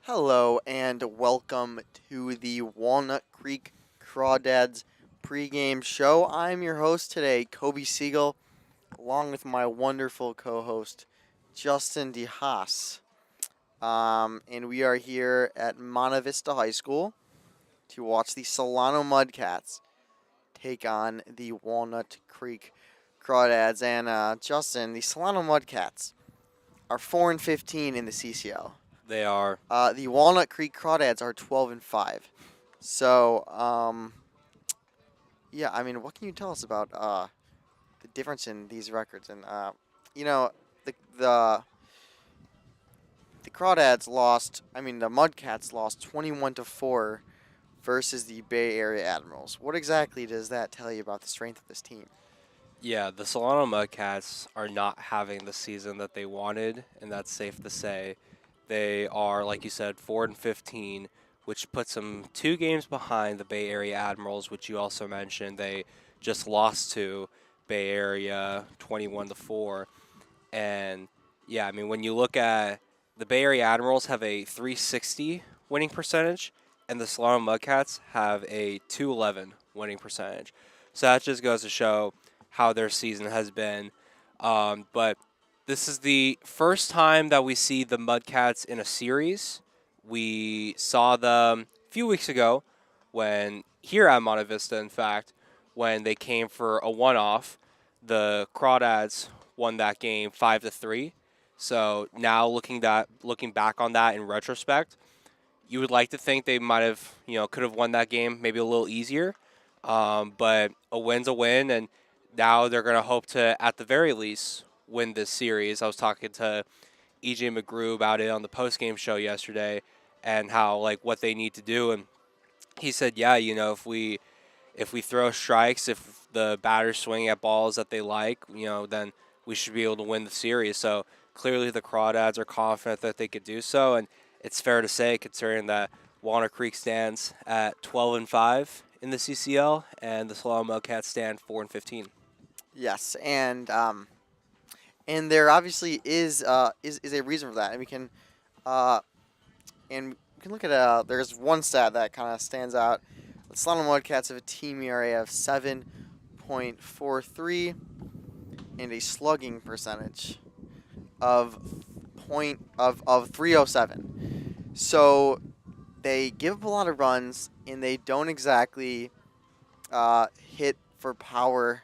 Hello and welcome to the Walnut Creek Crawdads pregame show. I'm your host today, Kobe Siegel, along with my wonderful co-host, Justin DeHaas. And we are here at Monte Vista High School to watch the Solano Mudcats take on the Walnut Creek Crawdads. And Justin, the Solano Mudcats are 4-15 in the CCL. They are. The Walnut Creek Crawdads are 12-5. So, yeah, I mean, what can you tell us about the difference in these records? And you know, the the the Crawdads lost. I mean, the Mudcats lost 21-4 versus the Bay Area Admirals. What exactly does that tell you about the strength of this team? Yeah, the Solano Mudcats are not having the season that they wanted, and that's safe to say. They are, like you said, 4-15, which puts them 2 games behind the Bay Area Admirals, which you also mentioned. They just lost to Bay Area 21-4. And yeah, I mean, when you look at the Bay Area Admirals have a 360 winning percentage, and the Solano Mudcats have a 211 winning percentage. So that just goes to show how their season has been. But this is the first time that we see the Mudcats in a series. We saw them a few weeks ago when, here at Monte Vista, in fact, when they came for a one-off. The Crawdads won that game 5-3. So now looking back on that in retrospect, you would like to think they might have, could have won that game maybe a little easier. But a win's a win, and now they're going to hope to, at the very least, win this series. I was talking to EJ McGrew about it on the post-game show yesterday and how, what they need to do. And he said, yeah, if we throw strikes, if the batters swing at balls that they like, then we should be able to win the series. So clearly the Crawdads are confident that they could do so. And it's fair to say, considering that Walnut Creek stands at 12-5 in the CCL, and the Solano Mudcats stand 4-15. Yes, and there obviously is a reason for that, and we can look at there's one stat that kind of stands out. The Solano Mudcats have a team ERA of 7.43 and a slugging percentage of 307. So they give up a lot of runs and they don't exactly hit for power.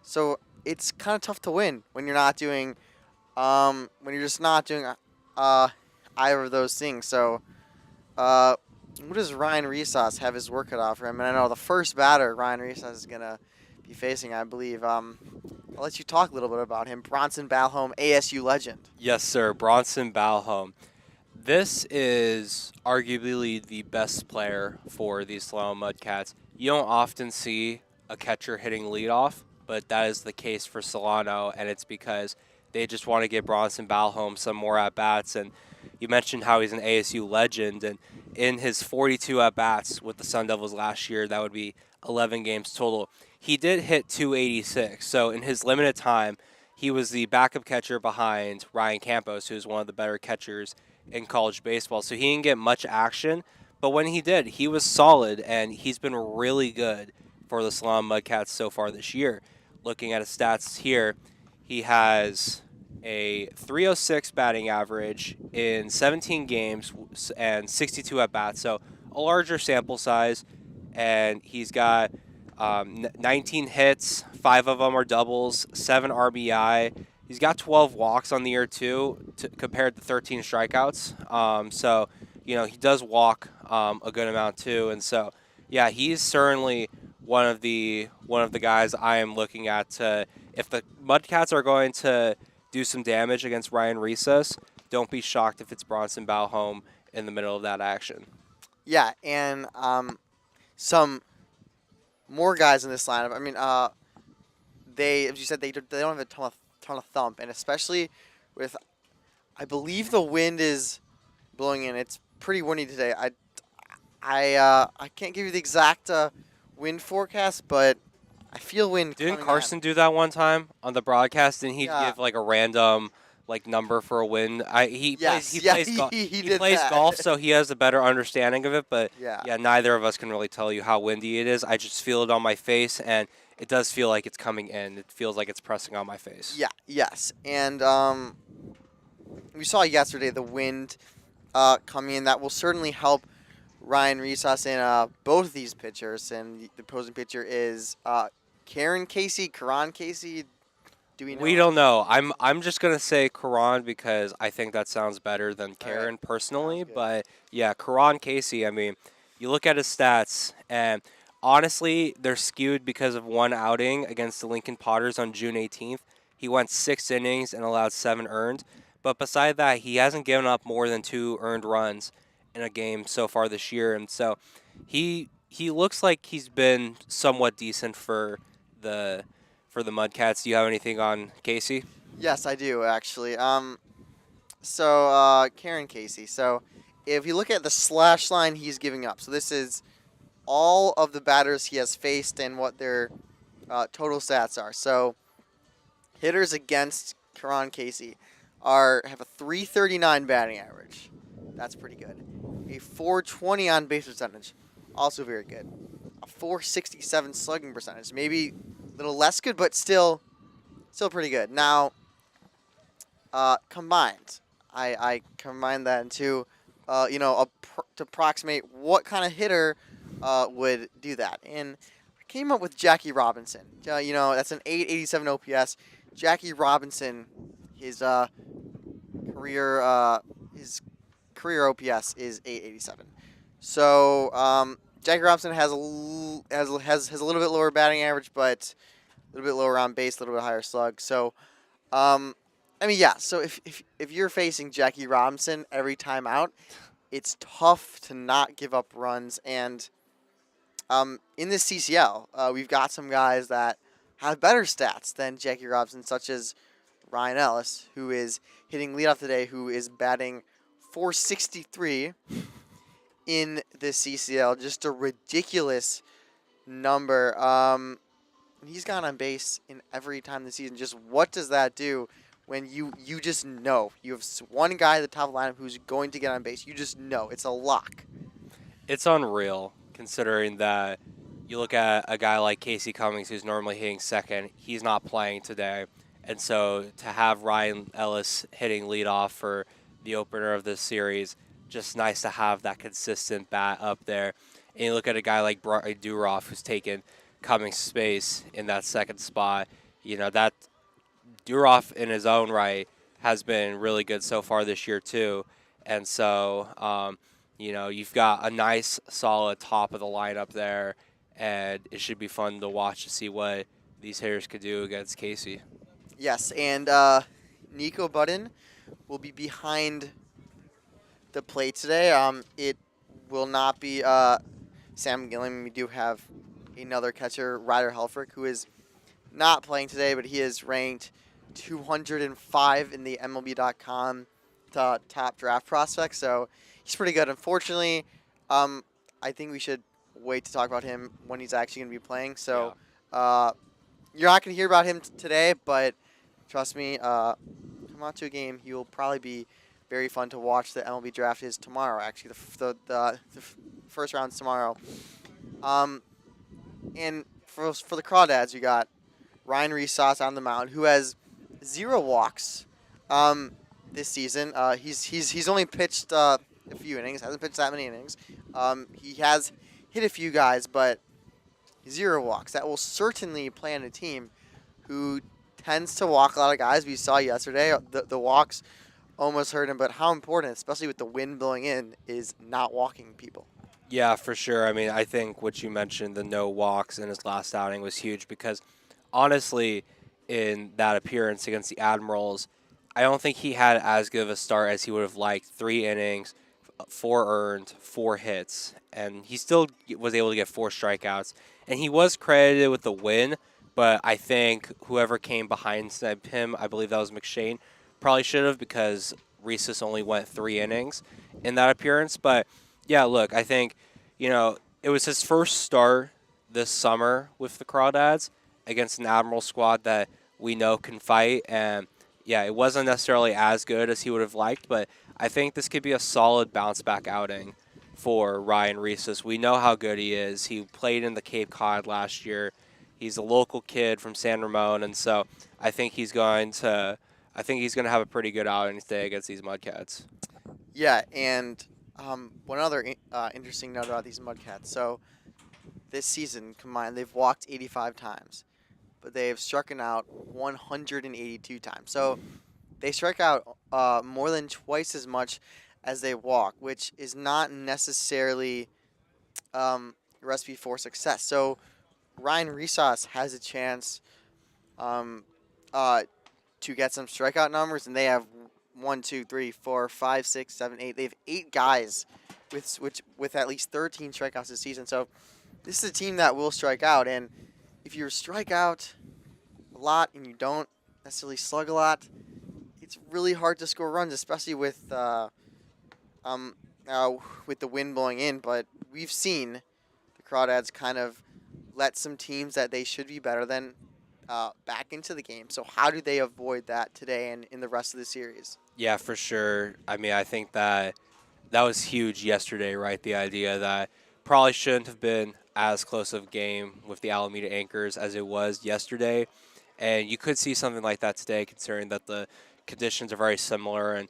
So it's kind of tough to win when you're not doing when you're just not doing either of those things. So what does Ryan Reesas have his work cut out for him? And I know the first batter Ryan Reesas is gonna be facing, I believe. I'll let you talk a little bit about him. Bronson Balholm, ASU legend. Yes, sir. Bronson Balholm. This is arguably the best player for the Solano Mudcats. You don't often see a catcher hitting leadoff, but that is the case for Solano, and it's because they just want to give Bronson Balholm some more at-bats. And you mentioned how he's an ASU legend, and in his 42 at-bats with the Sun Devils last year, that would be 11 games total. He did hit 286, so in his limited time, he was the backup catcher behind Ryan Campos, who's one of the better catchers in college baseball. So he didn't get much action, but when he did, he was solid, and he's been really good for the Solano Mudcats so far this year. Looking at his stats here, he has a 306 batting average in 17 games and 62 at-bats, so a larger sample size, and he's got 19 hits, 5 of them are doubles, 7 RBI. He's got 12 walks on the year, too, compared to 13 strikeouts. So, he does walk a good amount, too. And so, yeah, he's certainly one of the guys I am looking at to, if the Mudcats are going to do some damage against Ryan Reesas, don't be shocked if it's Bronson Balholm in the middle of that action. Yeah, and some more guys in this lineup. I mean, they, as you said, they don't have a ton of thump, and especially with, I believe the wind is blowing in. It's pretty windy today. I can't give you the exact wind forecast, but I feel wind. Didn't Carson do that one time on the broadcast? Didn't he give a random like number for a win. He plays Yes, yeah, golf. he He did plays that. golf, so he has a better understanding of it. But Yeah. yeah, neither of us can really tell you how windy it is. I just feel it on my face, and it does feel like it's coming in. It feels like it's pressing on my face. Yeah, yes. And we saw yesterday the wind coming in. That will certainly help Ryan Resus in both of these pitchers. And the opposing pitcher is Karan Casey. Do we know We how don't to know. say? I'm just gonna say Karan because I think that sounds better than All right, Karen sounds personally. good. But yeah, Karan Casey. I mean, you look at his stats, and honestly, they're skewed because of one outing against the Lincoln Potters on June 18th. He went 6 innings and allowed 7 earned. But beside that, he hasn't given up more than 2 earned runs in a game so far this year, and so he looks like he's been somewhat decent the for the Mudcats. Do you have anything on Casey? Yes, I do actually. So Karen Casey. So if you look at the slash line he's giving up, so this is all of the batters he has faced and what their total stats are. So hitters against Karan Casey have a 339 batting average. That's pretty good. A 420 on base percentage, also very good. A 467 slugging percentage, maybe a little less good, but still pretty good. Now, combined, I combine that into, to approximate what kind of hitter would do that. And I came up with Jackie Robinson. That's an 887 OPS. Jackie Robinson, his career his career OPS is 887. So Jackie Robinson has a little bit lower batting average, but a little bit lower on base, a little bit higher slug. So I mean, yeah. So if you're facing Jackie Robinson every time out, it's tough to not give up runs. And in this CCL, we've got some guys that have better stats than Jackie Robinson, such as Ryan Ellis, who is hitting leadoff today, who is batting 463 in this CCL. Just a ridiculous number. He's gone on base in every time this season. Just what does that do when you just know you have one guy at the top of the lineup who's going to get on base? You just know it's a lock. It's unreal considering that you look at a guy like Casey Cummings, who's normally hitting second. He's not playing today. And so to have Ryan Ellis hitting leadoff for the opener of this series, just nice to have that consistent bat up there. And you look at a guy like Brian Duroff, who's taken Cummings' space in that second spot. That Duroff in his own right has been really good so far this year too. And so, you've got a nice, solid top of the lineup there, and it should be fun to watch to see what these hitters could do against Casey. Yes, and Nico Budden will be behind the plate today. It will not be Sam Gilliam. We do have another catcher, Ryder Helfrich, who is not playing today, but he is ranked 205 in the MLB.com top draft prospect. So he's pretty good. Unfortunately, I think we should wait to talk about him when he's actually going to be playing. So you're not going to hear about him today, but trust me, come out to a game. He will probably be very fun to watch. The MLB draft is tomorrow, actually. The first round's tomorrow. And for the Crawdads, you got Ryan Resus on the mound, who has 0 walks this season. He's only pitched a few innings, hasn't pitched that many innings. He has hit a few guys, but 0 walks. That will certainly play on a team who tends to walk a lot of guys. We saw yesterday the walks almost hurt him, but how important, especially with the wind blowing in, is not walking people. Yeah, for sure. I mean, I think what you mentioned, the no walks in his last outing, was huge because, honestly, in that appearance against the Admirals, I don't think he had as good of a start as he would have liked. 3 innings, 4 earned, 4 hits, and he still was able to get 4 strikeouts. And he was credited with the win, but I think whoever came behind him, I believe that was McShane, probably should have because Rhesus only went 3 innings in that appearance. But yeah, look, I think, it was his first start this summer with the Crawdads against an Admiral squad that we know can fight. And, yeah, it wasn't necessarily as good as he would have liked, but I think this could be a solid bounce back outing for Ryan Reeses. We know how good he is. He played in the Cape Cod last year. He's a local kid from San Ramon, and so I think he's going to have a pretty good outing today against these Mudcats. Yeah, and one other interesting note about these Mudcats. So this season combined, they've walked 85 times, but they've struck out 182 times. So they strike out more than twice as much as they walk, which is not necessarily a recipe for success. So Ryan Resos has a chance um, uh, to get some strikeout numbers, and they have 1, 2, 3, 4, 5, 6, 7, 8. They have 8 guys with at least 13 strikeouts this season. So this is a team that will strike out, and if you strike out a lot and you don't necessarily slug a lot, it's really hard to score runs, especially um with the wind blowing in. But we've seen the Crawdads kind of let some teams that they should be better than back into the game. So how do they avoid that today and in the rest of the series? Yeah, for sure. I mean, I think that was huge yesterday, right? The idea that probably shouldn't have been as close of a game with the Alameda Anchors as it was yesterday. And you could see something like that today, considering that the conditions are very similar. And,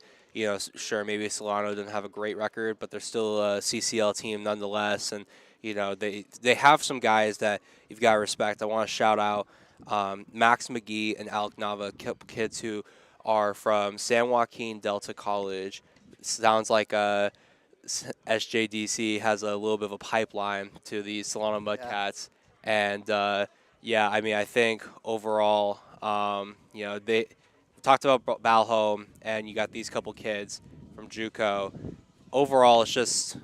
sure, maybe Solano didn't have a great record, but they're still a CCL team nonetheless. And, they have some guys that you've got to respect. I want to shout out Max McGee and Alec Nava, kids who are from San Joaquin Delta College. Sounds like SJDC has a little bit of a pipeline to the Solano Yeah, Mudcats, and yeah, I mean, I think overall, they talked about Balholm, and you got these couple kids from JUCO. Overall, it's just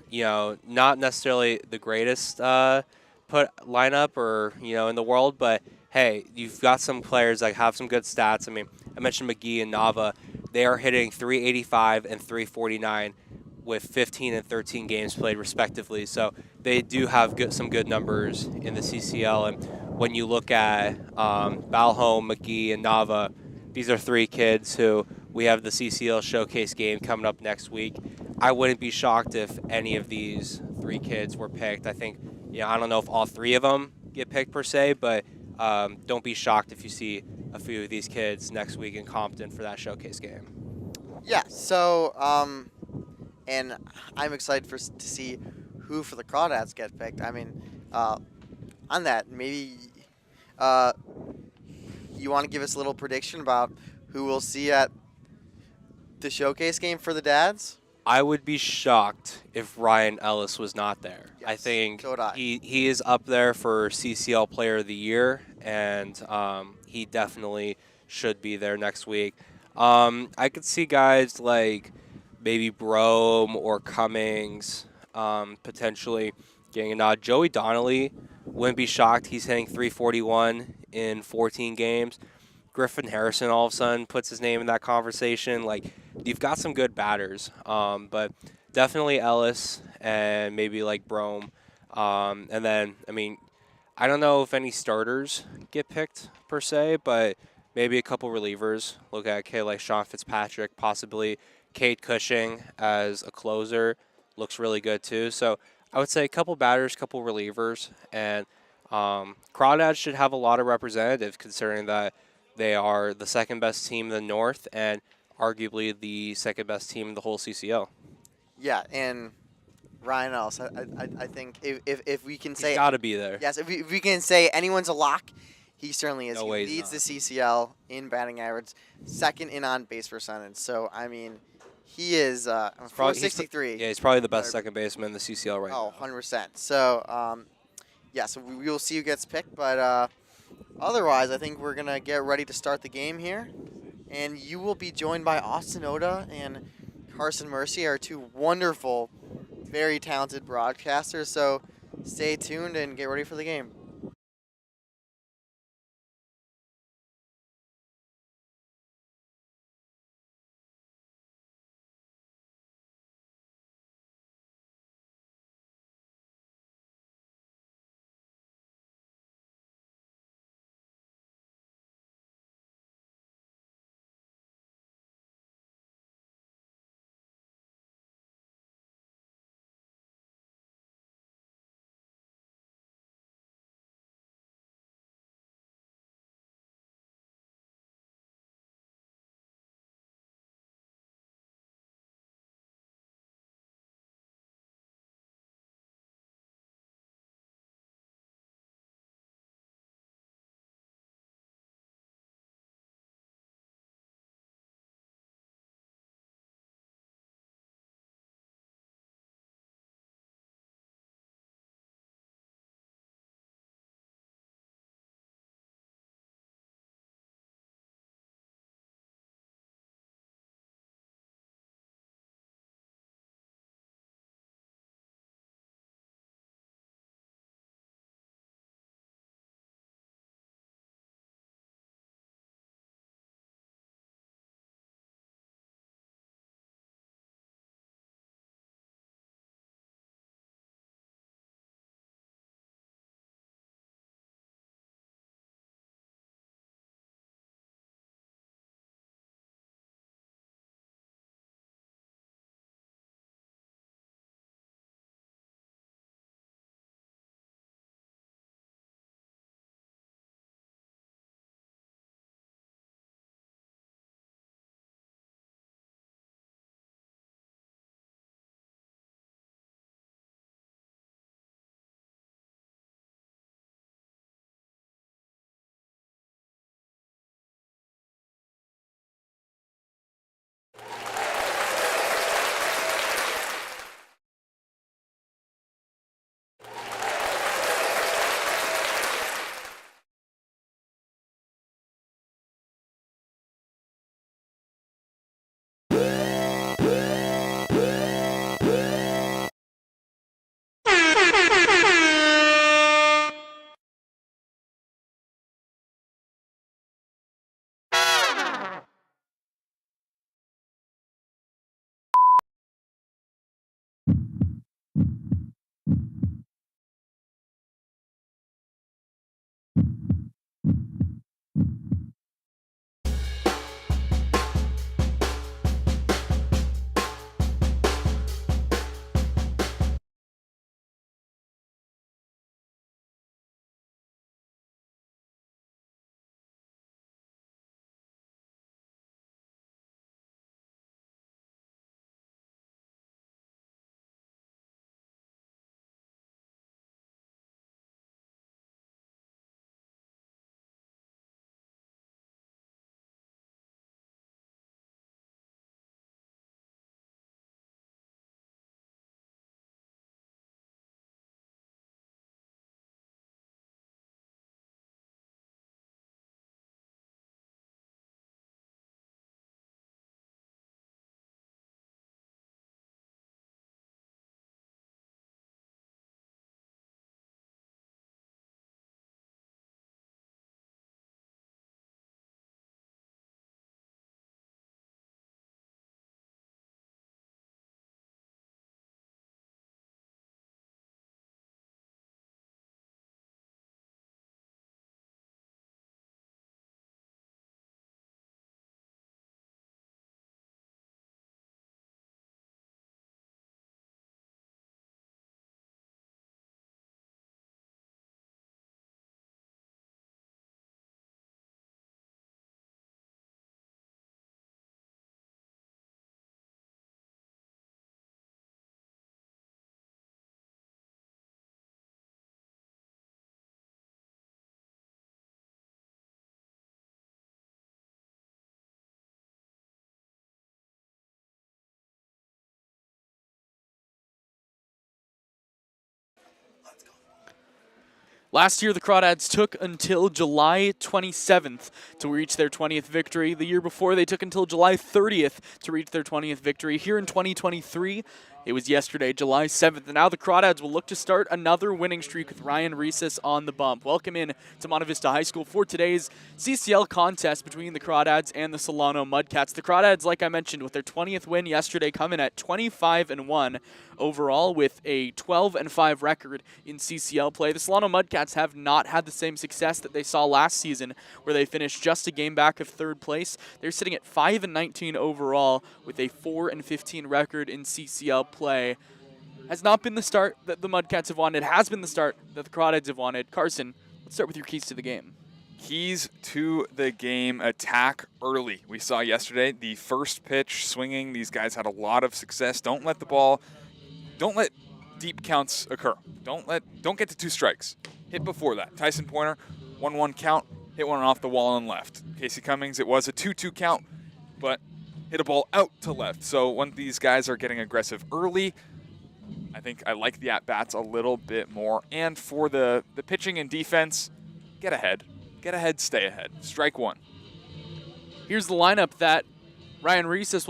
not necessarily the greatest put lineup or in the world, but hey, you've got some players that have some good stats. I mean, I mentioned McGee and Nava; they are hitting 385 and 349 with 15 and 13 games played respectively. So they do have some good numbers in the CCL. And when you look at Balholm, McGee, and Nava, these are three kids who we have the CCL showcase game coming up next week. I wouldn't be shocked if any of these three kids were picked. I think, I don't know if all three of them get picked per se, but don't be shocked if you see a few of these kids next week in Compton for that showcase game. yeah. So and I'm excited to see who for the Crawdads get picked. I mean, on that, maybe uh, you want to give us a little prediction about who we'll see at the showcase game for the dads? I would be shocked if Ryan Ellis was not there. I Yes, think so would I. he is up there for CCL Player of the Year, and he definitely should be there next week. I could see guys like maybe Brome or Cummings potentially getting a nod. Joey Donnelly wouldn't be shocked. He's hitting 341 in 14 games. Griffin Harrison all of a sudden puts his name in that conversation. Like, you've got some good batters, but definitely Ellis and maybe like Brome. And then, I mean, I don't know if any starters get picked per se, but maybe a couple relievers. Look at a kid like Sean Fitzpatrick, possibly Kate Cushing as a closer looks really good too. So I would say a couple batters, couple relievers, and Crawdads should have a lot of representatives considering that they are the second best team in the North and arguably the second best team in the whole CCL. Yeah, and Ryan Ellis. I think if we can He's say got to be there. yes, if we can say anyone's a lock, he certainly is. No He way he's leads the not. CCL in batting average, second in on base percentage. So I mean, he is Yeah, 463. he's probably the best Or- second baseman in the CCL right Oh, now. 100%. So yeah, so we will see who gets picked, but otherwise, I think we're gonna get ready to start the game here, and you will be joined by Austin Oda and Carson Mercy, our two wonderful, very talented broadcasters. So stay tuned and get ready for the game. Last year, the Crawdads took until July 27th to reach their 20th victory. The year before, they took until July 30th to reach their 20th victory. Here in 2023, it was yesterday, July 7th, and now the Crawdads will look to start another winning streak with Ryan Reeses on the bump. Welcome in to Monte Vista High School for today's CCL contest between the Crawdads and the Solano Mudcats. The Crawdads, like I mentioned, with their 20th win yesterday, come in at 25-1 overall with a 12-5 record in CCL play. The Solano Mudcats have not had the same success that they saw last season, where they finished just a game back of third place. They're sitting at 5-19 overall with a 4-15 record in CCL play. Has not been the start that the Mudcats have wanted. Has been the start that the Crawdads have wanted. Carson, let's start with your keys to the game. Keys to the game: attack early. We saw yesterday the first pitch swinging. These guys had a lot of success. Don't let deep counts occur. Don't get to 2 strikes. Hit before that. Tyson Pointer, 1-1 count, hit one off the wall and left. Casey Cummings, it was a 2-2 count, but hit a ball out to left. So when these guys are getting aggressive early, I think I like the at-bats a little bit more. And for the pitching and defense, get ahead. Get ahead, stay ahead. Strike one. Here's the lineup that Ryan Reeses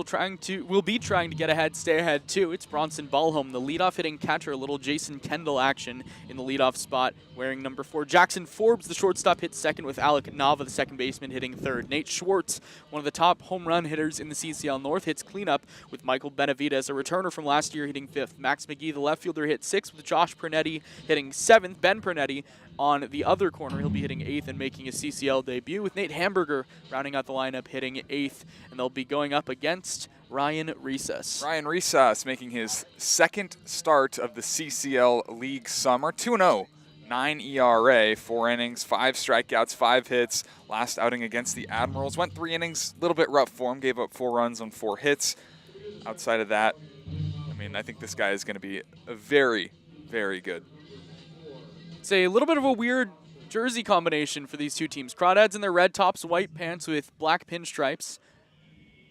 will be trying to get ahead, stay ahead too. It's Bronson Ballholm, the leadoff hitting catcher, a little Jason Kendall action in the leadoff spot, wearing number 4. Jackson Forbes, the shortstop, hits second with Alec Nava, the second baseman, hitting third. Nate Schwartz, one of the top home run hitters in the CCL North, hits cleanup with Michael Benavides, a returner from last year, hitting 5th. Max McGee, the left fielder, hits 6th with Josh Pernetti hitting 7th. Ben Pernetti on the other corner, he'll be hitting 8th and making his CCL debut, with Nate Hamburger rounding out the lineup, hitting 8th, and they'll be going up against Ryan Reeses. Ryan Reeses making his second start of the CCL League summer. 2-0, 9 ERA, 4 innings, 5 strikeouts, 5 hits. Last outing against the Admirals, went 3 innings, a little bit rough for him, gave up 4 runs on 4 hits. Outside of that, I think this guy is going to be very, very good. It's a little bit of a weird jersey combination for these two teams. Crawdads in their red tops, white pants with black pinstripes,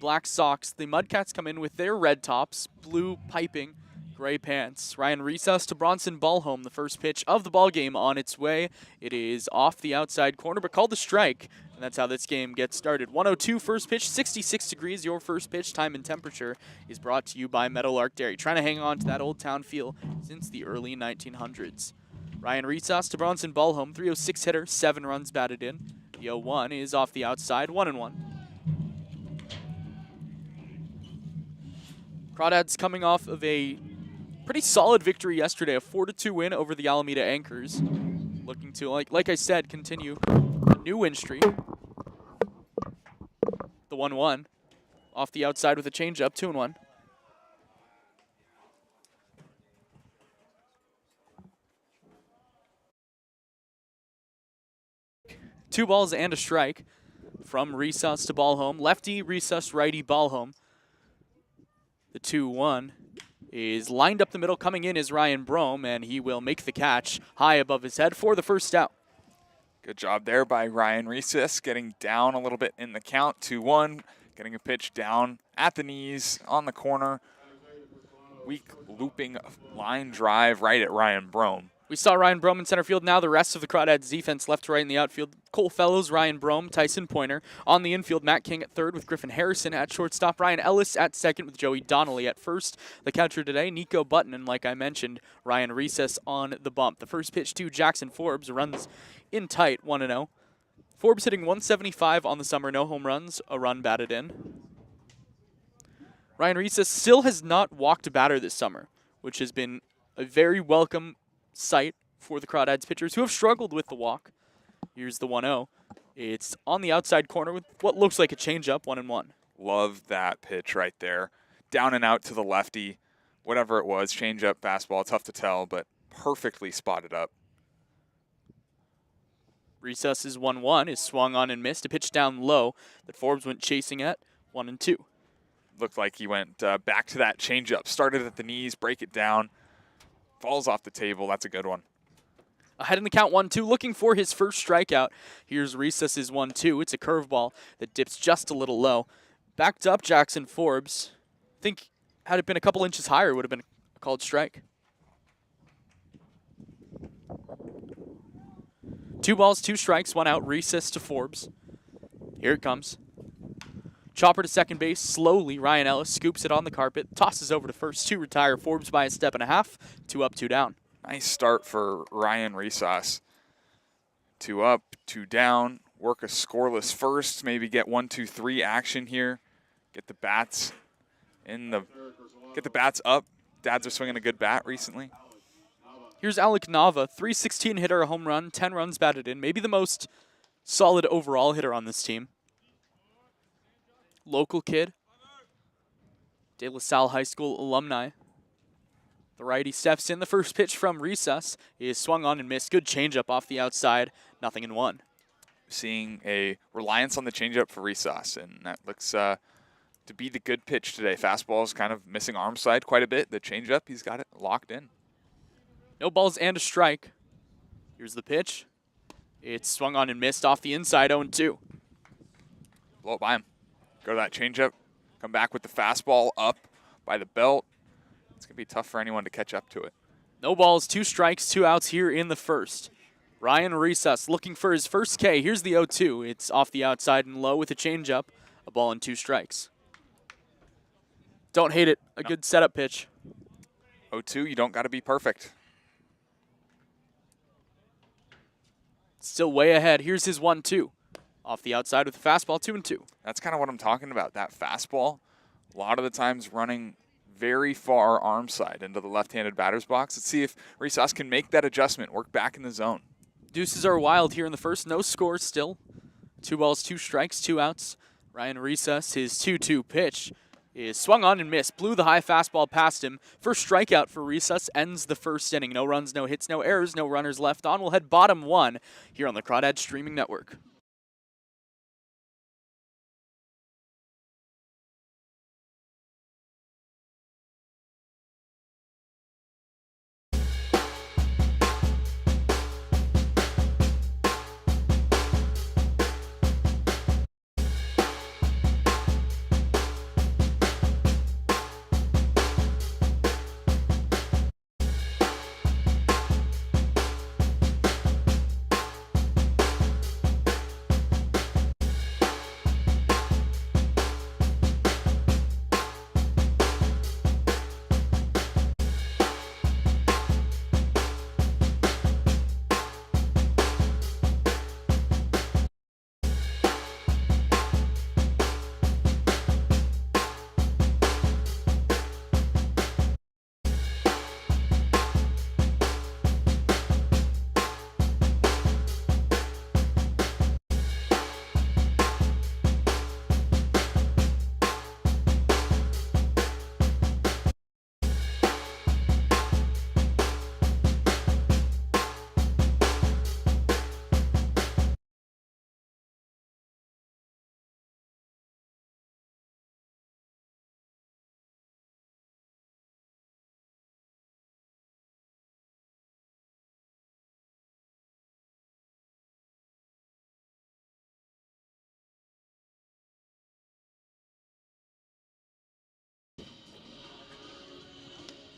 black socks. The Mudcats come in with their red tops, blue piping, gray pants. Ryan Reeses to Bronson Ballholm, the first pitch of the ball game on its way. It is off the outside corner, but called a strike. And that's how this game gets started. 102 first pitch, 66 degrees. Your first pitch time and temperature is brought to you by Meadowlark Dairy. Trying to hang on to that old town feel since the early 1900s. Ryan Reeses to Bronson Ballholm, 306 hitter, 7 runs batted in. The 0-1 is off the outside, 1-1. Crawdads coming off of a pretty solid victory yesterday, a 4-2 win over the Alameda Anchors. Looking to, like I said, continue a new win streak. The 1-1 off the outside with a changeup, 2-1. 2 balls and a strike from Reeses to Ballholm. Lefty, Reeses, righty, Ballholm. The 2-1 is lined up the middle. Coming in is Ryan Brome, and he will make the catch high above his head for the first out. Good job there by Ryan Reeses, getting down a little bit in the count. 2-1, getting a pitch down at the knees on the corner. Weak looping line drive right at Ryan Brome. We saw Ryan Brome in center field. Now the rest of the Crawdads defense left to right in the outfield. Cole Fellows, Ryan Brome, Tyson Pointer. On the infield, Matt King at third with Griffin Harrison at shortstop. Ryan Ellis at second with Joey Donnelly at first. The catcher today, Nico Button, and like I mentioned, Ryan Reeses on the bump. The first pitch to Jackson Forbes, runs in tight, 1-0. Forbes hitting 175 on the summer, no home runs, a run batted in. Ryan Reeses still has not walked a batter this summer, which has been a very welcome sight for the Crawdads pitchers who have struggled with the walk. Here's the 1-0. It's on the outside corner with what looks like a changeup, 1-1. Love that pitch right there. Down and out to the lefty, whatever it was, changeup, fastball, tough to tell, but perfectly spotted up. Reeses' 1-1 is swung on and missed. A pitch down low that Forbes went chasing at, 1-2. Looked like he went back to that changeup. Started at the knees, break it down. Falls off the table. That's a good one. Ahead in the count, 1-2, looking for his first strikeout. Here's Reeses' 1-2. It's a curveball that dips just a little low. Backed up Jackson Forbes. I think had it been a couple inches higher, it would have been a called strike. 2 balls, 2 strikes, 1 out, recess to Forbes. Here it comes. Chopper to second base, slowly. Ryan Ellis scoops it on the carpet, tosses over to first to retire. Forbes by a step and a half. 2 up, 2 down. Nice start for Ryan Resos. 2 up, 2 down. Work a scoreless first. Maybe get 1, 2, 3 action here. Get the bats up. Dads are swinging a good bat recently. Here's Alec Nava, 316 hitter, a home run, 10 runs batted in. Maybe the most solid overall hitter on this team. Local kid. De La Salle High School alumni. The righty steps in. The first pitch from Recess is swung on and missed. Good changeup off the outside. 0-1. Seeing a reliance on the changeup for Resos, and that looks to be the good pitch today. Fastball is kind of missing arm side quite a bit. The changeup, he's got it locked in. No balls and a strike. Here's the pitch. It's swung on and missed off the inside, 0-2. Blow it by him. Go to that changeup. Come back with the fastball up by the belt. It's going to be tough for anyone to catch up to it. No balls, 2 strikes, 2 outs here in the first. Ryan Recess looking for his first K. Here's the 0-2. It's off the outside and low with a changeup. A ball and 2 strikes. Don't hate it. A good setup pitch. 0-2, you don't got to be perfect. Still way ahead. Here's his 1-2. Off the outside with a fastball, 2-2. That's kind of what I'm talking about, that fastball. A lot of the times running very far arm side into the left-handed batter's box. Let's see if Resos can make that adjustment, work back in the zone. Deuces are wild here in the first. No score still. 2 balls, 2 strikes, 2 outs. Ryan Recess, his 2-2 pitch is swung on and missed. Blew the high fastball past him. First strikeout for Recess ends the first inning. No runs, no hits, no errors, no runners left on. We'll head bottom 1 here on the Crawdads Streaming Network.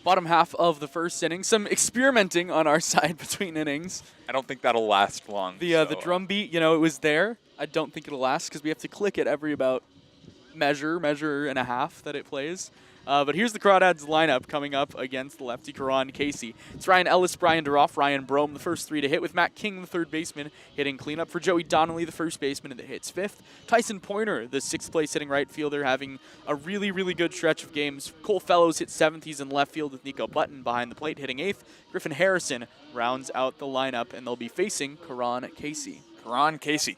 Bottom half of the first inning. Some experimenting on our side between innings. I don't think that'll last long. The drum beat, it was there. I don't think it'll last because we have to click it every about measure and a half that it plays. But here's the Crawdads lineup coming up against the lefty Karan Casey. It's Ryan Ellis, Brian Duroff, Ryan Brome, the first 3 to hit, with Matt King, the third baseman, hitting cleanup for Joey Donnelly, the first baseman, that hits 5th. Tyson Pointer, the 6th place hitting right fielder, having a really, really good stretch of games. Cole Fellows hit 7th. He's in left field with Nico Button behind the plate, hitting 8th. Griffin Harrison rounds out the lineup, and they'll be facing Karan Casey. Karan Casey,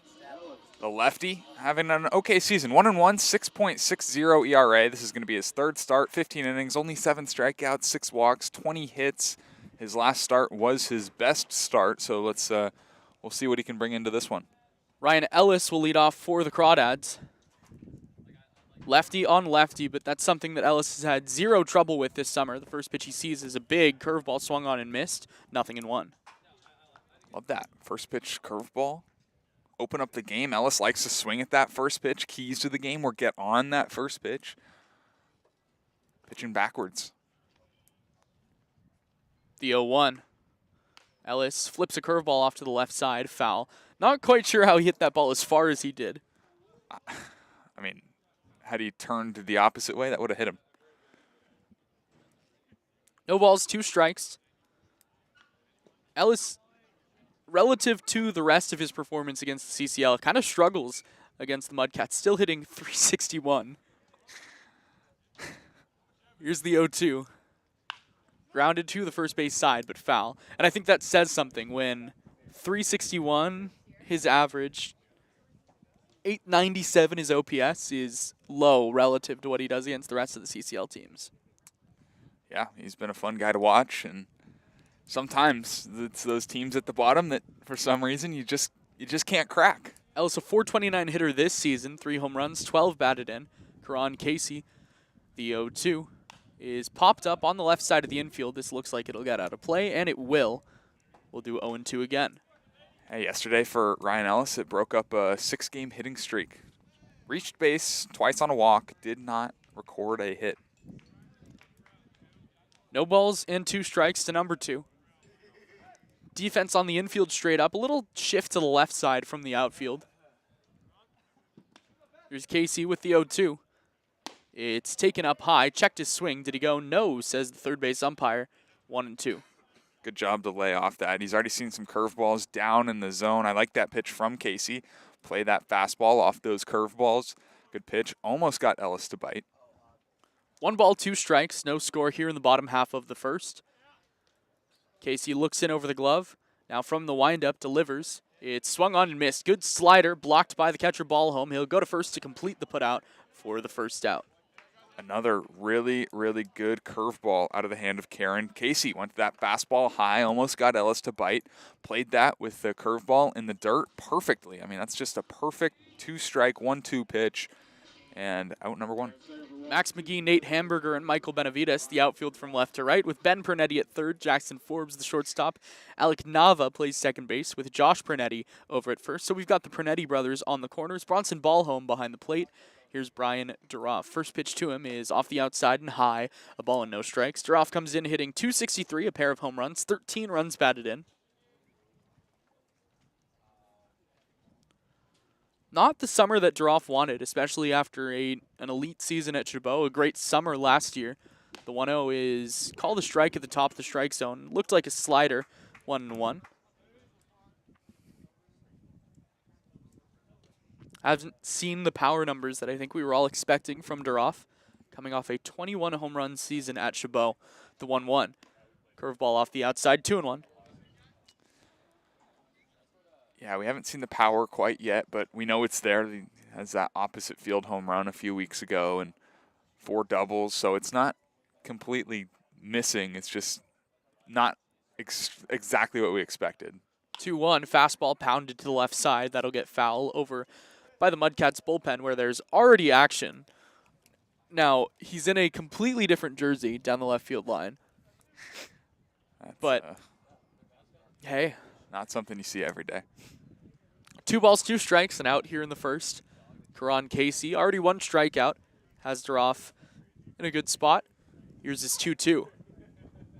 the lefty, having an okay season. 1-1, 6.60 ERA. This is going to be his 3rd start, 15 innings, only 7 strikeouts, 6 walks, 20 hits. His last start was his best start, so we'll see what he can bring into this one. Ryan Ellis will lead off for the Crawdads. Lefty on lefty, but that's something that Ellis has had 0 trouble with this summer. The first pitch he sees is a big curveball swung on and missed. 0-1. Love that. First pitch curveball. Open up the game. Ellis likes to swing at that first pitch. Keys to the game or get on that first pitch. Pitching backwards. The 0-1. Ellis flips a curveball off to the left side, foul. Not quite sure how he hit that ball as far as he did. I mean, had he turned the opposite way, that would have hit him. No balls, 2 strikes. Ellis, relative to the rest of his performance against the CCL, kind of struggles against the Mudcats, still hitting .361. Here's the 0-2. Grounded to the first base side, but foul. And I think that says something when .361, his average, .897, his OPS, is low relative to what he does against the rest of the CCL teams. Yeah, he's been a fun guy to watch, and sometimes it's those teams at the bottom that, for some reason, you just can't crack. Ellis, a .429 hitter this season, 3 home runs, 12 batted in. Karan Casey, the 0-2, is popped up on the left side of the infield. This looks like it'll get out of play, and it will. We'll do 0-2 again. Hey, yesterday for Ryan Ellis, it broke up a 6-game hitting streak. Reached base twice on a walk, did not record a hit. No balls and 2 strikes to number 2. Defense on the infield straight up. A little shift to the left side from the outfield. Here's Casey with the 0-2. It's taken up high. Checked his swing. Did he go? No, says the third base umpire. 1-2. Good job to lay off that. He's already seen some curveballs down in the zone. I like that pitch from Casey. Play that fastball off those curveballs. Good pitch. Almost got Ellis to bite. 1 ball, 2 strikes. No score here in the bottom half of the first. Casey looks in over the glove. Now from the windup, delivers. It's swung on and missed. Good slider, blocked by the catcher ball home. He'll go to first to complete the putout for the first out. Another really, really good curveball out of the hand of Karen. Casey went to that fastball high, almost got Ellis to bite. Played that with the curveball in the dirt perfectly. I mean, that's just a perfect 2-strike, 1-2 pitch. And out number 1. Max McGee, Nate Hamburger, and Michael Benavides, the outfield from left to right, with Ben Pernetti at third, Jackson Forbes, the shortstop. Alec Nava plays second base with Josh Pernetti over at first. So we've got the Pernetti brothers on the corners. Bronson Ballholm behind the plate. Here's Brian Duroff. First pitch to him is off the outside and high, a ball and no strikes. Duroff comes in hitting .263, a pair of home runs, 13 runs batted in. Not the summer that Duroff wanted, especially after an elite season at Chabot, a great summer last year. The 1-0 is called a strike at the top of the strike zone. Looked like a slider, 1-1. I haven't seen the power numbers that I think we were all expecting from Duroff, coming off a 21 home run season at Chabot. The 1-1. Curveball off the outside, 2-1. Yeah, we haven't seen the power quite yet, but we know it's there. He has that opposite field home run a few weeks ago and 4 doubles, so it's not completely missing. It's just not exactly what we expected. 2-1, fastball pounded to the left side. That'll get foul over by the Mudcats bullpen where there's already action. Now, he's in a completely different jersey down the left field line. But, hey. Not something you see every day. 2 balls, 2 strikes, and out here in the first. Karan Casey, already 1 strikeout, has Duroff in a good spot. Here's his 2-2.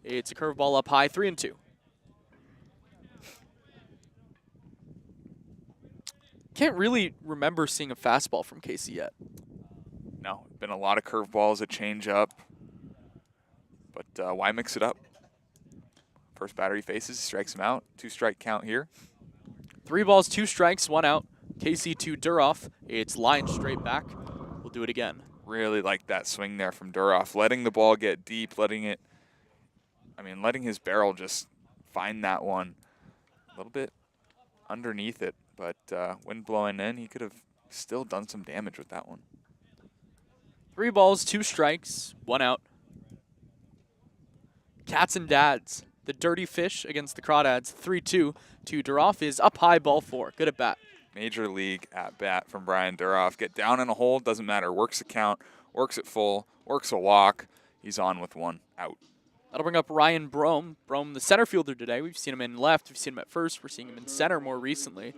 It's a curveball up high, 3-2. Can't really remember seeing a fastball from Casey yet. No, been a lot of curveballs, a changeup. But why mix it up? First batter he faces, strikes him out. 2-strike count here. 3 balls, 2 strikes, 1 out. Casey to Duroff. It's lined straight back. We'll do it again. Really like that swing there from Duroff. Letting the ball get deep, letting his barrel just find that one. A little bit underneath it, but wind blowing in, he could have still done some damage with that one. 3 balls, 2 strikes, 1 out. Cats and Dads. The Dirty Fish against the Crawdads. 3-2 to Duroff is up high, ball 4. Good at bat. Major league at bat from Brian Duroff. Get down in a hole, doesn't matter. Works the count, works it full, works a walk. He's on with 1 out. That'll bring up Ryan Brome. Brome, the center fielder today. We've seen him in left. We've seen him at first. We're seeing him in center more recently.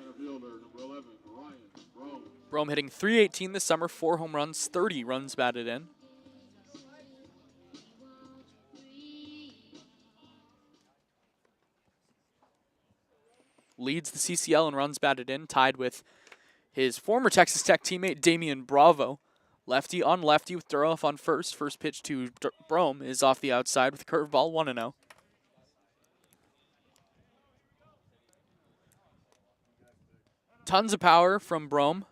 Brome hitting .318 this summer, 4 home runs, 30 runs batted in. leads the CCL in runs batted in, tied with his former Texas Tech teammate Damian Bravo. Lefty on lefty with Duroff on first. First pitch to Brome is off the outside with curveball, 1-0. Tons of power from Brome.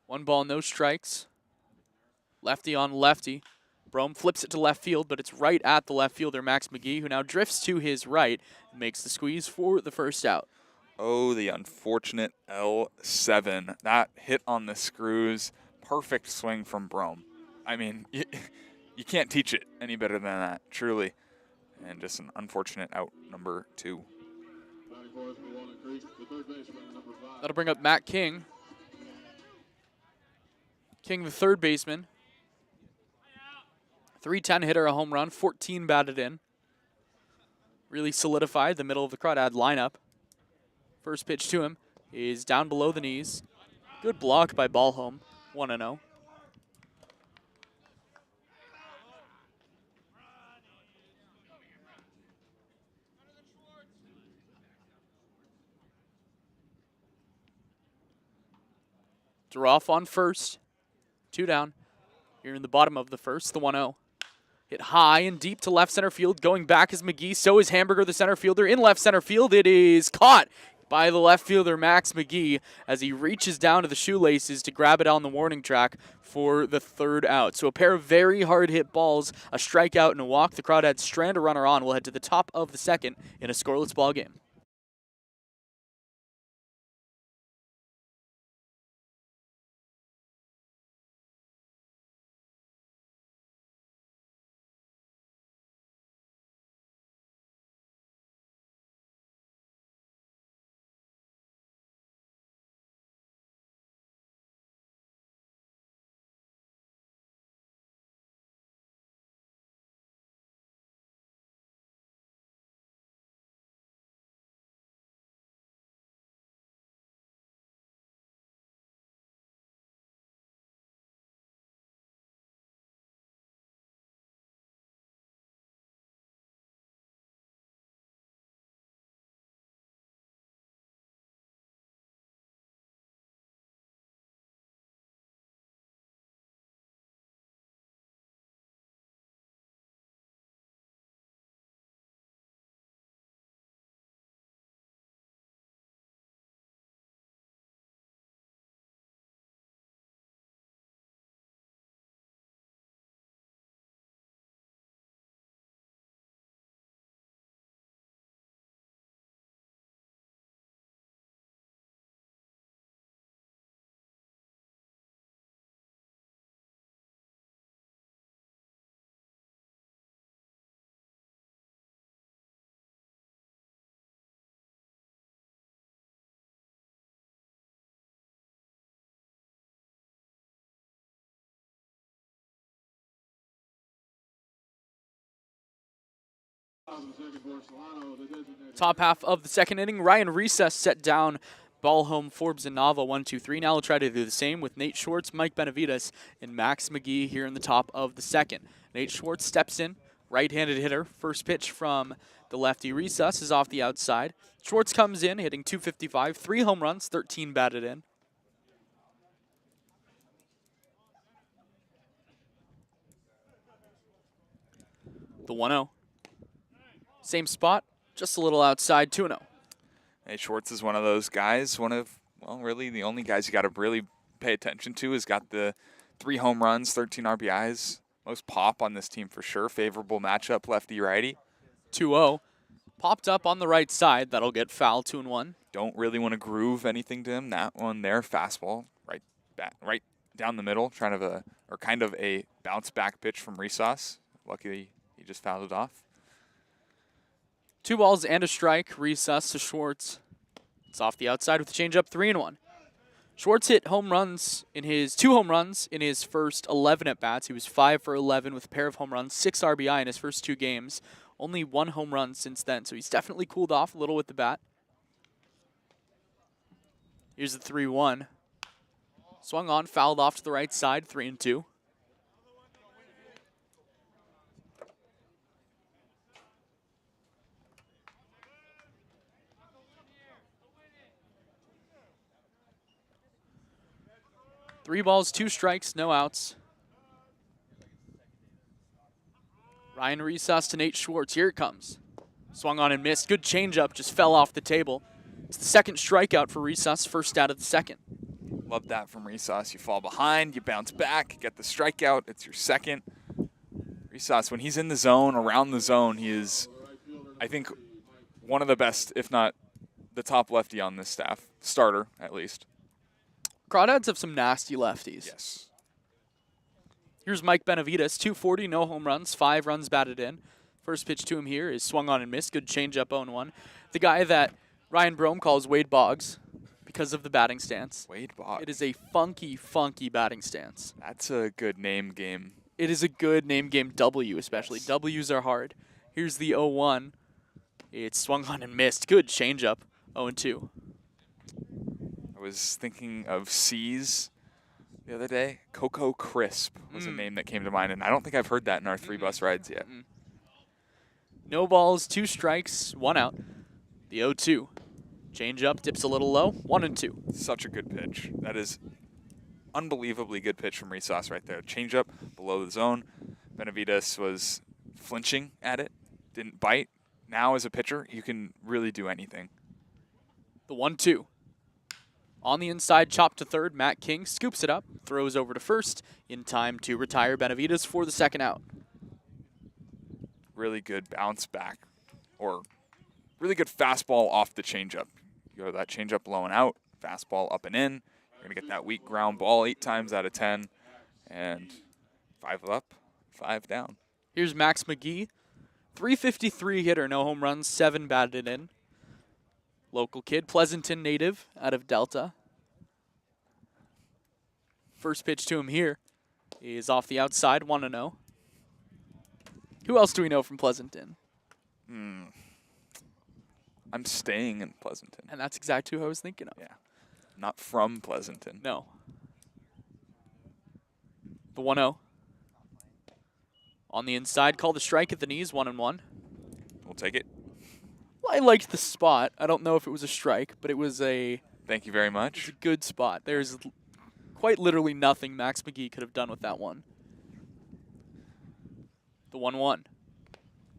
One ball, no strikes. Lefty on lefty. Brome flips it to left field, but it's right at the left fielder, Max McGee, who now drifts to his right and makes the squeeze for the first out. Oh, the unfortunate L7. That hit on the screws. Perfect swing from Brome. I mean, you can't teach it any better than that, truly. And just an unfortunate out, number 2. That'll bring up Matt King. King, the third baseman. 310 hitter, a home run, 14 batted in. Really solidified the middle of the Crawdad lineup. First pitch to him is down below the knees. Good block by Ballholm, 1-0. Duroff on first. 2 down. Here in the bottom of the first, the 1-0. Hit high and deep to left center field. Going back is McGee. So is Hamburger, the center fielder. In left center field, it is caught by the left fielder, Max McGee, as he reaches down to the shoelaces to grab it on the warning track for the third out. So a pair of very hard hit balls, a strikeout and a walk. The Crawdads strand a runner on. We'll head to the top of the second in a scoreless ball game. Top half of the second inning, Ryan Recess set down Ballholm, Forbes, and Nava 1-2-3. Now we'll try to do the same with Nate Schwartz, Mike Benavides, and Max McGee here in the top of the second. Nate Schwartz steps in, right-handed hitter. First pitch from the lefty. Recess is off the outside. Schwartz comes in, hitting .255, 3 home runs, 13 batted in. The 1-0. Same spot, just a little outside, 2-0. Hey, Schwartz is one of those guys, really the only guys you got to really pay attention to. Has got the 3 home runs, 13 RBIs, most pop on this team for sure. Favorable matchup, lefty-righty. 2-0. Popped up on the right side. That'll get foul, 2-1. Don't really want to groove anything to him. That one there, fastball, right down the middle, kind of a bounce back pitch from Resos. Luckily, he just fouled it off. 2 balls and a strike. Recess to Schwartz. It's off the outside with the changeup, 3-1. Schwartz hit 2 home runs in his first 11 at bats. He was 5 for 11 with a pair of home runs, 6 RBI in his first 2 games. Only 1 home run since then, so he's definitely cooled off a little with the bat. Here's the 3-1. Swung on, fouled off to the right side, 3-2. 3 balls, 2 strikes, no outs. Ryan Resus to Nate Schwartz. Here it comes. Swung on and missed. Good changeup, just fell off the table. It's the second strikeout for Resus, first out of the second. Love that from Resus. You fall behind, you bounce back, get the strikeout. It's your second. Resus, when he's in the zone, around the zone, he is, I think, one of the best, if not the top lefty on this staff. Starter, at least. Crawdads have some nasty lefties. Yes. Here's Mike Benavides, 240, no home runs, 5 runs batted in. First pitch to him here is swung on and missed. Good changeup, 0-1. The guy that Ryan Brome calls Wade Boggs because of the batting stance. Wade Boggs. It is a funky, funky batting stance. That's a good name game. It is a good name game, W especially. Yes. W's are hard. Here's the 0-1. It's swung on and missed. Good changeup, 0-2. I was thinking of C's the other day. Cocoa Crisp was a name that came to mind, and I don't think I've heard that in our 3 bus rides yet. No balls, 2 strikes, 1 out. The 0-2. Changeup, dips a little low, 1-2. Such a good pitch. That is unbelievably good pitch from Resus right there. Changeup below the zone. Benavides was flinching at it, didn't bite. Now as a pitcher, you can really do anything. The 1-2. On the inside, chopped to third. Matt King scoops it up, throws over to first in time to retire Benavides for the second out. Really good bounce back, or really good fastball off the changeup. You go that changeup low and out, fastball up and in. You're going to get that weak ground ball 8 times out of 10, and 5 up, 5 down. Here's Max McGee. 353 hitter, no home runs, 7 batted in. Local kid, Pleasanton native out of Delta. First pitch to him here is off the outside, 1-0. Who else do we know from Pleasanton? I'm staying in Pleasanton. And that's exactly who I was thinking of. Yeah, not from Pleasanton. No. The 1-0. On the inside, called a strike at the knees, 1-1. We'll take it. Well, I liked the spot. I don't know if it was a strike, but it was a Thank you very much. good spot. There's quite literally nothing Max McGee could have done with that one. The 1-1.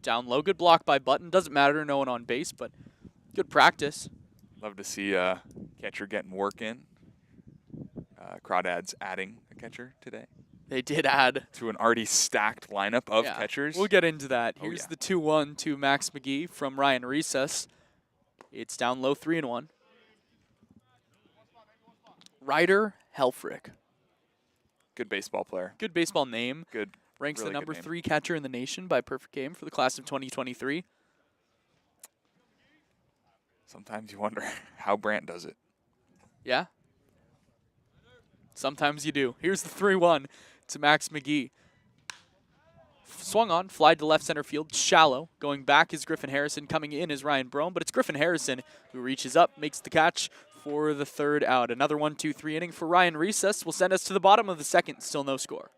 Down low, good block by Button. Doesn't matter, no one on base, but good practice. Love to see catcher getting work in. Crawdads adding a catcher today They did add. to an already stacked lineup of catchers. We'll get into that. Oh, Here's yeah. the 2-1 to Max McGee from Ryan Resus. It's down low, 3-1. Ryder Helfrich. Good baseball player. Good baseball name. Good. Ranks really the number good name. 3 catcher in the nation by perfect game for the class of 2023. Sometimes you wonder how Brant does it. Yeah. Sometimes you do. Here's the 3-1 to Max McGee. Swung on, fly to left center field, shallow. Going back is Griffin Harrison. Coming in is Ryan Brome, but it's Griffin Harrison who reaches up, makes the catch for the third out. Another 1-2-3 inning for Ryan Resus will send us to the bottom of the second. Still no score.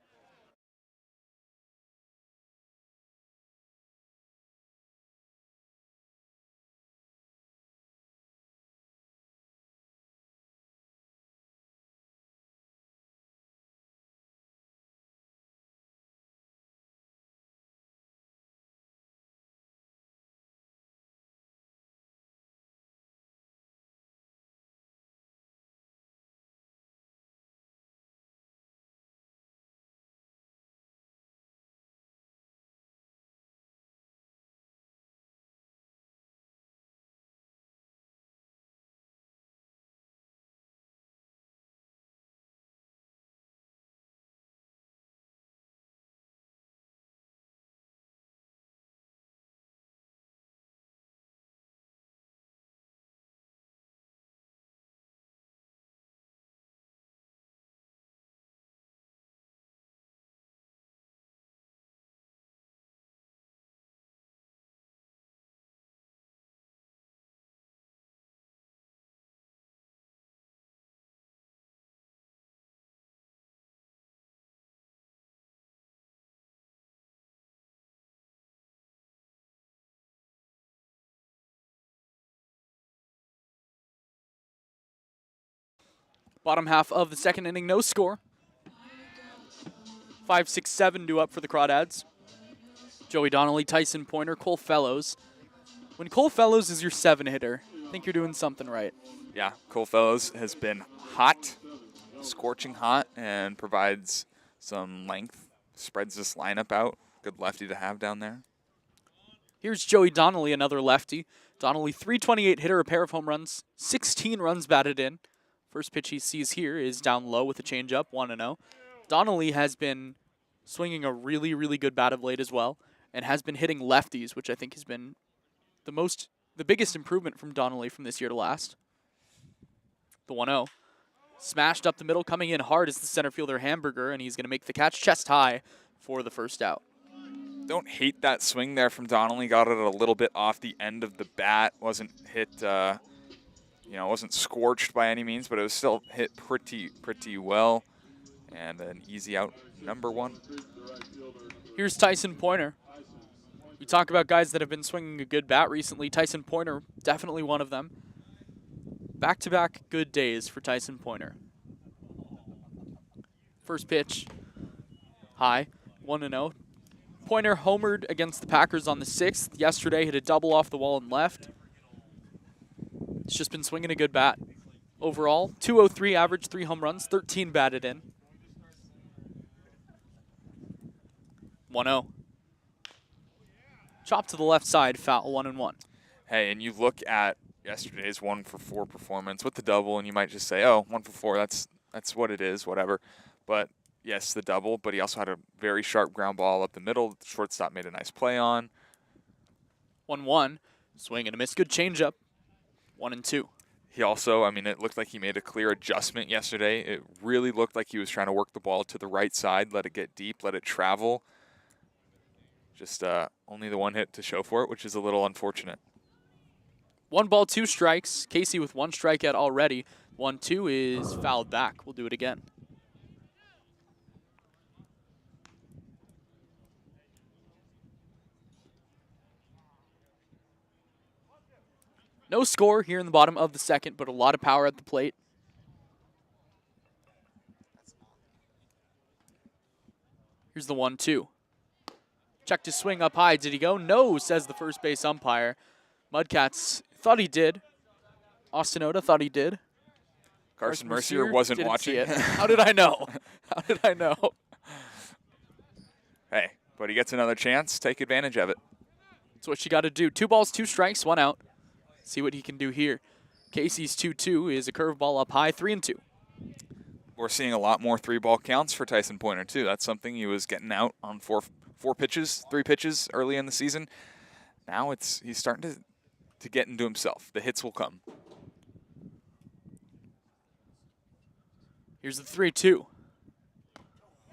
Bottom half of the second inning, no score. 5, 6, 7 due up for the Crawdads. Joey Donnelly, Tyson Pointer, Cole Fellows. When Cole Fellows is your 7-hitter, I think you're doing something right. Yeah, Cole Fellows has been hot, scorching hot, and provides some length. Spreads this lineup out. Good lefty to have down there. Here's Joey Donnelly, another lefty. Donnelly, 328 hitter, a pair of home runs, 16 runs batted in. First pitch he sees here is down low with a changeup, 1-0. Donnelly has been swinging a really, really good bat of late as well, and has been hitting lefties, which I think has been the biggest improvement from Donnelly from this year to last. The 1-0. Smashed up the middle, coming in hard is the center fielder Hamburger, and he's going to make the catch chest high for the first out. Don't hate that swing there from Donnelly. Got it a little bit off the end of the bat. Wasn't hit, wasn't scorched by any means, but it was still hit pretty well. And an easy out, number 1. Here's Tyson Pointer. We talk about guys that have been swinging a good bat recently. Tyson Pointer, definitely one of them. Back-to-back good days for Tyson Pointer. First pitch, high, 1-0. Pointer homered against the Packers on the 6th. Yesterday hit a double off the wall and left. He's just been swinging a good bat. Overall, 203 average, 3 home runs, 13 batted in. 1-0. Chop to the left side, foul, 1-1. Hey, and you look at yesterday's 1-for-4 performance with the double, and you might just say, oh, 1-for-4, that's what it is, whatever. But yes, the double, but he also had a very sharp ground ball up the middle. The shortstop made a nice play on. 1-1. Swing and a miss. Good changeup. 1-2. He also, it looked like he made a clear adjustment yesterday. It really looked like he was trying to work the ball to the right side, let it get deep, let it travel. Just only the one hit to show for it, which is a little unfortunate. 1 ball, 2 strikes. Casey with 1 strikeout already. 1-2 is fouled back. We'll do it again. No score here in the bottom of the second, but a lot of power at the plate. Here's the 1-2. Checked his swing up high. Did he go? No, says the first base umpire. Mudcats thought he did. Austin Oda thought he did. Carson Mercier wasn't didn't watching. see it. How did I know? How did I know? Hey, but he gets another chance. Take advantage of it. That's what you got to do. 2 balls, 2 strikes, 1 out. See what he can do here. Casey's 2-2 is a curveball up high, 3-2. We're seeing a lot more 3-ball counts for Tyson Pointer, too. That's something he was getting out on 3 pitches early in the season. Now he's starting to get into himself. The hits will come. Here's the 3-2.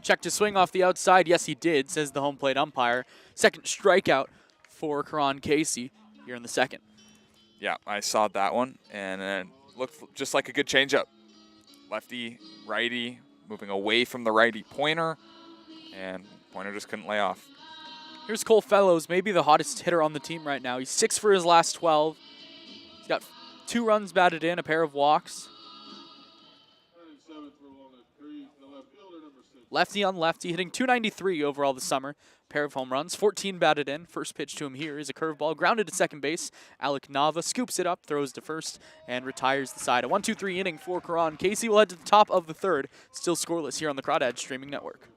Checked his swing off the outside. Yes, he did, says the home plate umpire. Second strikeout for Karan Casey here in the second. Yeah, I saw that one, and it looked just like a good changeup. Lefty, righty, moving away from the righty Pointer, and Pointer just couldn't lay off. Here's Cole Fellows, maybe the hottest hitter on the team right now. He's 6 for his last 12. He's got 2 runs batted in, a pair of walks. Lefty on lefty, hitting .293 overall this summer. Pair of home runs, 14 batted in. First pitch to him here is a curveball, grounded to second base. Alec Nava scoops it up, throws to first, and retires the side. A 1-2-3 inning for Karan. Casey will head to the top of the third. Still scoreless here on the Crawdads Streaming Network.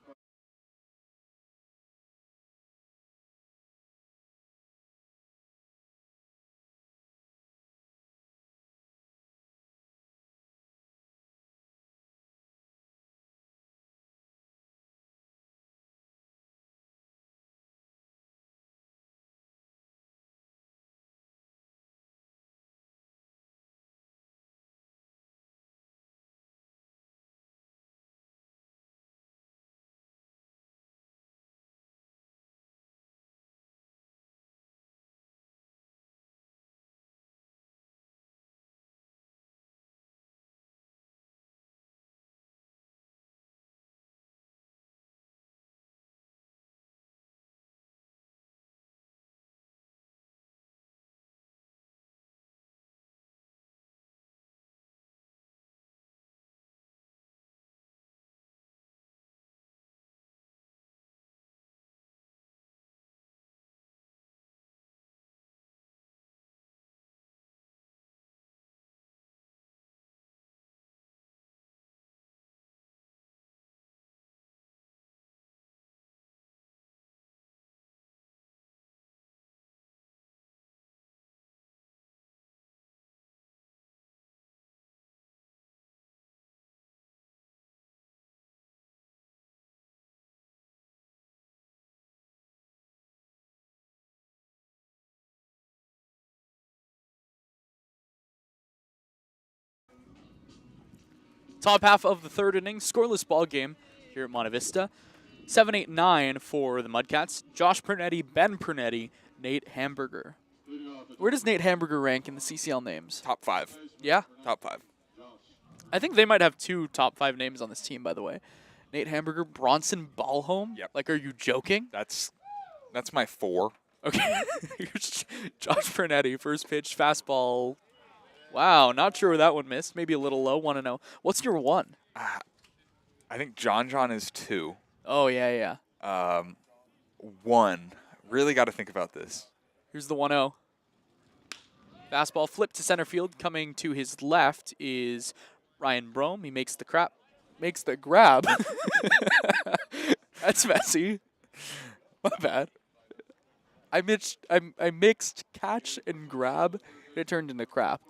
Top half of the third inning, scoreless ball game here at Monte Vista. 7-8-9 for the Mudcats. Josh Pernetti, Ben Pernetti, Nate Hamburger. Where does Nate Hamburger rank in the CCL names? Top 5. Yeah? Top 5. I think they might have 2 top 5 names on this team, by the way. Nate Hamburger, Bronson Ballholm? Yep. Like, are you joking? That's my 4. Okay. Here's Josh Pernetti, first pitch, fastball. Wow, not sure where that one missed. Maybe a little low, 1-0. What's your 1? I think John is 2. Oh, yeah. 1. Really got to think about this. Here's the 1-0. Fastball flipped to center field. Coming to his left is Ryan Brome. He makes the grab. That's messy. My bad. I mixed catch and grab. It turned into crap.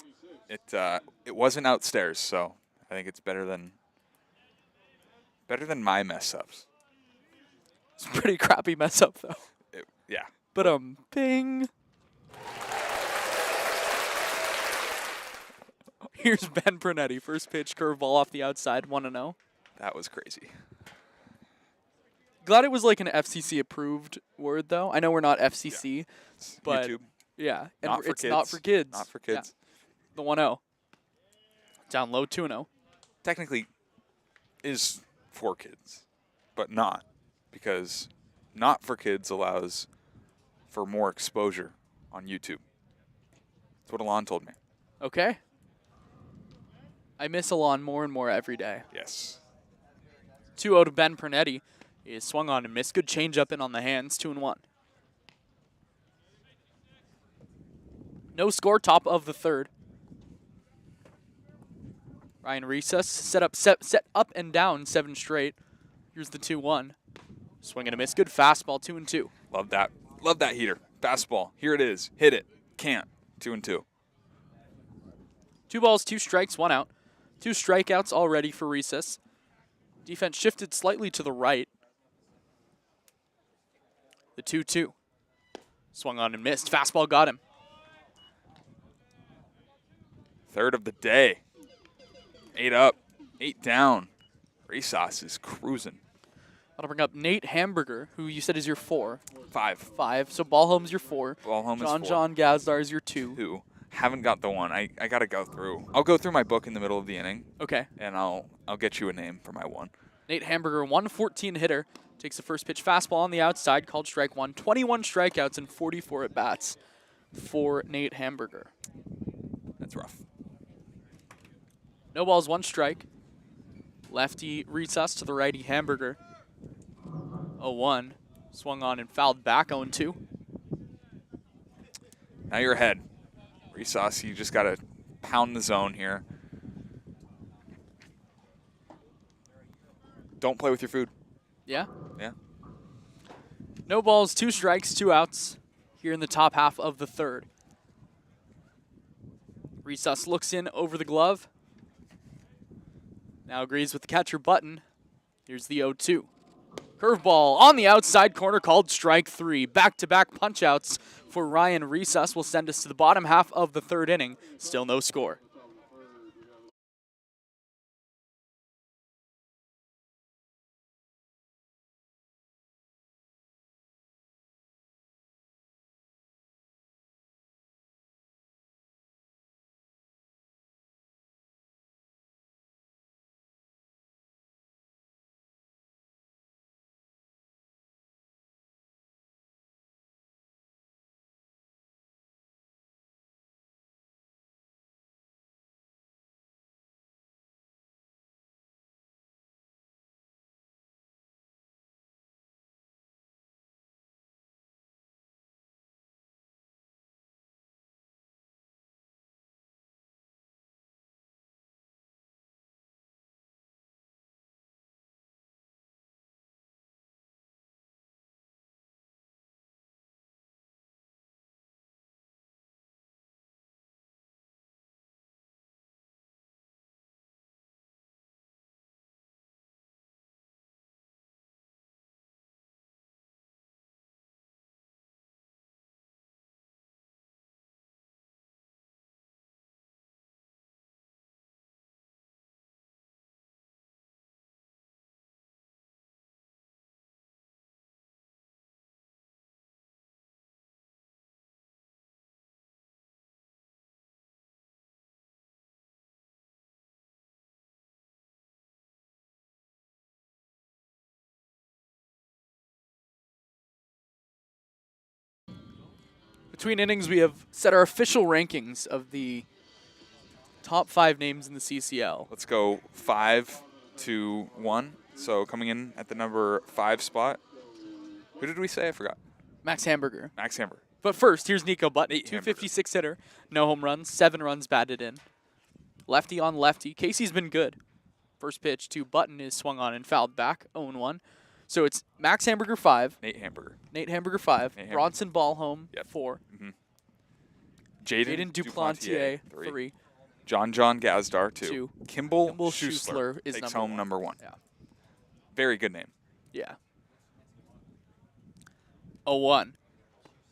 It wasn't outstairs, so I think it's better than my mess ups. It's a pretty crappy mess up though. Yeah. But ping. Here's Ben Pernetti, first pitch, curveball off the outside, 1-0. That was crazy. Glad it was like an FCC approved word though. I know we're not FCC, It's but YouTube. yeah, and Not for it's kids. not for kids. Not for kids. Yeah. The 1-0. Down low, 2-0. Technically is for kids, but not, because not for kids allows for more exposure on YouTube. That's what Alon told me. Okay. I miss Alon more and more every day. Yes. 2-0 to Ben Pernetti. Is swung on and missed. Good changeup in on the hands. 2-1. No score. Top of the third. Ryan Recess set up and down 7 straight. Here's the 2-1. Swing and a miss. Good fastball. 2-2. Love that. Love that heater. Fastball. Here it is. Hit it. Can't. 2-2. 2 balls, 2 strikes, 1 out. 2 strikeouts already for Recess. Defense shifted slightly to the right. The 2-2. Swung on and missed. Fastball got him. Third of the day. 8 up. 8 down. Resos is cruising. I'll bring up Nate Hamburger, who you said is your 4. 5. 5. So Ballholm's your 4. Ballholm is 4. John Gazdar is your 2. 2. Haven't got the 1. I got to go through. I'll go through my book in the middle of the inning, Okay. and I'll get you a name for my 1. Nate Hamburger, 114 hitter. Takes the first pitch fastball on the outside, called strike 1. 21 strikeouts and 44 at-bats for Nate Hamburger. That's rough. No balls, 1 strike. Lefty Recess to the righty Hamburger. 0-1. Swung on and fouled back, 0-2. Now you're ahead. Resos, you just got to pound the zone here. Don't play with your food. Yeah? Yeah. No balls, 2 strikes, 2 outs here in the top half of the third. Resus looks in over the glove. Now agrees with the catcher button. Here's the 0-2. Curveball on the outside corner, called strike 3. Back-to-back punch-outs for Ryan Resus will send us to the bottom half of the third inning. Still no score. Between innings, we have set our official rankings of the top 5 names in the CCL. Let's go 5 to 1. So coming in at the number 5 spot. Who did we say? I forgot. Max Hamburger. Max Hamburger. But first, here's Nico Button. Nate 256 hitter, no home runs, 7 runs batted in. Lefty on lefty. Casey's been good. First pitch to Button is swung on and fouled back, 0-1. So it's Max Hamburger 5. Nate Hamburger. Nate Hamburger 5. Nate Hamburger. Bronson Ballhome Yep. 4. Jaden Jaden Duplantier 3. 3. John Gazdar 2. Two. Kimball Schuessler Schuessler is takes number home 1. number 1. Yeah. Very good name. Yeah. 0-1.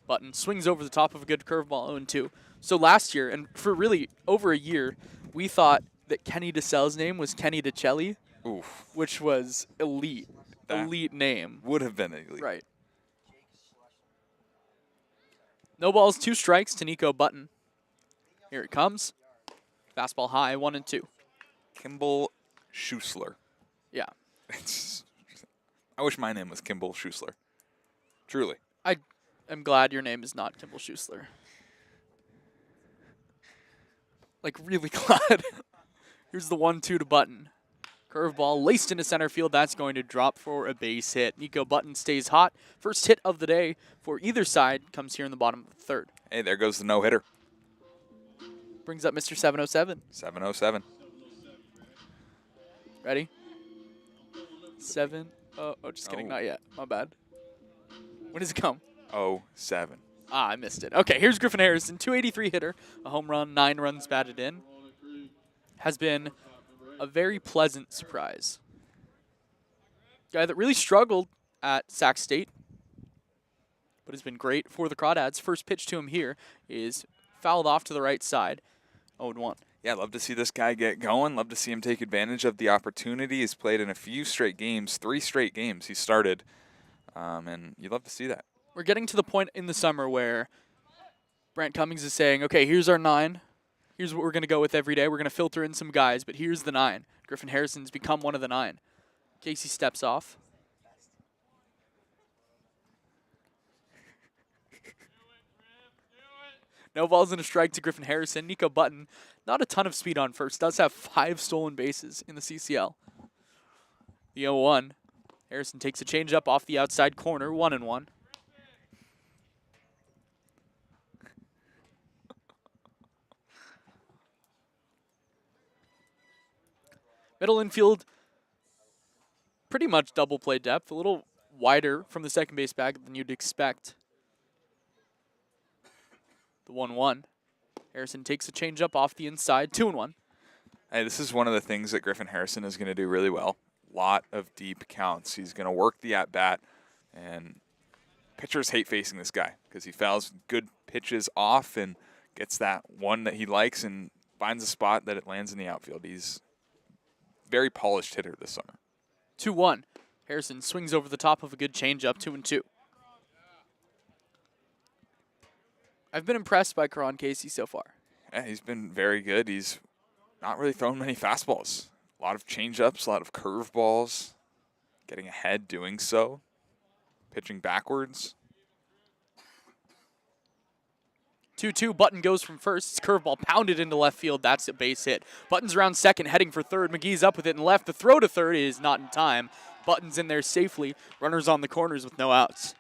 Button swings over the top of a good curveball, 0-2. So last year, and for really over a year, we thought that Kenny DeCel's name was Kenny DeCelli, Oof. which was elite. That Elite name. Would have been elite. Right. No balls, 2 strikes to Nico Button. Here it comes. Fastball high, 1-2. Kimball Schuessler. Yeah. I wish my name was Kimball Schuessler. Truly. I'm glad your name is not Kimball Schuessler. Like, really glad. Here's the 1-2 to Button. Curveball laced into center field. That's going to drop for a base hit. Nico Button stays hot. First hit of the day for either side comes here in the bottom of the 3rd. Hey, there goes the no-hitter. Brings up Mr. 707. 707. Ready? 7. Oh, just kidding. Oh. Not yet. My bad. When does it come? 07. I missed it. Okay, here's Griffin Harrison. 283 hitter. A home run. 9 runs batted in. Has been a very pleasant surprise. Guy that really struggled at Sac State, but has been great for the Crawdads. First pitch to him here is fouled off to the right side, 0-1. Yeah, love to see this guy get going. Love to see him take advantage of the opportunity. He's played in a few straight games, 3 straight games he started, and you love to see that. We're getting to the point in the summer where Brant Cummings is saying, okay, here's our 9. Here's what we're going to go with every day. We're going to filter in some guys, but here's the 9. Griffin Harrison's become one of the 9. Casey steps off. No balls and a strike to Griffin Harrison. Nico Button, not a ton of speed on first. Does have 5 stolen bases in the CCL. The 0-1. Harrison takes a changeup off the outside corner, 1-1. Middle infield, pretty much double play depth, a little wider from the second base bag than you'd expect. The 1-1. Harrison takes a changeup off the inside, 2-1. Hey, this is one of the things that Griffin Harrison is going to do really well. Lot of deep counts. He's going to work the at-bat, and pitchers hate facing this guy because he fouls good pitches off and gets that one that he likes and finds a spot that it lands in the outfield. He's very polished hitter this summer. 2-1. Harrison swings over the top of a good changeup, 2-2. I've been impressed by Karan Casey so far. Yeah, he's been very good. He's not really thrown many fastballs. A lot of changeups, a lot of curveballs. Getting ahead, doing so. Pitching backwards. 2-2. Button goes from first. It's curveball pounded into left field. That's a base hit. Button's around second, heading for third. McGee's up with it and left. The throw to third is not in time. Button's in there safely. Runners on the corners with no outs.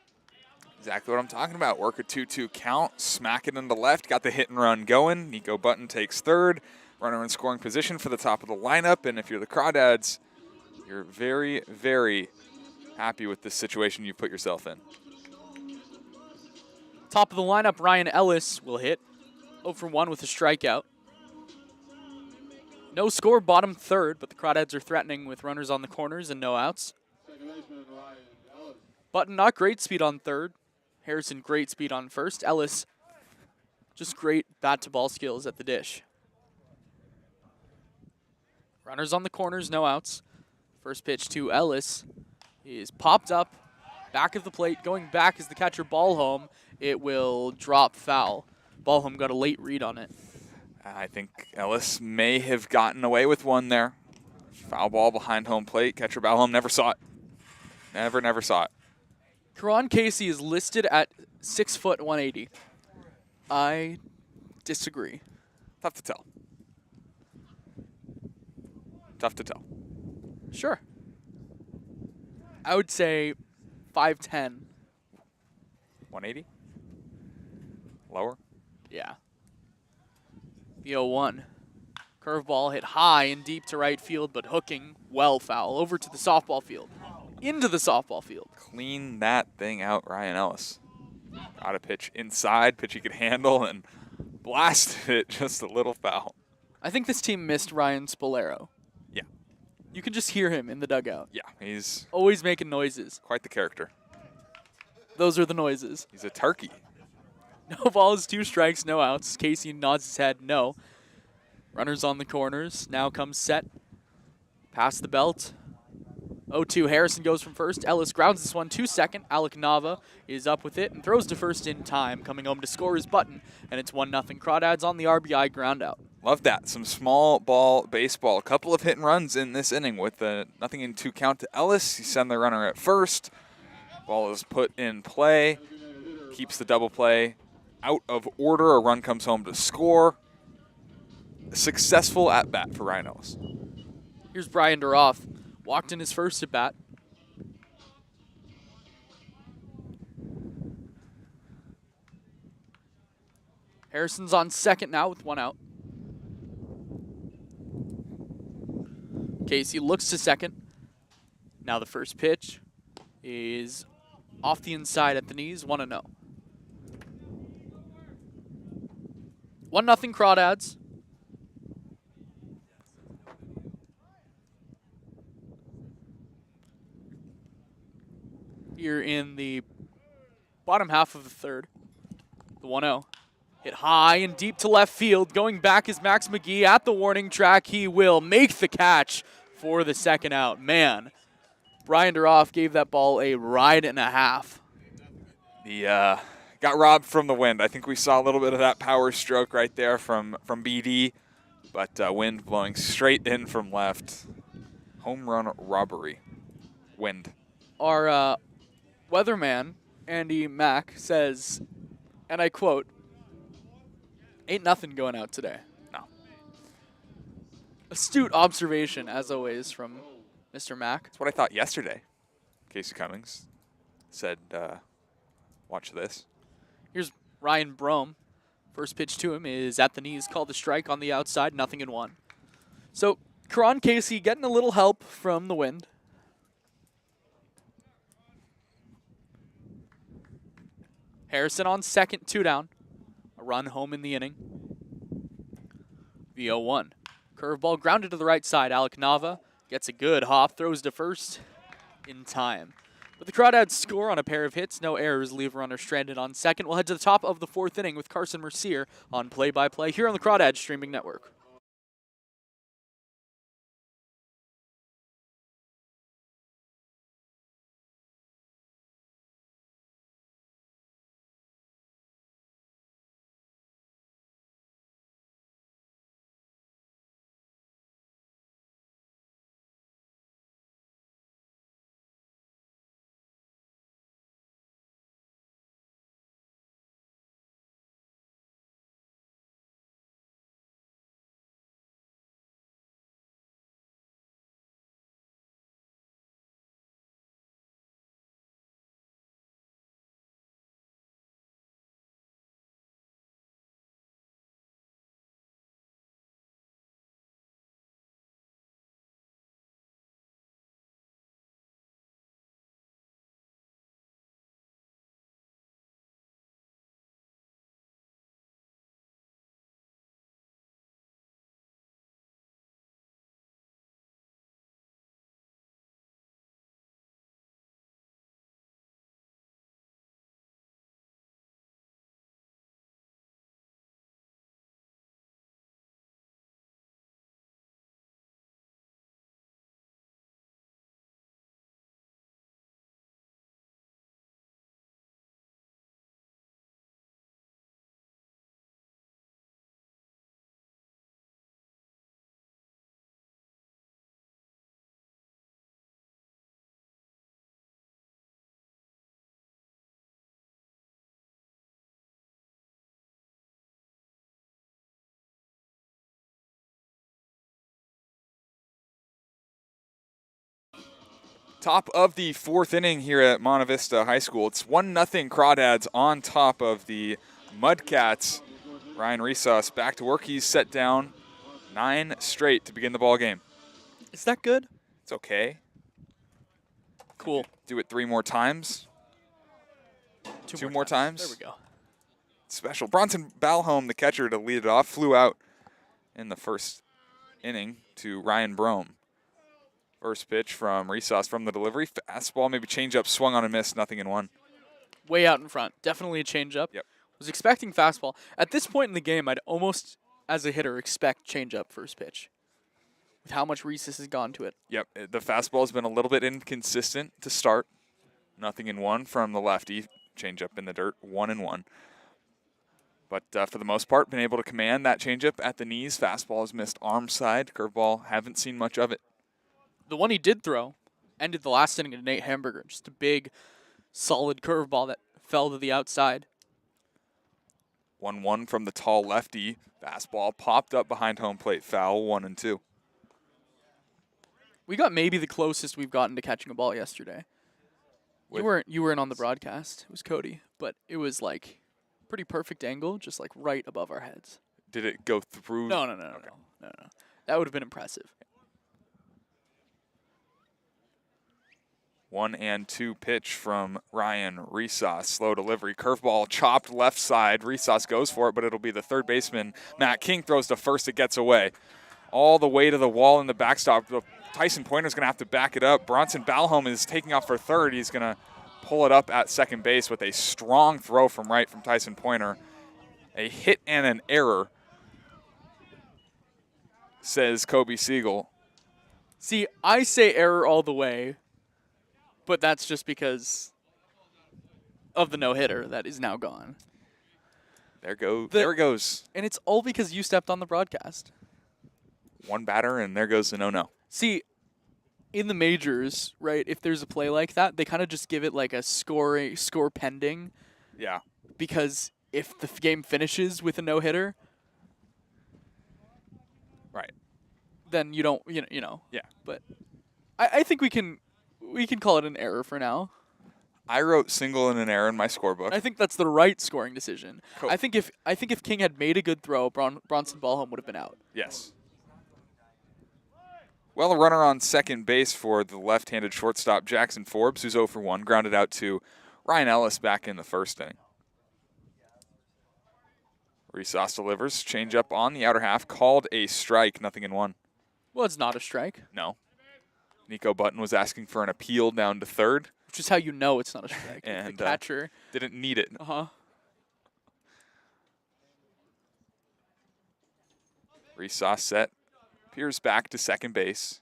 Exactly what I'm talking about. Work a 2-2 count. Smack it into left. Got the hit and run going. Nico Button takes third. Runner in scoring position for the top of the lineup. And if you're the Crawdads, you're very, very happy with this situation you put yourself in. Top of the lineup, Ryan Ellis will hit. 0 for 1 with a strikeout. No score, bottom third, but the Crawdads are threatening with runners on the corners and no outs. Button, not great speed on third. Harrison, great speed on first. Ellis, just great bat-to-ball skills at the dish. Runners on the corners, no outs. First pitch to Ellis is popped up, back of the plate. Going back is the catcher Ballhome. It will drop foul. Ballhome got a late read on it. I think Ellis may have gotten away with one there. Foul ball behind home plate. Catcher Ballhome never saw it. Never saw it. Karan Casey is listed at 6 foot 180. I disagree. Tough to tell. Tough to tell. Sure. I would say 5'10". 180? Lower? Yeah. The 0-1. Curveball hit high and deep to right field, but hooking well foul over to the softball field. Into the softball field. Clean that thing out, Ryan Ellis. Got a pitch inside, pitch he could handle, and blasted it just a little foul. I think this team missed Ryan Spolero. Yeah. You can just hear him in the dugout. Yeah, he's Always making noises. quite the character. Those are the noises. He's a turkey. No balls, 2 strikes, no outs. Casey nods his head no. Runners on the corners. Now comes set. Past the belt. 0-2. Harrison goes from first. Ellis grounds this one to second. Alec Nava is up with it and throws to first in time. Coming home to score his button. And it's 1-0. Crawdads on the RBI ground out. Love that. Some small ball baseball. A couple of hit and runs in this inning with a 0-2 count to Ellis. You send the runner at first. Ball is put in play. Keeps the double play out of order. A run comes home to score. A successful at bat for Ryan Ellis. Here's Brian Duroff. Walked in his first at bat. Harrison's on second now with 1 out. Casey looks to second. Now the first pitch is off the inside at the knees, 1-0. 1-0 Crawdads. Here in the bottom half of the third. The 1-0. Hit high and deep to left field. Going back is Max McGee at the warning track. He will make the catch for the second out. Man, Brian Duroff gave that ball a ride and a half. He got robbed from the wind. I think we saw a little bit of that power stroke right there from BD, but wind blowing straight in from left. Home run robbery. Wind. Our weatherman, Andy Mack, says, and I quote, "Ain't nothing going out today." No. Astute observation, as always, from Mr. Mack. That's what I thought yesterday. Casey Cummings said, watch this. Here's Ryan Brome. First pitch to him is at the knees, called a strike on the outside, 0-1. So, Karan Casey getting a little help from the wind. Harrison on second, 2 down. A run home in the inning. The 0-1. Curveball grounded to the right side. Alec Nava gets a good hop, throws to first in time. But the Crawdads score on a pair of hits. No errors leave a runner stranded on second. We'll head to the top of the 4th inning with Carson Mercier on play-by-play here on the Crawdads Streaming Network. Top of the 4th inning here at Monte Vista High School. It's 1-0 Crawdads on top of the Mudcats. Ryan Resos back to work. He's set down 9 straight to begin the ball game. Is that good? It's okay. Cool. Do it 3 more times. Two more times. There we go. Special. Bronson Balholm, the catcher, to lead it off, flew out in the first inning to Ryan Brome. First pitch from Resos from the delivery. Fastball, maybe changeup, swung on and missed, 0-1. Way out in front. Definitely a changeup. Yep. Was expecting fastball. At this point in the game, I'd almost, as a hitter, expect changeup first pitch. With how much Resos has gone to it. Yep, the fastball has been a little bit inconsistent to start. 0-1 from the lefty. Changeup in the dirt, 1-1. But for the most part, been able to command that changeup at the knees. Fastball has missed arm side. Curveball, haven't seen much of it. The one he did throw ended the last inning of Nate Hamburger. Just a big, solid curveball that fell to the outside. 1-1 from the tall lefty. Fastball popped up behind home plate. Foul, 1-2. We got maybe the closest we've gotten to catching a ball yesterday. You weren't on the broadcast. It was Cody, but it was like pretty perfect angle, just like right above our heads. Did it go through? No. Okay. No. That would have been impressive. 1-2 pitch from Ryan Resos. Slow delivery. Curveball chopped left side. Resos goes for it, but it'll be the third baseman. Matt King throws to first. It gets away. All the way to the wall in the backstop. Tyson Pointer's going to have to back it up. Bronson Balholm is taking off for third. He's going to pull it up at second base with a strong throw from right from Tyson Pointer. A hit and an error, says Kobe Siegel. See, I say error all the way, but that's just because of the no-hitter that is now gone. There it goes. And it's all because you stepped on the broadcast. One batter, and there goes the no-no. See, in the majors, right, if there's a play like that, they kind of just give it like a score pending. Yeah. Because if the game finishes with a no-hitter, right, then you don't, you know. Yeah. But I think we can call it an error for now. I wrote single and an error in my scorebook. I think that's the right scoring decision. Cool. I think if King had made a good throw, Bronson Balholm would have been out. Yes. Well, a runner on second base for the left-handed shortstop Jackson Forbes, who's 0 for 1, grounded out to Ryan Ellis back in the first inning. Resos delivers, changeup on the outer half, called a strike, 0-1. Well, it's not a strike. No. Nico Button was asking for an appeal down to third. Which is how you know it's not a strike. And the catcher didn't need it. Resos set. Peers back to second base.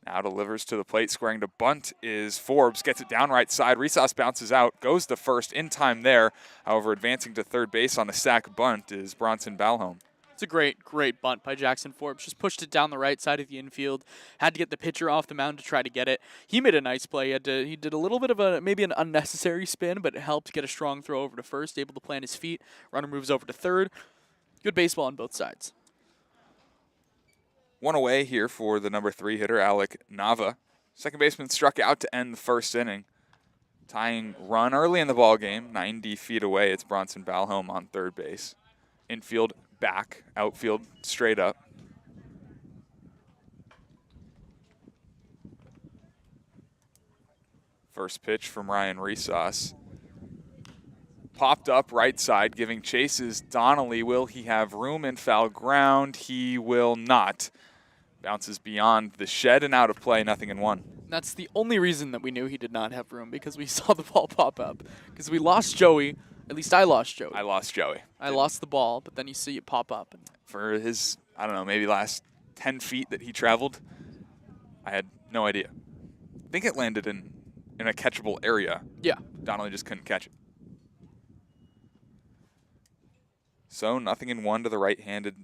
Now delivers to the plate, squaring to bunt is Forbes. Gets it down right side. Resos bounces out, goes to first in time there. However, advancing to third base on a sac bunt is Bronson Balholm. It's a great bunt by Jackson Forbes. Just pushed it down the right side of the infield. Had to get the pitcher off the mound to try to get it. He made a nice play. He did a little bit of maybe an unnecessary spin, but it helped get a strong throw over to first, able to plant his feet. Runner moves over to third. Good baseball on both sides. One away here for the number 3 hitter, Alec Nava. Second baseman struck out to end the first inning. Tying run early in the ball game, 90 feet away. It's Bronson Balholm on third base. Infield back, outfield straight up. First pitch from Ryan Resos. Popped up right side, giving chases. Donnelly, will he have room in foul ground? He will not. Bounces beyond the shed and out of play, 0-1. That's the only reason that we knew he did not have room, because we saw the ball pop up. Because we lost Joey. At least I lost Joey. I lost Joey. I lost the ball, but then you see it pop up. For his, I don't know, maybe last 10 feet that he traveled, I had no idea. I think it landed in a catchable area. Yeah. Donnelly just couldn't catch it. So 0-1 to the right-handed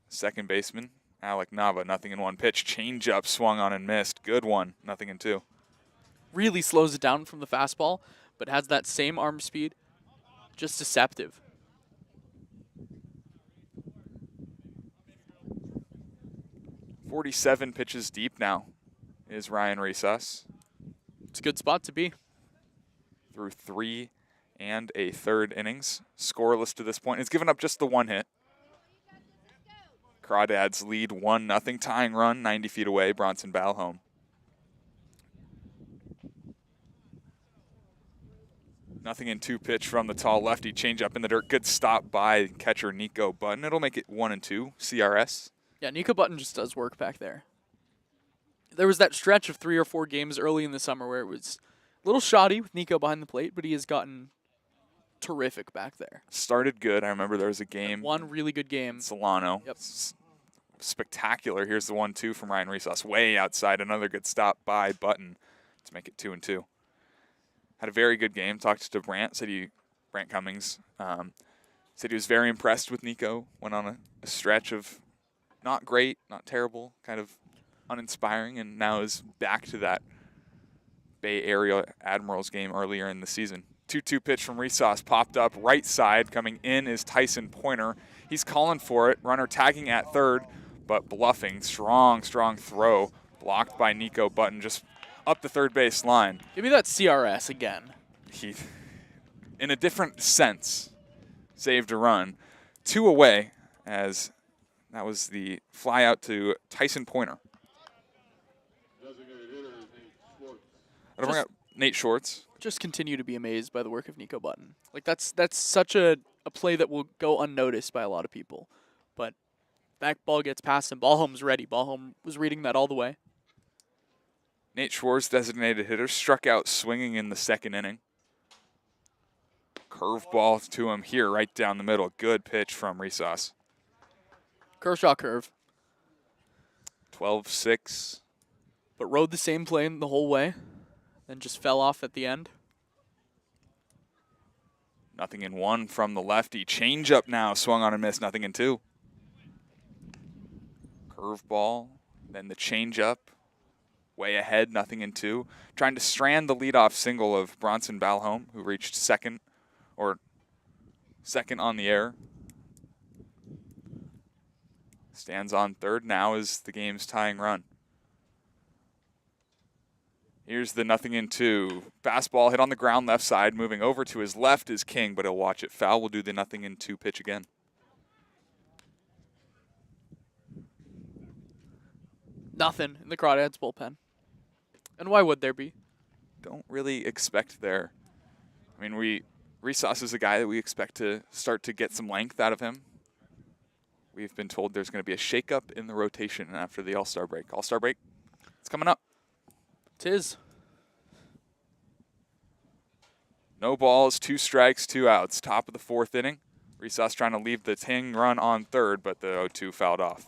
second baseman, Alec Nava. 0-1 pitch. Changeup swung on and missed. Good one. 0-2. Really slows it down from the fastball, but has that same arm speed. Just deceptive. 47 pitches deep now is Ryan Resos. It's a good spot to be. Through 3 1/3 innings. Scoreless to this point. It's given up just the 1 hit. Crawdads lead 1-0. Tying run 90 feet away. Bronson Balholm. Nothing in 2 pitch from the tall lefty. Change up in the dirt. Good stop by catcher Nico Button. It'll make it 1-2. CRS. Yeah, Nico Button just does work back there. There was that stretch of 3 or 4 games early in the summer where it was a little shoddy with Nico behind the plate, but he has gotten terrific back there. Started good. I remember there was a game. One really good game. Solano. Yep. Spectacular. Here's the 1-2 from Ryan Resos. Way outside. Another good stop by Button to make it 2-2. Had a very good game. Talked to Brant. Brant Cummings said he was very impressed with Nico. Went on a stretch of not great, not terrible, kind of uninspiring, and now is back to that Bay Area Admirals game earlier in the season. 2-2 pitch from Resos popped up right side. Coming in is Tyson Pointer. He's calling for it. Runner tagging at third, but bluffing. Strong throw. Blocked by Nico Button just up the third base line. Give me that CRS again. He, in a different sense, saved a run. 2 away, as that was the fly out to Tyson Pointer. I'll bring up Nate Schwartz. Just continue to be amazed by the work of Nico Button. Like that's such a play that will go unnoticed by a lot of people. But that ball gets past him. Balholm's ready. Balholm was reading that all the way. Nate Schwartz, designated hitter, struck out swinging in the 2nd inning. Curveball to him here, right down the middle. Good pitch from Resos. Kershaw curve. 12-6. But rode the same plane the whole way. Then just fell off at the end. 0-1 from the lefty. Change up now. Swung on and missed. 0-2. Curveball. Then the change up. Way ahead. 0-2. Trying to strand the leadoff single of Bronson Balholm, who reached second on the air. Stands on third now as the game's tying run. Here's the 0-2. Fastball hit on the ground left side. Moving over to his left is King, but he'll watch it foul. We'll do the 0-2 pitch again. Nothing in the Crawdads bullpen. And why would there be? Don't really expect there. I mean, Resos is a guy that we expect to start to get some length out of him. We've been told there's going to be a shakeup in the rotation after the All-Star break. All-Star break, it's coming up. 'Tis. No balls, 2 strikes, 2 outs. Top of the 4th inning. Resos trying to leave the Ting run on third, but the 0-2 fouled off.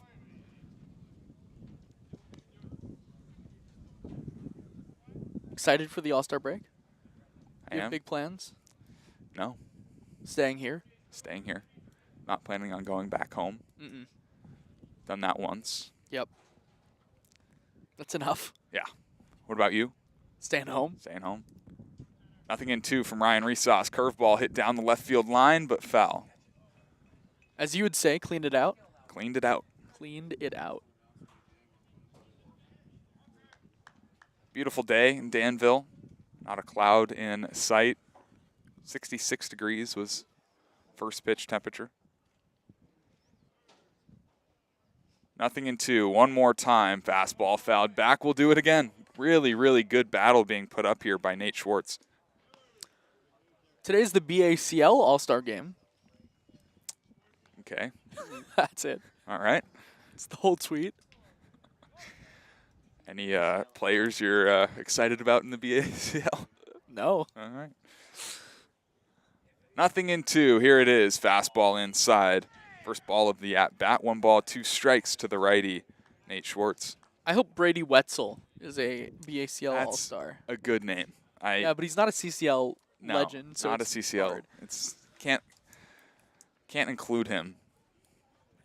Excited for the All-Star break? I You have am. big plans? No, Staying here? staying here. Not planning on going back home. Mm-mm. Done that once. Yep. That's enough. Yeah. What about you? Staying home? Staying home. 0-2 from Ryan Resos. Curveball hit down the left field line, but foul. As you would say, cleaned it out? Cleaned it out. Cleaned it out. Beautiful day in Danville. Not a cloud in sight. 66 degrees was first pitch temperature. 0-2. One more time. Fastball fouled back. We'll do it again. Really, really good battle being put up here by Nate Schwartz. Today's the BACL All-Star game. Okay. That's it. All right. It's the whole tweet. Any players you're excited about in the BACL? No. All right. 0-2. Here it is. Fastball inside. First ball of the at-bat. 1 ball, 2 strikes to the righty, Nate Schwartz. I hope Brady Wetzel is a BACL That's All-Star. a good name. Yeah, but he's not a CCL No, legend. So not a it's CCL. hard. It's can't include him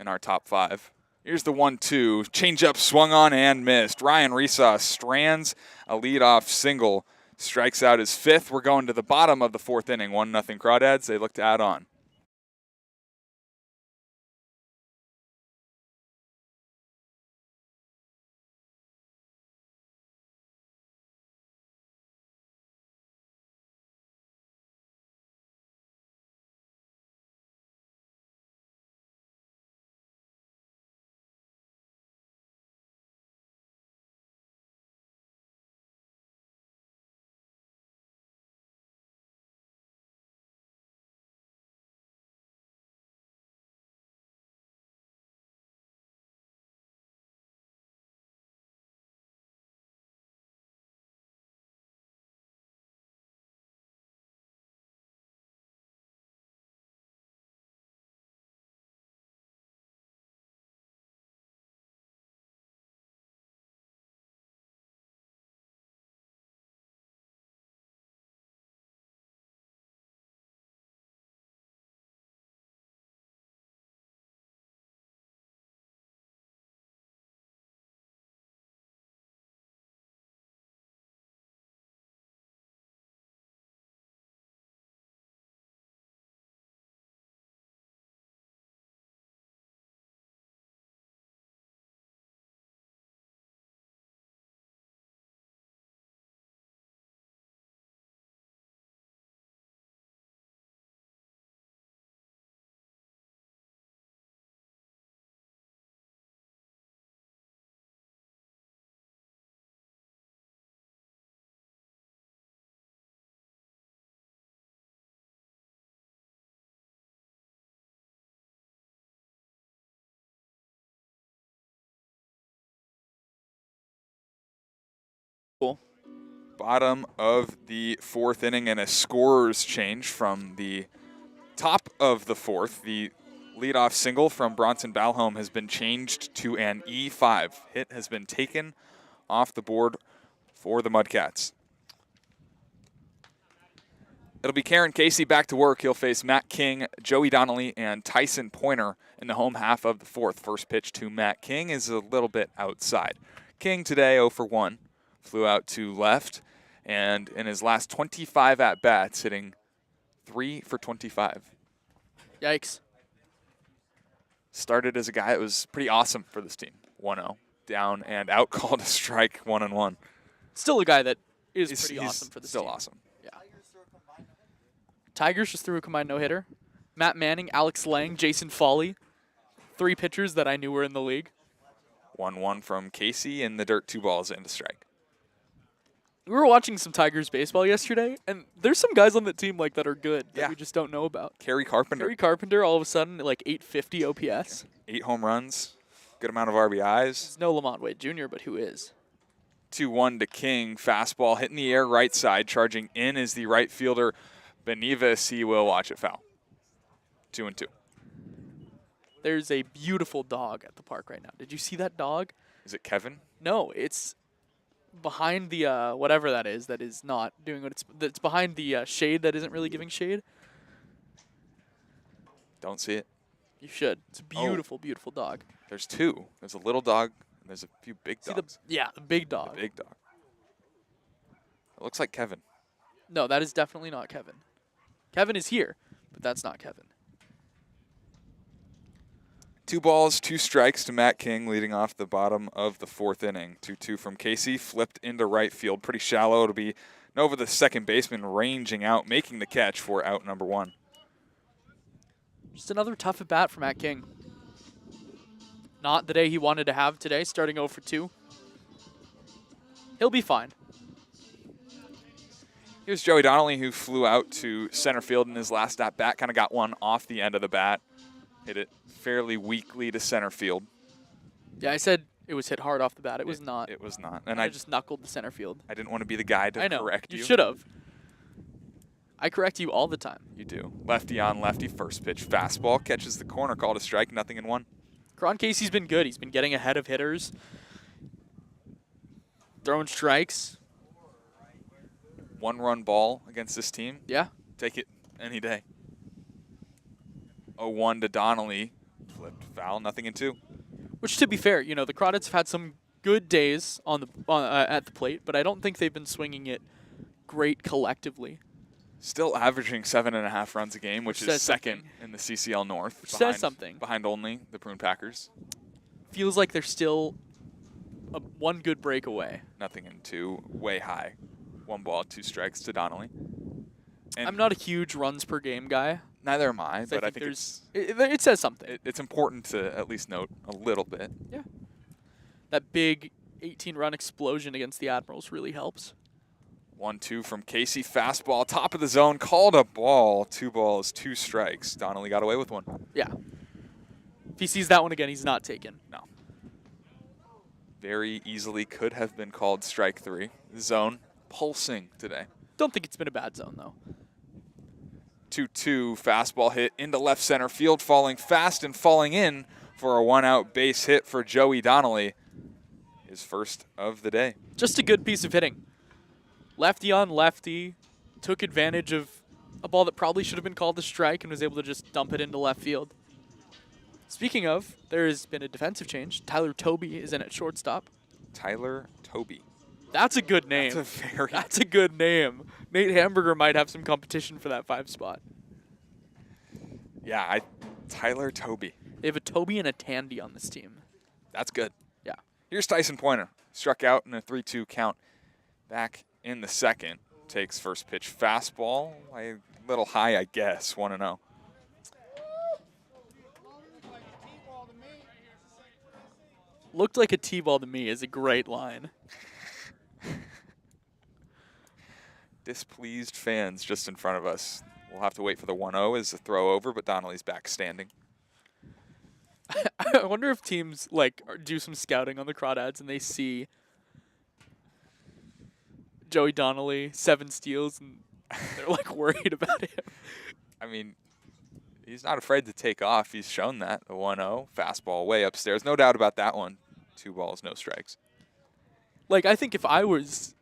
in our top 5. Here's the 1-2. Changeup swung on and missed. Ryan Resos strands a leadoff single. Strikes out his 5th. We're going to the bottom of the 4th inning. 1-0 Crawdads. They look to add on. Cool. Bottom of the fourth inning, and a scorer's change from the top of the fourth. The leadoff single from Bronson Balholm has been changed to an E5. Hit has been taken off the board for the Mudcats. It'll be Karen Casey back to work. He'll face Matt King, Joey Donnelly, and Tyson Pointer in the home half of the fourth. First pitch to Matt King is a little bit outside. King today 0 for 1. Flew out to left, and in his last 25 at-bats, hitting 3 for 25. Yikes. Started as a guy that was pretty awesome for this team. 1-0, down and out, called a strike, 1-1. Still a guy that is He's pretty awesome for this still team. awesome. Yeah. Tigers just threw a combined no-hitter. Matt Manning, Alex Lang, Jason Foley. 3 pitchers that I knew were in the league. 1-1 from Casey, in the dirt, 2 balls into strike. We were watching some Tigers baseball yesterday, and there's some guys on the team like that are good that we just don't know about. Kerry Carpenter. Kerry Carpenter, all of a sudden, like 850 OPS. 8 home runs, good amount of RBIs. It's no Lamont Wade Jr., but who is? 2-1 to King. Fastball hit in the air right side. Charging in is the right fielder, Benivas. He will watch it foul. 2-2. There's a beautiful dog at the park right now. Did you see that dog? Is it Kevin? No, it's behind the whatever that is not doing what it's behind the shade that isn't really giving shade. Don't see it. You should. It's a beautiful, beautiful dog. There's 2. There's a little dog, and there's a few big dogs. The big dog. The big dog. It looks like Kevin. No, that is definitely not Kevin. Kevin is here, but that's not Kevin. 2 balls, 2 strikes to Matt King, leading off the bottom of the fourth inning. 2-2 from Casey, flipped into right field. Pretty shallow. It'll be Nova, the second baseman, ranging out, making the catch for out number 1. Just another tough at bat for Matt King. Not the day he wanted to have today, starting 0 for 2. He'll be fine. Here's Joey Donnelly, who flew out to center field in his last at-bat. Kind of got one off the end of the bat. Hit it fairly weakly to center field. Yeah, I said it was hit hard off the bat. It was not. It was not. And I just knuckled the center field. I didn't want to be the guy to correct you. You should have. I correct you all the time. You do. Lefty on lefty, first pitch fastball. Catches the corner, called a strike, 0-1. Cron Casey's been good. He's been getting ahead of hitters. Throwing strikes. 1-run ball against this team. Yeah. Take it any day. 0-1 to Donnelly. Flipped foul, 0-2. Which, to be fair, you know, the Crawdads have had some good days on the at the plate, but I don't think they've been swinging it great collectively. Still averaging 7.5 runs a game, which is second something. in the CCL North. Which says something. Behind only the Prune Packers. Feels like they're still one good break away. 0-2, way high. 1 ball, 2 strikes to Donnelly. And I'm not a huge runs per game guy. neither am I, but I think it says something. it's important to at least note a little bit. Yeah. That big 18-run explosion against the Admirals really helps. 1-2 from Casey. Fastball, top of the zone, called a ball. 2 balls, 2 strikes. Donnelly got away with 1. Yeah. If he sees that one again, he's not taken. No. Very easily could have been called strike 3. Zone pulsing today. Don't think it's been a bad zone, though. 2-2, fastball hit into left center field, falling fast and falling in for a 1-out base hit for Joey Donnelly. His first of the day. Just a good piece of hitting. Lefty on lefty, took advantage of a ball that probably should have been called a strike and was able to just dump it into left field. Speaking of, there has been a defensive change. Tyler Toby is in at shortstop. Tyler Toby. That's a good name. That's a good name. Nate Hamburger might have some competition for that 5 spot. Yeah, Tyler Toby. They have a Toby and a Tandy on this team. That's good. Yeah. Here's Tyson Pointer. Struck out in a 3-2 count. Back in the second. Takes first pitch fastball. A little high, I guess. 1-0. Looked like a T-ball to me is a great line. Displeased fans just in front of us. We'll have to wait for the 1-0 as the throw over, but Donnelly's back standing. I wonder if teams like do some scouting on the Crawdads and they see Joey Donnelly, 7 steals, and they're like worried about him. I mean, he's not afraid to take off. He's shown that. The 1-0 fastball way upstairs. No doubt about that one. 2 balls, no strikes. Like, I think if I was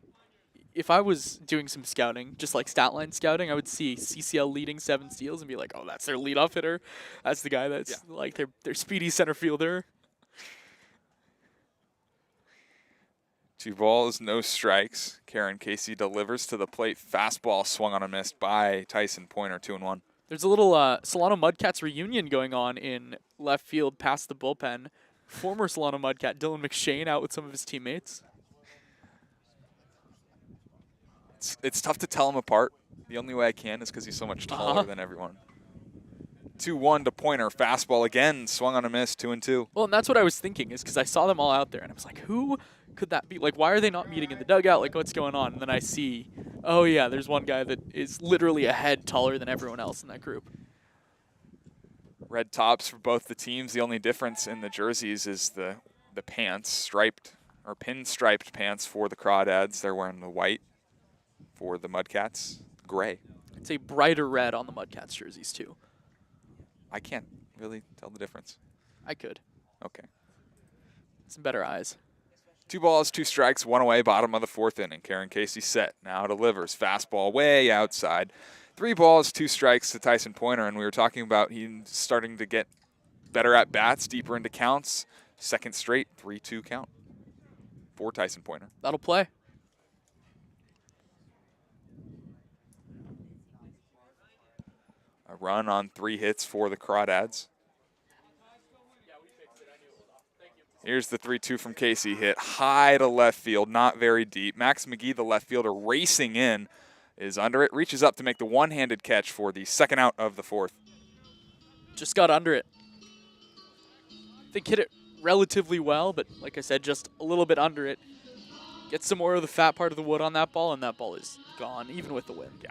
doing some scouting, just like stat line scouting, I would see CCL leading 7 steals and be like, oh, that's their leadoff hitter. That's the guy that's like their speedy center fielder. 2 balls, no strikes. Karen Casey delivers to the plate. Fastball swung on and missed by Tyson Pointer, 2-1. There's a little Solano Mudcats reunion going on in left field past the bullpen. Former Solano Mudcat Dylan McShane out with some of his teammates. It's tough to tell him apart. The only way I can is because he's so much taller than everyone. 2-1 to Pointer. Fastball again, swung on a miss, 2-2. Well, and that's what I was thinking, is because I saw them all out there, and I was like, who could that be? Like, why are they not meeting in the dugout? Like, what's going on? And then I see, oh, yeah, there's one guy that is literally a head taller than everyone else in that group. Red tops for both the teams. The only difference in the jerseys is the pants, striped or pinstriped pants for the Crawdads. They're wearing the white. For the Mudcats, gray. It's a brighter red on the Mudcats jerseys, too. I can't really tell the difference. I could. Okay. Some better eyes. 2 balls, 2 strikes, 1 away, bottom of the 4th inning. Karen Casey set. Now delivers. Fastball way outside. 3 balls, 2 strikes to Tyson Pointer, and we were talking about he starting to get better at bats, deeper into counts. Second straight, 3-2 count for Tyson Pointer. That'll play. A run on 3 hits for the Crawdads. Here's the 3-2 from Casey. Hit high to left field, not very deep. Max McGee, the left fielder, racing in, is under it. Reaches up to make the one-handed catch for the second out of the 4th. Just got under it. I think hit it relatively well, but like I said, just a little bit under it. Get some more of the fat part of the wood on that ball, and that ball is gone, even with the wind. Yeah.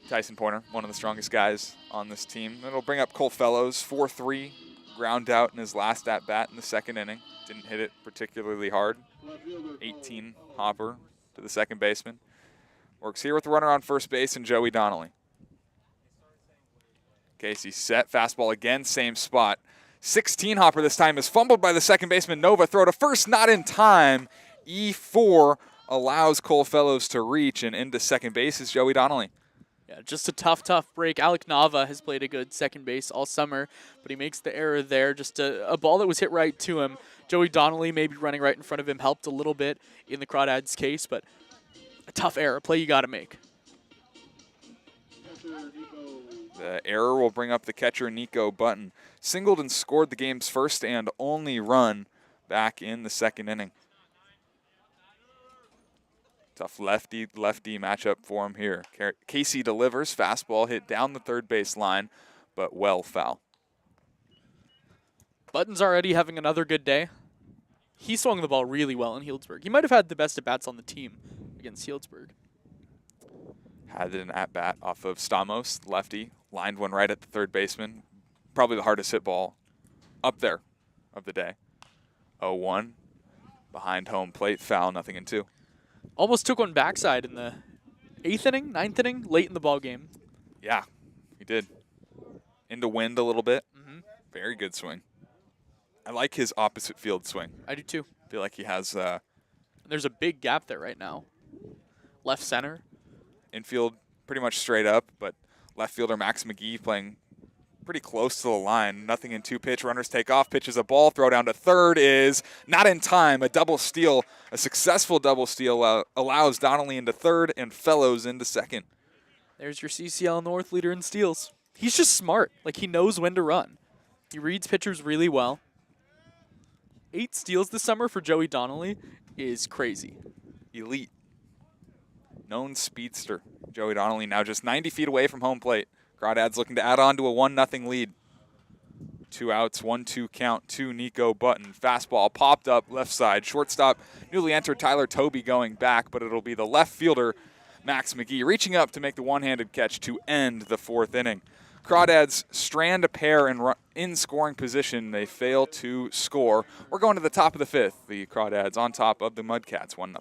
Tyson Pointer, one of the strongest guys on this team. It'll bring up Cole Fellows, 4-3, ground out in his last at-bat in the 2nd inning. Didn't hit it particularly hard. 18 hopper to the second baseman. Works here with the runner on first base and Joey Donnelly. Casey set, fastball again, same spot. 16 hopper this time is fumbled by the second baseman Nova. Throw to first, not in time. E4 allows Cole Fellows to reach, and into second base is Joey Donnelly. Yeah, just a tough break. Alec Nava has played a good second base all summer, but he makes the error there. Just a ball that was hit right to him. Joey Donnelly maybe running right in front of him helped a little bit in the Crawdads case, but a tough error, play you got to make. The error will bring up the catcher Nico Button. Singled and scored the game's first and only run back in the 2nd inning. Tough lefty matchup for him here. Casey delivers, fastball hit down the third base line, but well foul. Button's already having another good day. He swung the ball really well in Healdsburg. He might have had the best at-bats on the team against Healdsburg. Had an at-bat off of Stamos, lefty, lined one right at the third baseman. Probably the hardest hit ball up there of the day. 0-1, behind home plate, foul, 0-2. Almost took one backside in the 8th inning, 9th inning, late in the ball game. Yeah, he did. Into wind a little bit. Mm-hmm. Very good swing. I like his opposite field swing. I do too. Feel like he has There's a big gap there right now. Left center. infield pretty much straight up, but left fielder Max McGee playing pretty close to the line. 0-2 pitch. Runners take off. Pitches a ball. Throw down to third is not in time. A double steal. A successful double steal allows Donnelly into third and Fellows into second. There's your CCL North leader in steals. He's just smart. Like, he knows when to run. He reads pitchers really well. 8 steals this summer for Joey Donnelly is crazy. Elite. Known speedster. Joey Donnelly now just 90 feet away from home plate. Crawdads looking to add on to a 1-0 lead. 2 outs, 1-2 count to Nico Button. Fastball popped up left side. Shortstop, newly entered Tyler Toby going back, but it'll be the left fielder, Max McGee, reaching up to make the one-handed catch to end the 4th inning. Crawdads strand a pair in scoring position. They fail to score. We're going to the top of the 5th. The Crawdads on top of the Mudcats, 1-0.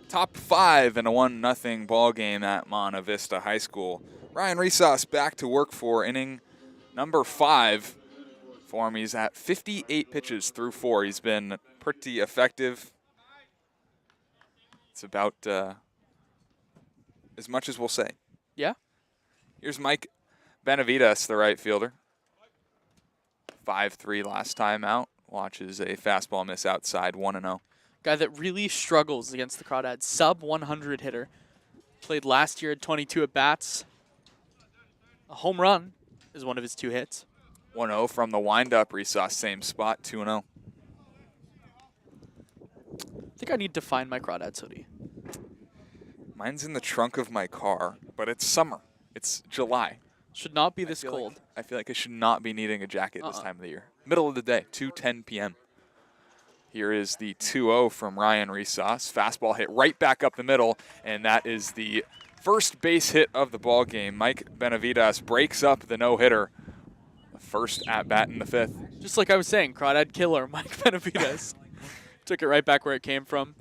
top 5 in a 1-0 ball game at Monta Vista High School. Ryan Resos back to work for inning number 5 for him. He's at 58 pitches through 4. He's been pretty effective. It's about as much as we'll say. Yeah. Here's Mike Benavides, the right fielder. 5-3 last time out. Watches a fastball miss outside, 1-0. Guy that really struggles against the Crawdads. Sub 100 hitter. Played last year at 22 at-bats. A home run is one of his 2 hits. 1-0 from the windup. Resos, same spot, 2-0. I think I need to find my Crawdads hoodie. Mine's in the trunk of my car, but it's summer. It's July. Should not be this cold. I feel like I should not be needing a jacket this time of the year. Middle of the day, 2:10 p.m. Here is the 2-0 from Ryan Resos. Fastball hit right back up the middle, and that is the first base hit of the ball game. Mike Benavides breaks up the no-hitter. First at-bat in the 5th. Just like I was saying, Crawdad killer, Mike Benavides. Took it right back where it came from.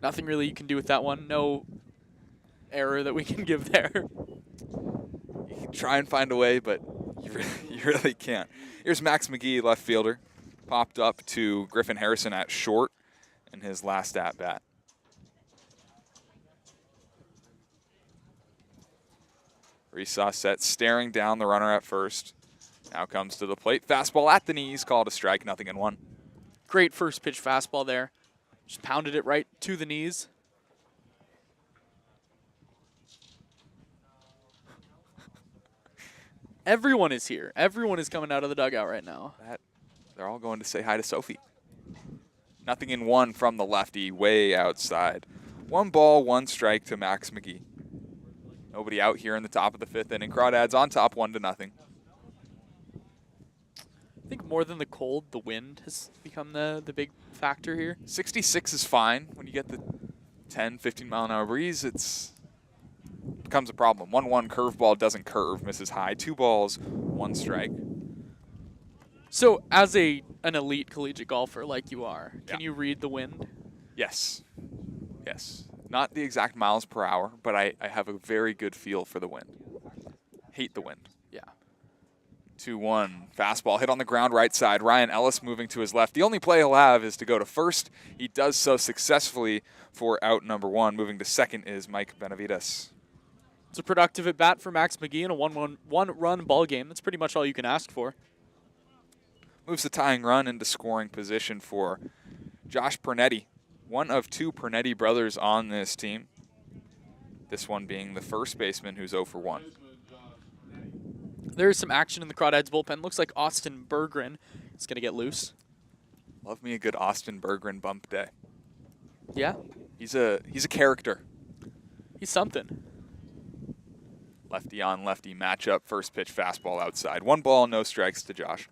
Nothing really you can do with that one. No error that we can give there. You can try and find a way, but you really can't. Here's Max McGee, left fielder. Popped up to Griffin Harrison at short in his last at-bat. Resos set, staring down the runner at first. Now comes to the plate. Fastball at the knees, called a strike, 0-1. Great first pitch fastball there. Just pounded it right to the knees. Everyone is here. Everyone is coming out of the dugout right now. They're all going to say hi to Sophie. 0-1 from the lefty, way outside. 1 ball, 1 strike to Max McGee. Nobody out here in the top of the 5th inning. Crawdads on top, 1-0. I think more than the cold, the wind has become the big factor here. 66 is fine. When you get the 10, 15 mile an hour breeze, it's becomes a problem. 1-1 curveball doesn't curve, misses high. 2 balls, 1 strike. So as an elite collegiate golfer like you are, can you read the wind? Yes. Yes. Not the exact miles per hour, but I have a very good feel for the wind. Hate the wind. Yeah. 2-1. Fastball hit on the ground right side. Ryan Ellis moving to his left. The only play he'll have is to go to first. He does so successfully for out number 1. Moving to second is Mike Benavides. It's a productive at-bat for Max McGee in a one-run ball game. That's pretty much all you can ask for. Moves the tying run into scoring position for Josh Pernetti. One of 2 Pernetti brothers on this team. This one being the first baseman who's 0 for 1. There is some action in the Crawdads bullpen. Looks like Austin Berggren is going to get loose. Love me a good Austin Berggren bump day. Yeah. He's a character. He's something. Lefty on lefty matchup. First pitch fastball outside. 1 ball, no strikes to Josh.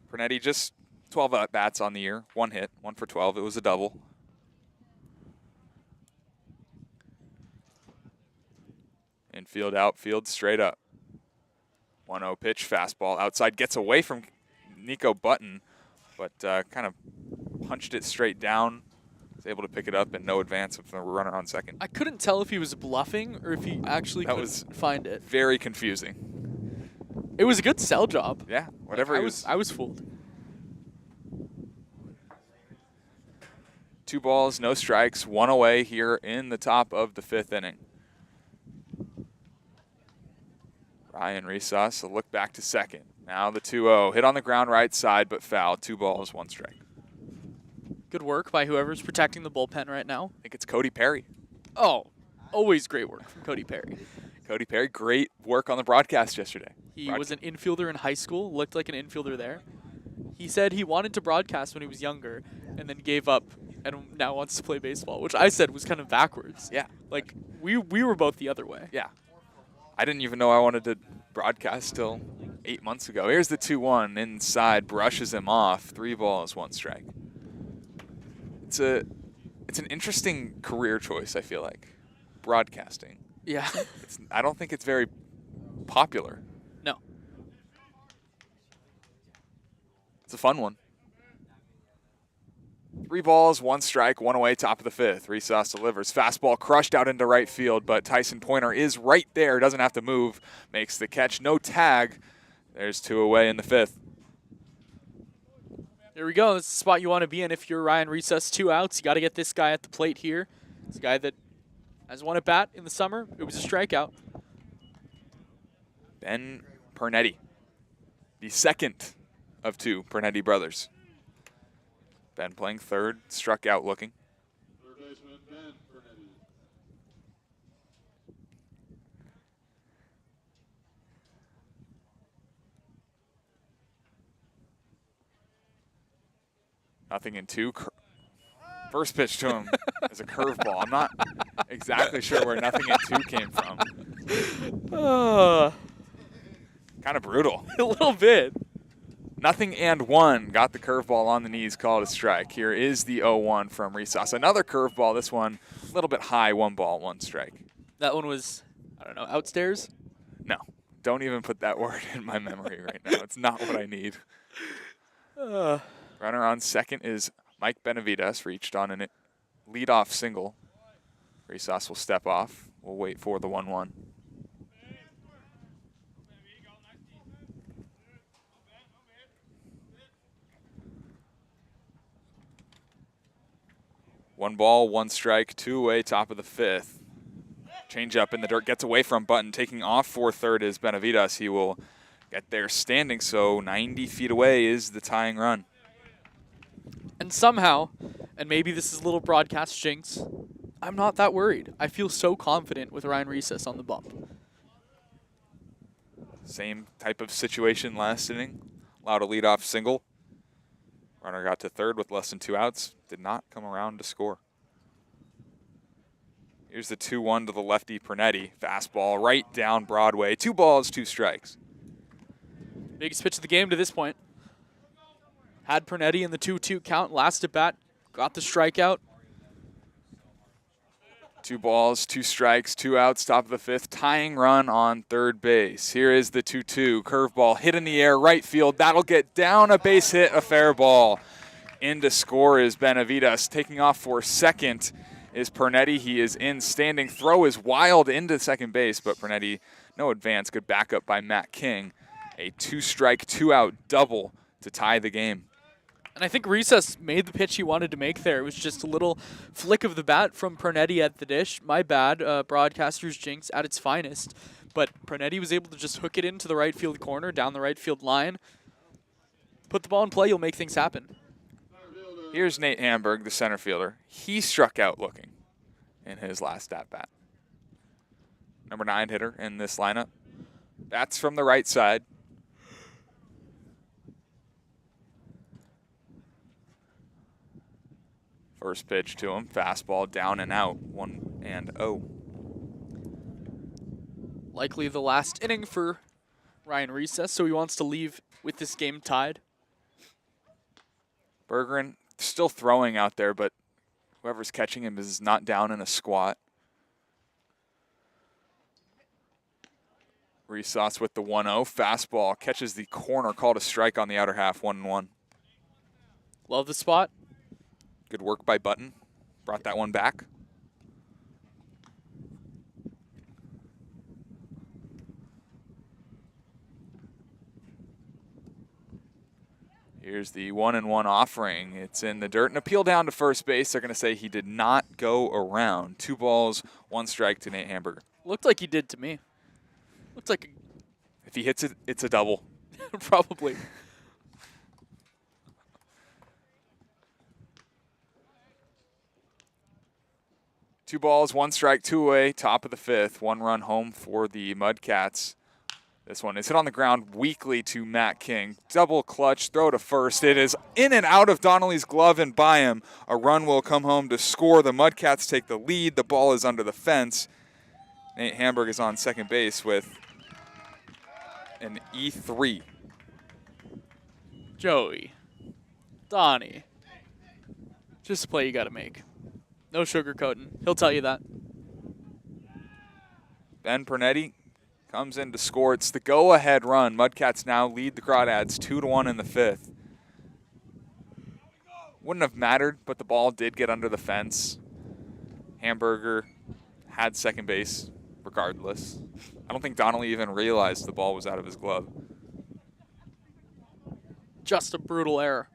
Pernetti just 12 at-bats on the year. 1 hit, 1 for 12. It was a double. Infield, outfield, straight up. 1-0 pitch, fastball outside. Gets away from Nico Button, but kind of punched it straight down. Was able to pick it up and no advance with the runner on second. I couldn't tell if he was bluffing or if he actually could find it. Very confusing. It was a good sell job. Yeah, whatever. I was fooled. 2 balls, no strikes, 1 away here in the top of the 5th inning. Ryan Resos, a look back to second. Now the 2-0. Hit on the ground right side, but foul. 2 balls, 1 strike. Good work by whoever's protecting the bullpen right now. I think it's Cody Perry. Oh, always great work from Cody Perry. Cody Perry, great work on the broadcast yesterday. He was an infielder in high school, looked like an infielder there. He said he wanted to broadcast when he was younger and then gave up and now wants to play baseball, which I said was kind of backwards. Yeah. Like, we were both the other way. Yeah. I didn't even know I wanted to broadcast till 8 months ago. Here's the 2-1 inside, brushes him off. 3 balls, 1 strike. It's an interesting career choice, I feel like. Broadcasting. Yeah. I don't think it's very popular. No. It's a fun one. 3 balls, 1 strike, 1 away, top of the 5th. Resource delivers. Fastball crushed out into right field, but Tyson Pointer is right there. Doesn't have to move. Makes the catch. No tag. There's 2 away in the 5th. There we go. This is the spot you want to be in if you're Ryan Resus. 2 outs. You got to get this guy at the plate here. It's a guy that has won at bat in the summer. It was a strikeout. Ben Pernetti, the second of 2 Pernetti brothers. Ben playing third, struck out looking. Third baseman Ben Pernetti. Nothing in 2. First pitch to him is a curveball. I'm not exactly sure where nothing in 2 came from. Kind of brutal. A little bit. Nothing and 1 got the curveball on the knees, called a strike. Here is the 0-1 from Resus. Another curveball, this one a little bit high, 1 ball, 1 strike. That one was, I don't know, outstairs? No, don't even put that word in my memory right now. It's not what I need. Runner on second is Mike Benavides, reached on a leadoff single. Resus will step off. We'll wait for the 1-1. One ball, 1 strike, 2 away, top of the 5th. Change up in the dirt, gets away from Button. Taking off for third is Benavides. He will get there standing, so 90 feet away is the tying run. And somehow, and maybe this is a little broadcast jinx, I'm not that worried. I feel so confident with Ryan Resus on the bump. Same type of situation last inning. Allowed a leadoff single. Runner got to third with less than 2 outs. Did not come around to score. Here's the 2-1 to the lefty Pernetti. Fastball right down Broadway. 2 balls, 2 strikes. Biggest pitch of the game to this point. Had Pernetti in the 2-2 count. Last at bat, got the strikeout. 2 balls, 2 strikes, 2 outs, top of the 5th. Tying run on third base. Here is the 2-2. Curveball hit in the air, right field. That'll get down, a base hit, a fair ball. In to score is Benavides. Taking off for second is Pernetti. He is in standing. Throw is wild into second base, but Pernetti, no advance. Good backup by Matt King. A 2-strike, 2-out double to tie the game. And I think Resus made the pitch he wanted to make there. It was just a little flick of the bat from Pernetti at the dish. My bad, broadcaster's jinx at its finest. But Pernetti was able to just hook it into the right field corner, down the right field line. Put the ball in play, you'll make things happen. Here's Nate Hamburg, the center fielder. He struck out looking in his last at-bat. Number 9 hitter in this lineup. Bats from the right side. First pitch to him, fastball down and out, 1-0. Likely the last inning for Ryan Resus, so he wants to leave with this game tied. Bergeron still throwing out there, but whoever's catching him is not down in a squat. Resus with the 1-0, fastball, catches the corner, called a strike on the outer half, 1-1. Love the spot. Good work by Button. Brought that one back. Here's the 1-1 offering. It's in the dirt. An appeal down to first base. They're going to say he did not go around. 2 balls, 1 strike to Nate Hamburger. Looked like he did to me. Looked like If he hits it, it's a double. probably. Two balls, 1 strike, 2 away, top of the 5th. 1 run home for the Mudcats. This one is hit on the ground weakly to Matt King. Double clutch, throw to first. It is in and out of Donnelly's glove and by him. A run will come home to score. The Mudcats take the lead. The ball is under the fence. Nate Hamburg is on second base with an E3. Joey. Donnie. Just a play you got to make. No sugarcoating. He'll tell you that. Ben Pernetti comes in to score. It's the go-ahead run. Mudcats now lead the Crawdads 2-1 in the 5th. Wouldn't have mattered, but the ball did get under the fence. Hamburger had second base regardless. I don't think Donnelly even realized the ball was out of his glove. Just a brutal error.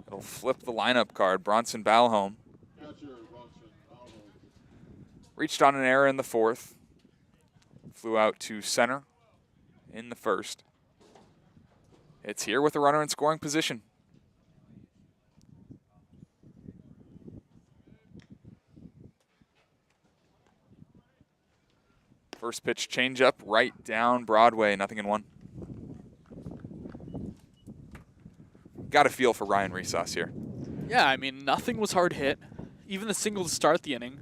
It'll flip the lineup card. Bronson Balholm Catcher, Bronson Allen. reached on an error in the fourth. Flew out to center in the first. It's here with a runner in scoring position. First pitch changeup right down Broadway, 0-1. Got a feel for Ryan Resource here. Yeah, I mean, nothing was hard hit. Even the single to start the inning.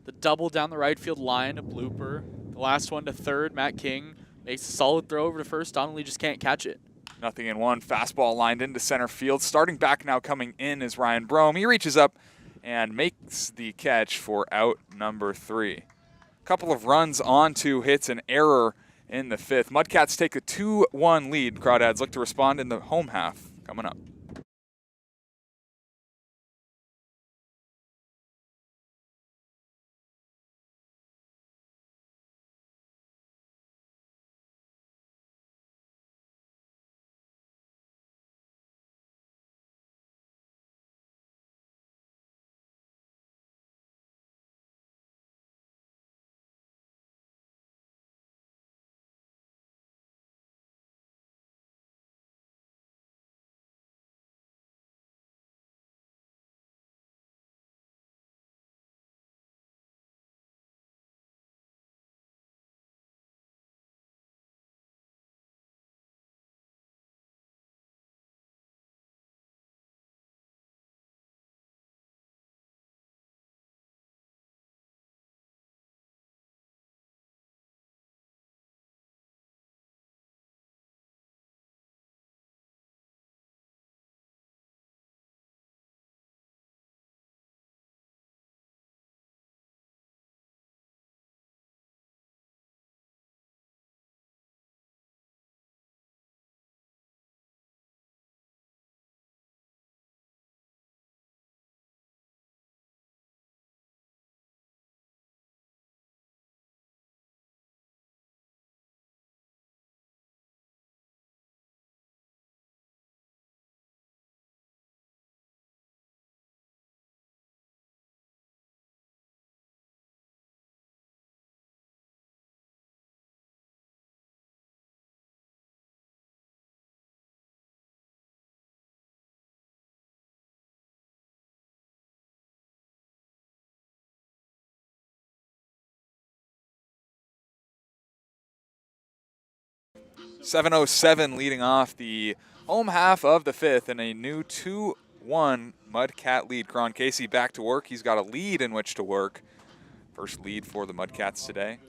The double down the right field line, a blooper. The last one to third, Matt King makes a solid throw over to first. Donnelly just can't catch it. 0-1. Fastball lined into center field. Starting back now, coming in is Ryan Brome. He reaches up and makes the catch for out number 3. Couple of runs on 2 hits, an error in the 5th. Mudcats take a 2-1 lead. Crawdads look to respond in the home half. Coming up. .707 leading off the home half of the 5th in a new 2-1 Mudcat lead. Cron Casey back to work. He's got a lead in which to work. First lead for the Mudcats today.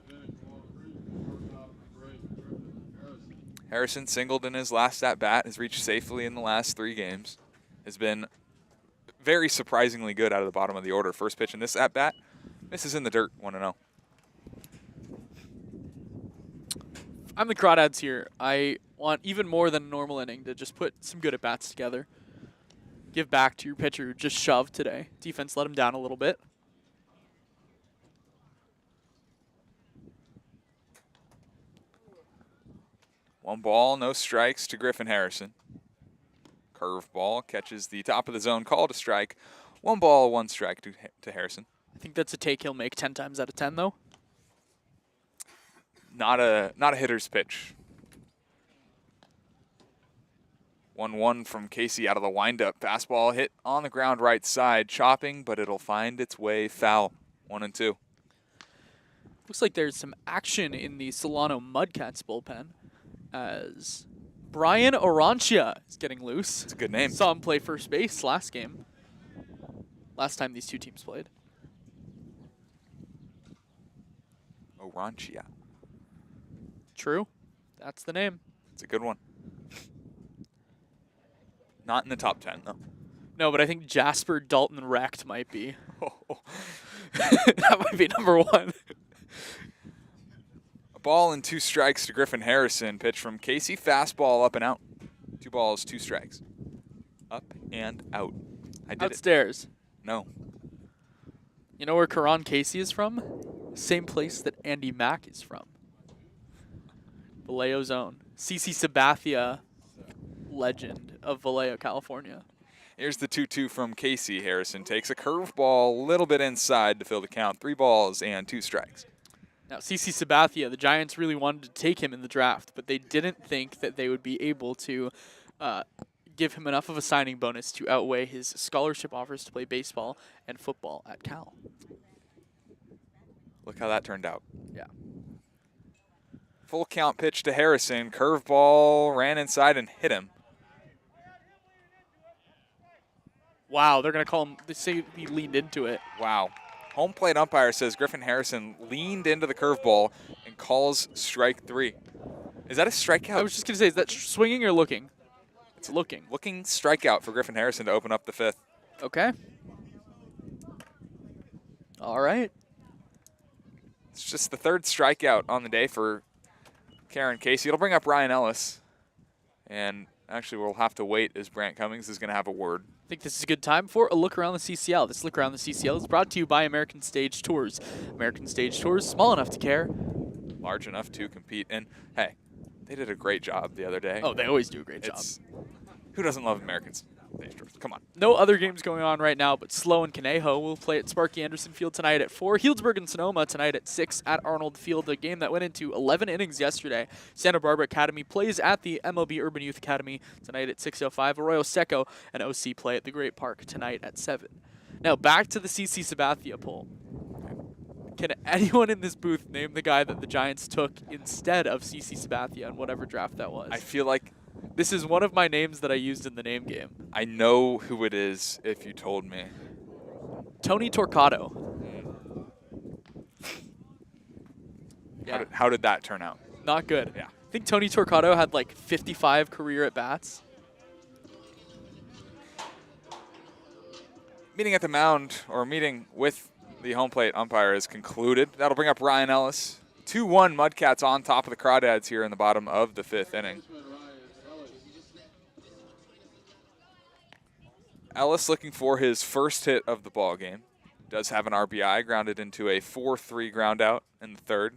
Harrison singled in his last at-bat, has reached safely in the last 3 games. Has been very surprisingly good out of the bottom of the order. First pitch in this at-bat, misses in the dirt, 1-0. I'm the Crawdads here. I want even more than a normal inning to just put some good at-bats together. Give back to your pitcher who just shoved today. Defense let him down a little bit. One ball, no strikes to Griffin Harrison. Curveball catches the top of the zone, call to strike. 1 ball, 1 strike to Harrison. I think that's a take he'll make 10 times out of 10, though. Not a hitter's pitch. 1-1 from Casey out of the windup. Fastball hit on the ground right side, chopping, but it'll find its way foul. 1-2. Looks like there's some action in the Solano Mudcats bullpen as Brian Arancia is getting loose. It's a good name. Saw him play first base last game. Last time these 2 teams played. Oranchia. True. That's the name. It's a good one. Not in the top 10, though. No, but I think Jasper Dalton Recht might be. That might be number 1. A ball and 2 strikes to Griffin Harrison. Pitch from Casey. Fastball up and out. 2 balls, 2 strikes. Up and out. I did Outstairs. it. No. You know where Karan Casey is from? Same place that Andy Mack is from. Vallejo zone. CC Sabathia, legend of Vallejo, California. Here's the 2-2 from Casey. Harrison takes a curveball a little bit inside to fill the count. 3 balls and 2 strikes. Now, CC Sabathia, the Giants really wanted to take him in the draft, but they didn't think that they would be able to give him enough of a signing bonus to outweigh his scholarship offers to play baseball and football at Cal. Look how that turned out. Yeah. Full count pitch to Harrison. Curveball ran inside and hit him. Wow, they're going to call him, they say he leaned into it. Wow. Home plate umpire says Griffin Harrison leaned into the curveball and calls strike 3. Is that a strikeout? I was just going to say, is that swinging or looking? It's looking. Looking strikeout for Griffin Harrison to open up the 5th. Okay. All right. It's just the 3rd strikeout on the day for Karen Casey. It'll bring up Ryan Ellis. And actually, we'll have to wait as Brant Cummings is going to have a word. I think this is a good time for a look around the CCL. This look around the CCL is brought to you by American Stage Tours. American Stage Tours, small enough to care. Large enough to compete. And, hey, they did a great job the other day. Oh, they always do a great job. Who doesn't love American Stage Tours? Come on. No other games going on right now, but Slow and Conejo will play at Sparky Anderson Field tonight at 4. Healdsburg and Sonoma tonight at 6 at Arnold Field, a game that went into 11 innings yesterday. Santa Barbara Academy plays at the MLB Urban Youth Academy tonight at 6:05. Arroyo Seco and OC play at the Great Park tonight at 7. Now back to the CC Sabathia poll. Can anyone in this booth name the guy that the Giants took instead of CC Sabathia in whatever draft that was? I feel like This is one of my names that I used in the name game. I know who it is if you told me. Tony Torquato. Yeah, How did that turn out? not good. Yeah. I think Tony Torquato had like 55 career at-bats. Meeting at the mound, or meeting with the home plate umpire, is concluded. That'll bring up Ryan Ellis. 2-1 Mudcats on top of the Crawdads here in the bottom of the 5th inning. Ellis looking for his first hit of the ball game. Does have an RBI, grounded into a 4-3 ground out in the 3rd.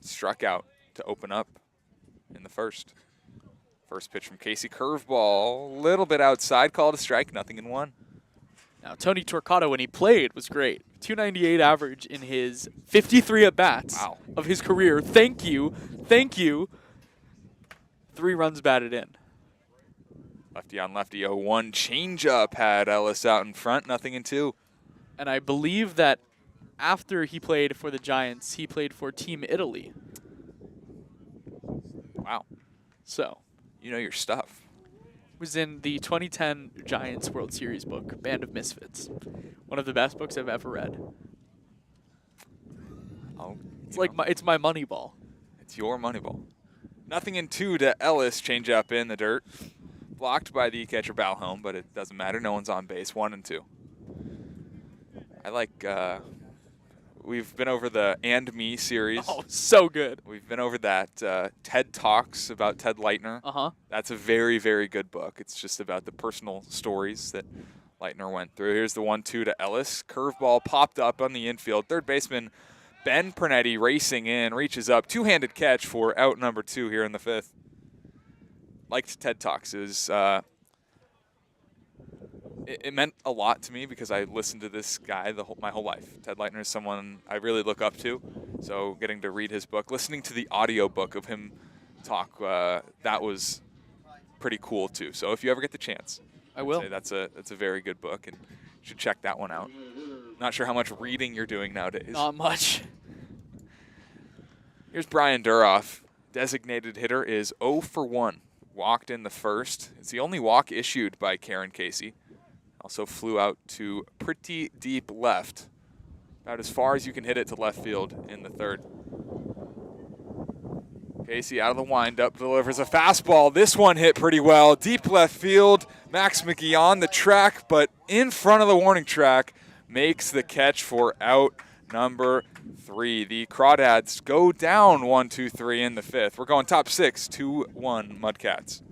Struck out to open up in the 1st. First pitch from Casey, curveball, a little bit outside, called a strike, nothing in 1. Now, Tony Torquato, when he played, was great. 298 average in his 53 at-bats of his career. Thank you. Thank you. 3 runs batted in. Lefty on lefty, 0-1 changeup had Ellis out in front, nothing in 2. And I believe that after he played for the Giants, he played for Team Italy. Wow. So, You know your stuff. was in the 2010 Giants World Series book, Band of Misfits. One of the best books I've ever read. Oh, It's like it's my money ball. It's your money ball. Nothing in 2 to Ellis, changeup in the dirt. Blocked by the catcher Balholm, but it doesn't matter. No one's on base. 1 and 2. I like, we've been over the And Me series. Oh, so good. We've been over that TED Talks about Ted Leitner. Uh-huh. That's a very, very good book. It's just about the personal stories that Leitner went through. Here's the 1-2 to Ellis. Curveball popped up on the infield. Third baseman Ben Pernetti racing in, reaches up. Two-handed catch for out number 2 here in the 5th. Liked TED Talks. It meant a lot to me because I listened to this guy my whole life. Ted Leitner is someone I really look up to. So getting to read his book, listening to the audio book of him talk, that was pretty cool too. So if you ever get the chance, I will. I'd say that's a very good book, and you should check that one out. Not sure how much reading you're doing nowadays. Not much. Here's Brian Duroff. Designated hitter is 0 for 1. Walked in the 1st. It's the only walk issued by Karen Casey. Also flew out to pretty deep left. About as far as you can hit it to left field in the 3rd. Casey out of the windup, delivers a fastball. This one hit pretty well. Deep left field. Max McGee on the track, but in front of the warning track, makes the catch for out number 3. The Crawdads go down 1-2-3 in the 5th. We're going top 6, 2-1 Mudcats.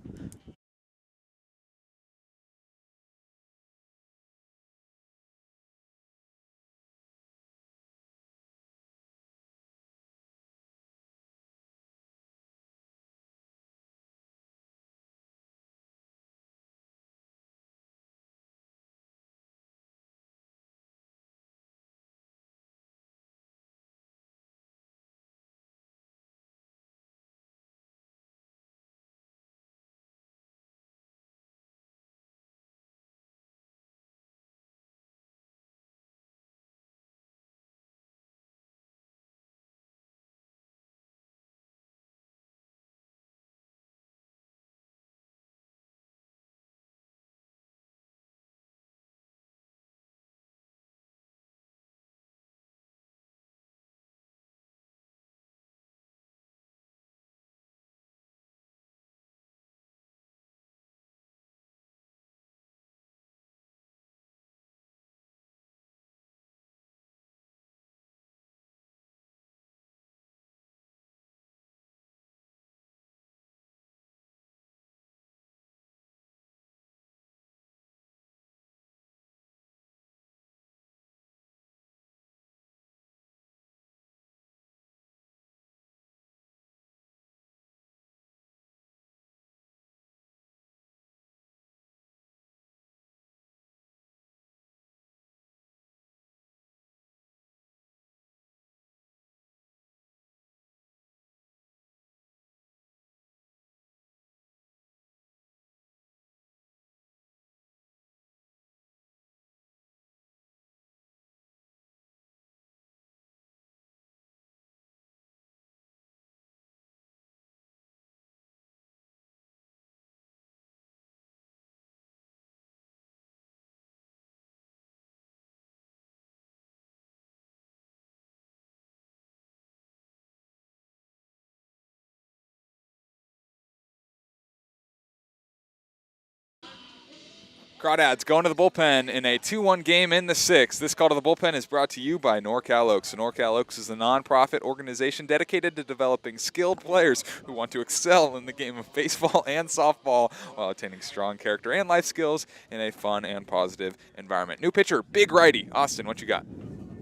Crawdads going to the bullpen in a 2-1 game in the 6th. This call to the bullpen is brought to you by NorCal Oaks. NorCal Oaks is a nonprofit organization dedicated to developing skilled players who want to excel in the game of baseball and softball while attaining strong character and life skills in a fun and positive environment. New pitcher, big righty. Austin, what you got?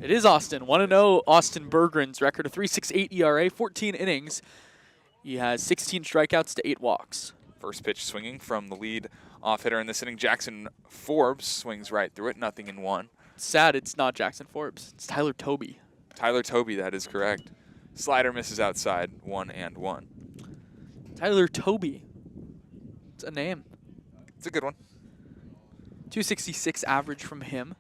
It is Austin. 1-0 Austin Berggren's record of 3.68 ERA, 14 innings. He has 16 strikeouts to 8 walks. First pitch swinging from the lead off hitter in this inning, Jackson Forbes swings right through it, 0-1. Sad it's not Jackson Forbes. It's Tyler Toby. Tyler Toby, that is correct. Slider misses outside, 1-1. Tyler Toby. It's a name. It's a good one. 266 average from him.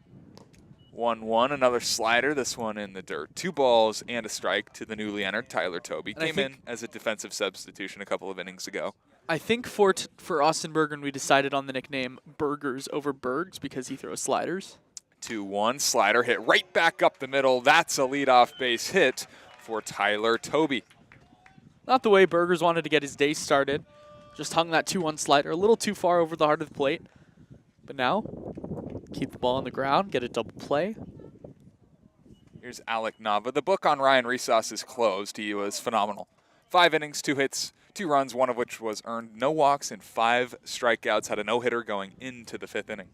1-1, another slider, this one in the dirt. 2 balls and a strike to the newly entered Tyler Toby. And Came in as a defensive substitution a couple of innings ago. I think for Austin Berggren, we decided on the nickname Burgers over Bergs because he throws sliders. 2-1, slider hit right back up the middle. That's a leadoff base hit for Tyler Toby. Not the way Burgers wanted to get his day started. Just hung that 2-1 slider a little too far over the heart of the plate. But now, keep the ball on the ground, get a double play. Here's Alec Nava. The book on Ryan Resos is closed. He was phenomenal. 5 innings, 2 hits, 2 runs, one of which was earned. No walks and 5 strikeouts. Had a no-hitter going into the 5th inning.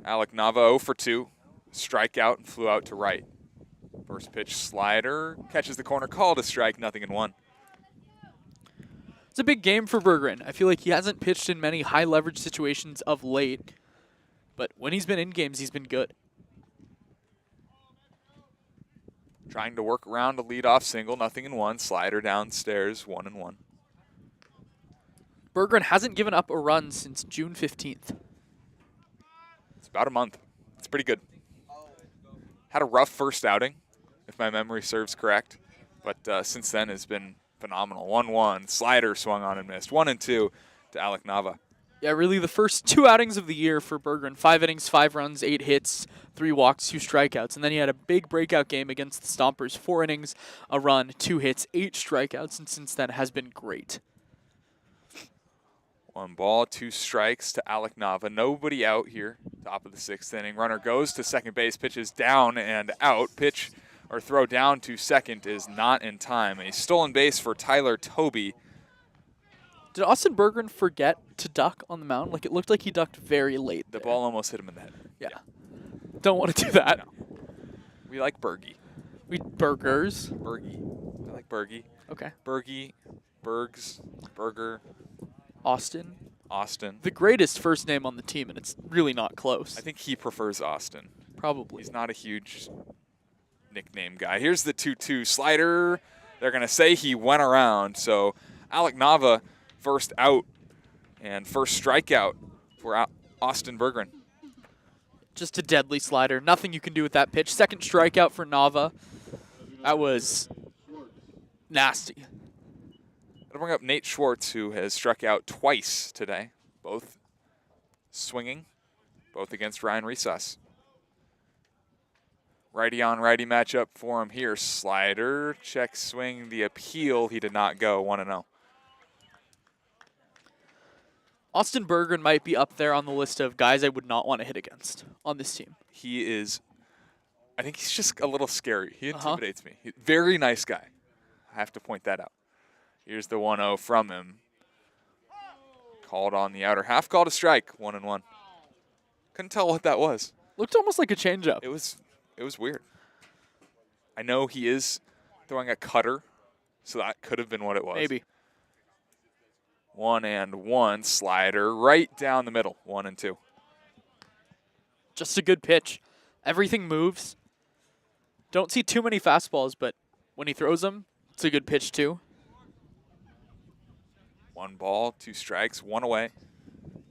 Alec Nava 0 for 2. Strikeout and flew out to right. First pitch slider. Catches the corner. Called a strike. 0-1. It's a big game for Berggren. I feel like he hasn't pitched in many high-leverage situations of late. But when he's been in games, he's been good. Trying to work around a leadoff single, 0-1. Slider downstairs, 1-1. Berggren hasn't given up a run since June 15th. It's about a month. It's pretty good. Had a rough first outing, if my memory serves correct. But since then, it's been phenomenal. 1-1. Slider swung on and missed. 1-2 to Alec Nava. Yeah, really the first 2 outings of the year for Berggren. 5 innings, 5 runs, 8 hits, 3 walks, 2 strikeouts. And then he had a big breakout game against the Stompers. 4 innings, a run, 2 hits, 8 strikeouts. And since then has been great. 1 ball, 2 strikes to Alec Nava. Nobody out here. Top of the 6th inning. Runner goes to second base, pitches down and out. Pitch or throw down to second is not in time. A stolen base for Tyler Toby. Did Austin Bergeron forget to duck on the mound? Like, it looked like he ducked very late The there. ball almost hit him in the head. Yeah. Don't want to do that. No. We like Bergie. We burgers. Bergie. I like Bergie. Okay. Bergie, Bergs, Burger, Austin. Austin. The greatest first name on the team, and it's really not close. I think he prefers Austin. Probably. He's not a huge nickname guy. Here's the 2-2 slider. They're going to say he went around. So Alec Nava first out and first strikeout for Austin Bergeron. Just a deadly slider. Nothing you can do with that pitch. Second strikeout for Nava. That was nasty. I'll bring up Nate Schwartz, who has struck out twice today, both swinging, both against Ryan Resus. Righty on righty matchup for him here. Slider, check swing, the appeal. He did not go 1-0. Austin Bergeron might be up there on the list of guys I would not want to hit against on this team. He is, I think he's just a little scary. He intimidates me. Very nice guy. I have to point that out. Here's the 1-0 from him. Called on the outer half, called a strike, 1-1. Couldn't tell what that was. Looked almost like a changeup. It was weird. I know he is throwing a cutter, so that could have been what it was. Maybe. 1-1 slider right down the middle, 1-2. Just a good pitch. Everything moves. Don't see too many fastballs, but when he throws them, it's a good pitch too. 1 ball, 2 strikes, 1 away.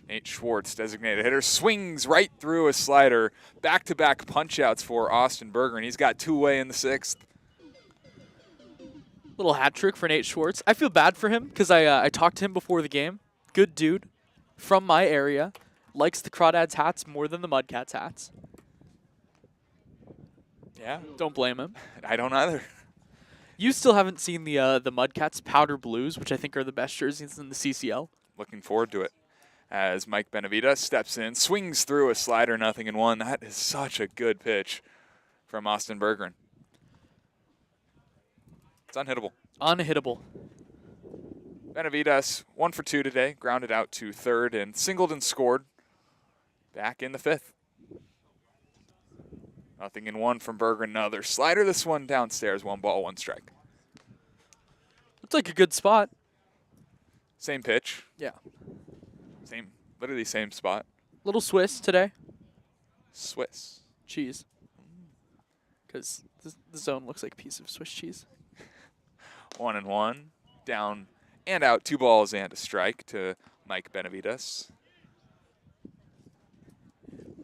Nate Schwartz, designated hitter, swings right through a slider. Back-to-back punch-outs for Austin Bergeron. He's got 2 away in the 6th. Little hat trick for Nate Schwartz. I feel bad for him because I talked to him before the game. Good dude from my area. Likes the Crawdads hats more than the Mudcats hats. Yeah, Don't blame him. I don't either. You still haven't seen the Mudcats powder blues, which I think are the best jerseys in the CCL. Looking forward to it. As Mike Benavides steps in, swings through a slider, 0-1. That is such a good pitch from Austin Bergeron. It's unhittable. Unhittable. Benavides, 1 for 2 today, grounded out to third and singled and scored. Back in the 5th. 0-1 from Bergeron. Another slider. This one downstairs. 1 ball, 1 strike. Looks like a good spot. Same pitch. Yeah. Literally same spot. Little Swiss today. Swiss. Cheese. Because the zone looks like a piece of Swiss cheese. 1-1. Down and out. 2 balls and a strike to Mike Benavides.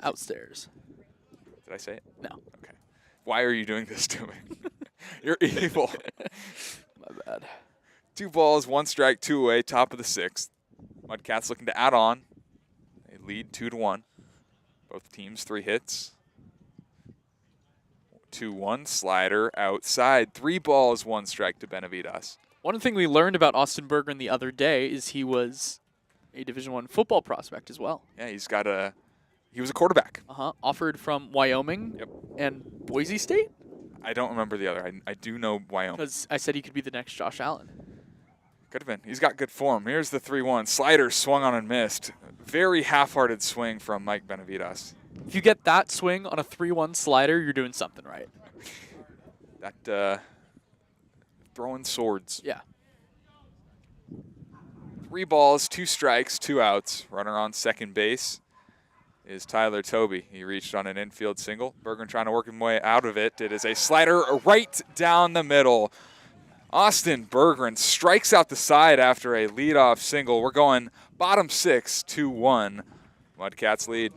Outstairs. Did I say it? No. Okay. Why are you doing this to me? You're evil. My bad. 2 balls, 1 strike, 2 away, top of the 6th. Mudcats looking to add on. They lead 2-1. Both teams 3 hits. 2-1 slider outside. 3 balls, 1 strike to Benavides. One thing we learned about Austin Bergeron the other day is he was a Division I football prospect as well. Yeah, he was a quarterback. Offered from Wyoming and Boise State. I don't remember the other. I do know Wyoming. Because I said he could be the next Josh Allen. Could have been. He's got good form. Here's the 3-1. Slider swung on and missed. Very half-hearted swing from Mike Benavides. If you get that swing on a 3-1 slider, you're doing something right. That throwing swords. Yeah. 3 balls, 2 strikes, 2 outs. Runner on second base is Tyler Toby. He reached on an infield single. Bergeron trying to work his way out of it. It is a slider right down the middle. Austin Bergeron strikes out the side after a leadoff single. We're going bottom 6, 2-1. Mudcats lead.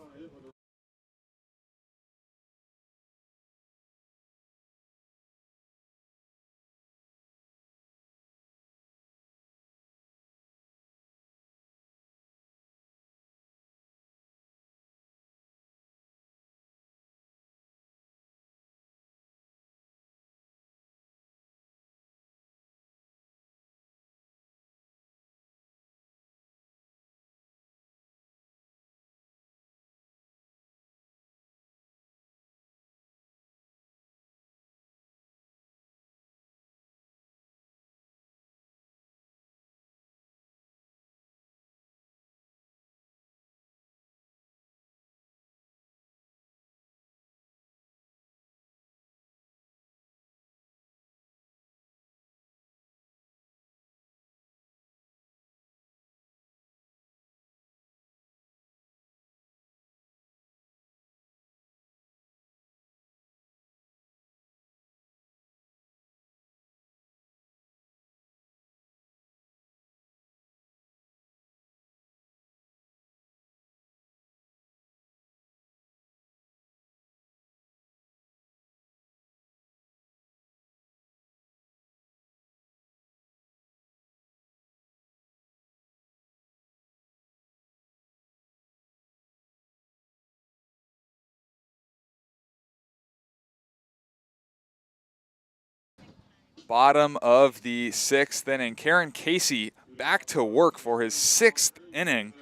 Bottom of the 6th inning. Karen Casey back to work for his 6th inning.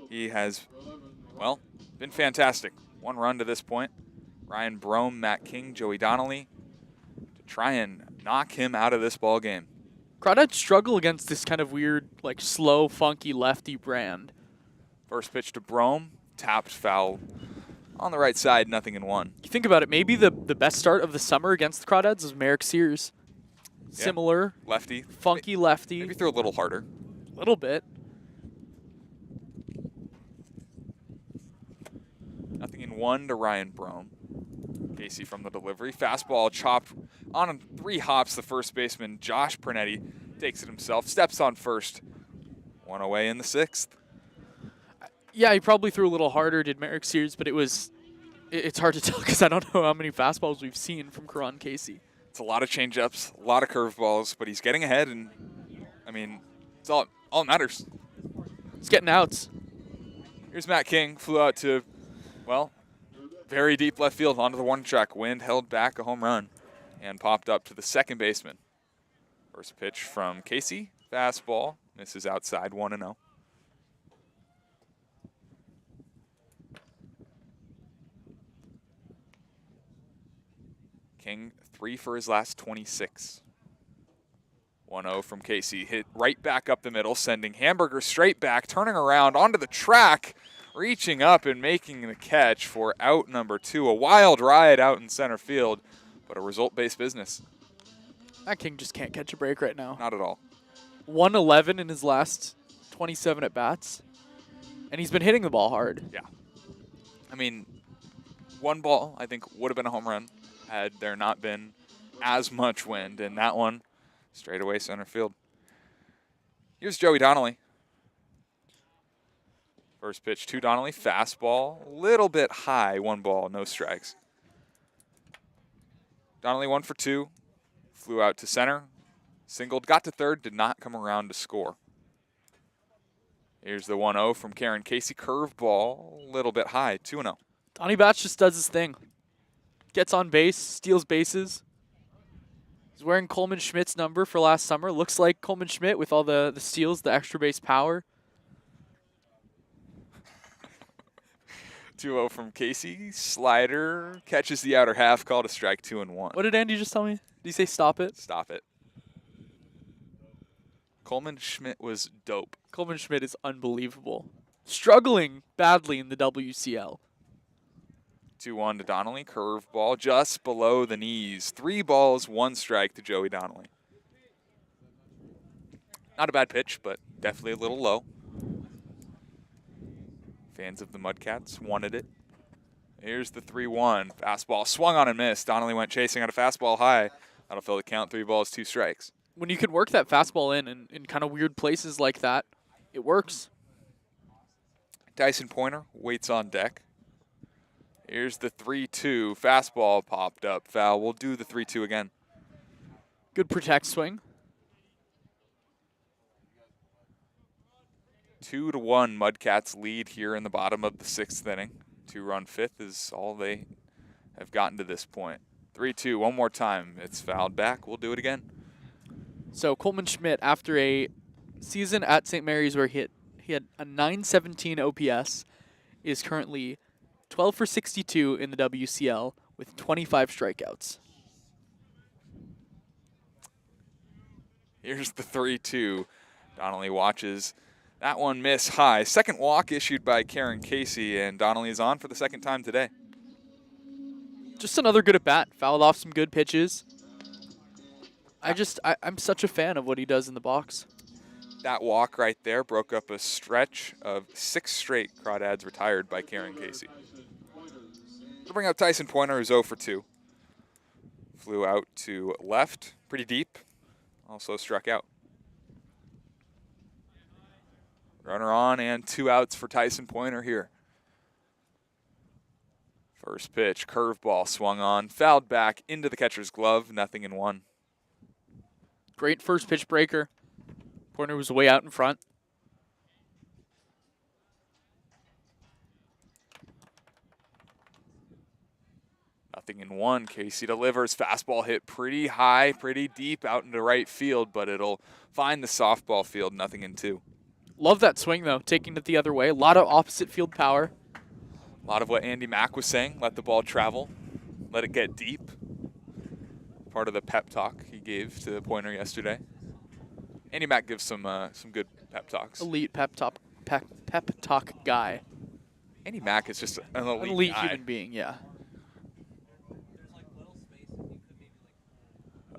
He has, well, been fantastic. 1 run to this point. Ryan Brome, Matt King, Joey Donnelly to try and knock him out of this ball game. Crawdads struggle against this kind of weird, like slow, funky lefty brand. First pitch to Brome, tapped foul on the right side, 0-1. You think about it, maybe the best start of the summer against the Crawdads was Merrick Sears. Yeah. Similar, Lefty. funky lefty. Maybe throw a little harder. A little bit. 0-1 to Ryan Brome. Casey from the delivery. Fastball chopped on 3 hops. The first baseman, Josh Pernetti, takes it himself. Steps on first. 1 away in the 6th. Yeah, he probably threw a little harder, did Merrick Sears, but it's hard to tell because I don't know how many fastballs we've seen from Karan Casey. It's a lot of changeups, a lot of curveballs, but he's getting ahead, and I mean, it's all that matters. He's getting outs. Here's Matt King, flew out to, well, very deep left field onto the 1-track. Wind held back a home run and popped up to the second baseman. First pitch from Casey, fastball, misses outside, 1-0. King 3 for his last 26. 1-0 from Casey. Hit right back up the middle, sending Hamburger straight back, turning around onto the track, reaching up and making the catch for out number 2. A wild ride out in center field, but a result-based business. That King just can't catch a break right now. Not at all. 111 in his last 27 at-bats, and he's been hitting the ball hard. Yeah. I mean, 1 ball, I think, would have been a home run had there not been as much wind, and that one straight away center field. Here's Joey Donnelly. First pitch to Donnelly, fastball, a little bit high, 1 ball, no strikes. Donnelly 1 for 2, flew out to center, singled, got to third, did not come around to score. Here's the 1-0 from Karen Casey, curveball, a little bit high, 2-0. Donnie Batch just does his thing. Gets on base, steals bases. He's wearing Coleman Schmidt's number for last summer. Looks like Coleman Schmidt with all the steals, the extra base power. 2-0 from Casey. Slider catches the outer half, called a strike, 2-1. What did Andy just tell me? Did he say stop it? Stop it. Coleman Schmidt was dope. Coleman Schmidt is unbelievable. Struggling badly in the WCL. 2-1 to Donnelly. Curveball just below the knees. 3 balls, 1 strike to Joey Donnelly. Not a bad pitch, but definitely a little low. Fans of the Mudcats wanted it. Here's the 3-1. Fastball swung on and missed. Donnelly went chasing on a fastball high. That'll fill the count. 3 balls, 2 strikes. When you can work that fastball in kind of weird places like that, it works. Tyson Pointer waits on deck. Here's the 3-2. Fastball popped up. Foul. We'll do the 3-2 again. Good protect swing. 2-1 Mudcats lead here in the bottom of the 6th inning. 2-run 5th is all they have gotten to this point. 3-2, one more time. It's fouled back. We'll do it again. So Coleman Schmidt, after a season at St. Mary's where he had a 917 OPS, is currently 12 for 62 in the WCL with 25 strikeouts. Here's the 3-2. Donnelly watches that one miss high. Second walk issued by Karen Casey, and Donnelly is on for the 2nd time today. Just another good at bat. Fouled off some good pitches. I'm such a fan of what he does in the box. That walk right there broke up a stretch of 6 straight Crawdads retired by Karen Casey. We'll bring up Tyson Pointer, who's 0 for 2. Flew out to left, pretty deep. Also struck out. Runner on and 2 outs for Tyson Pointer here. First pitch, curveball swung on, fouled back into the catcher's glove, 0-1. Great first pitch breaker. Pointer was way out in front. Nothing in one. Casey delivers. Fastball hit pretty high, pretty deep out into right field, but it'll find the softball field. Nothing in two. Love that swing, though, taking it the other way. A lot of opposite field power. A lot of what Andy Mack was saying, let the ball travel, let it get deep. Part of the pep talk he gave to the Pointer yesterday. Andy Mack gives some good pep talks. Elite pep talk guy. Andy Mack is just an elite, An elite guy. human being, yeah.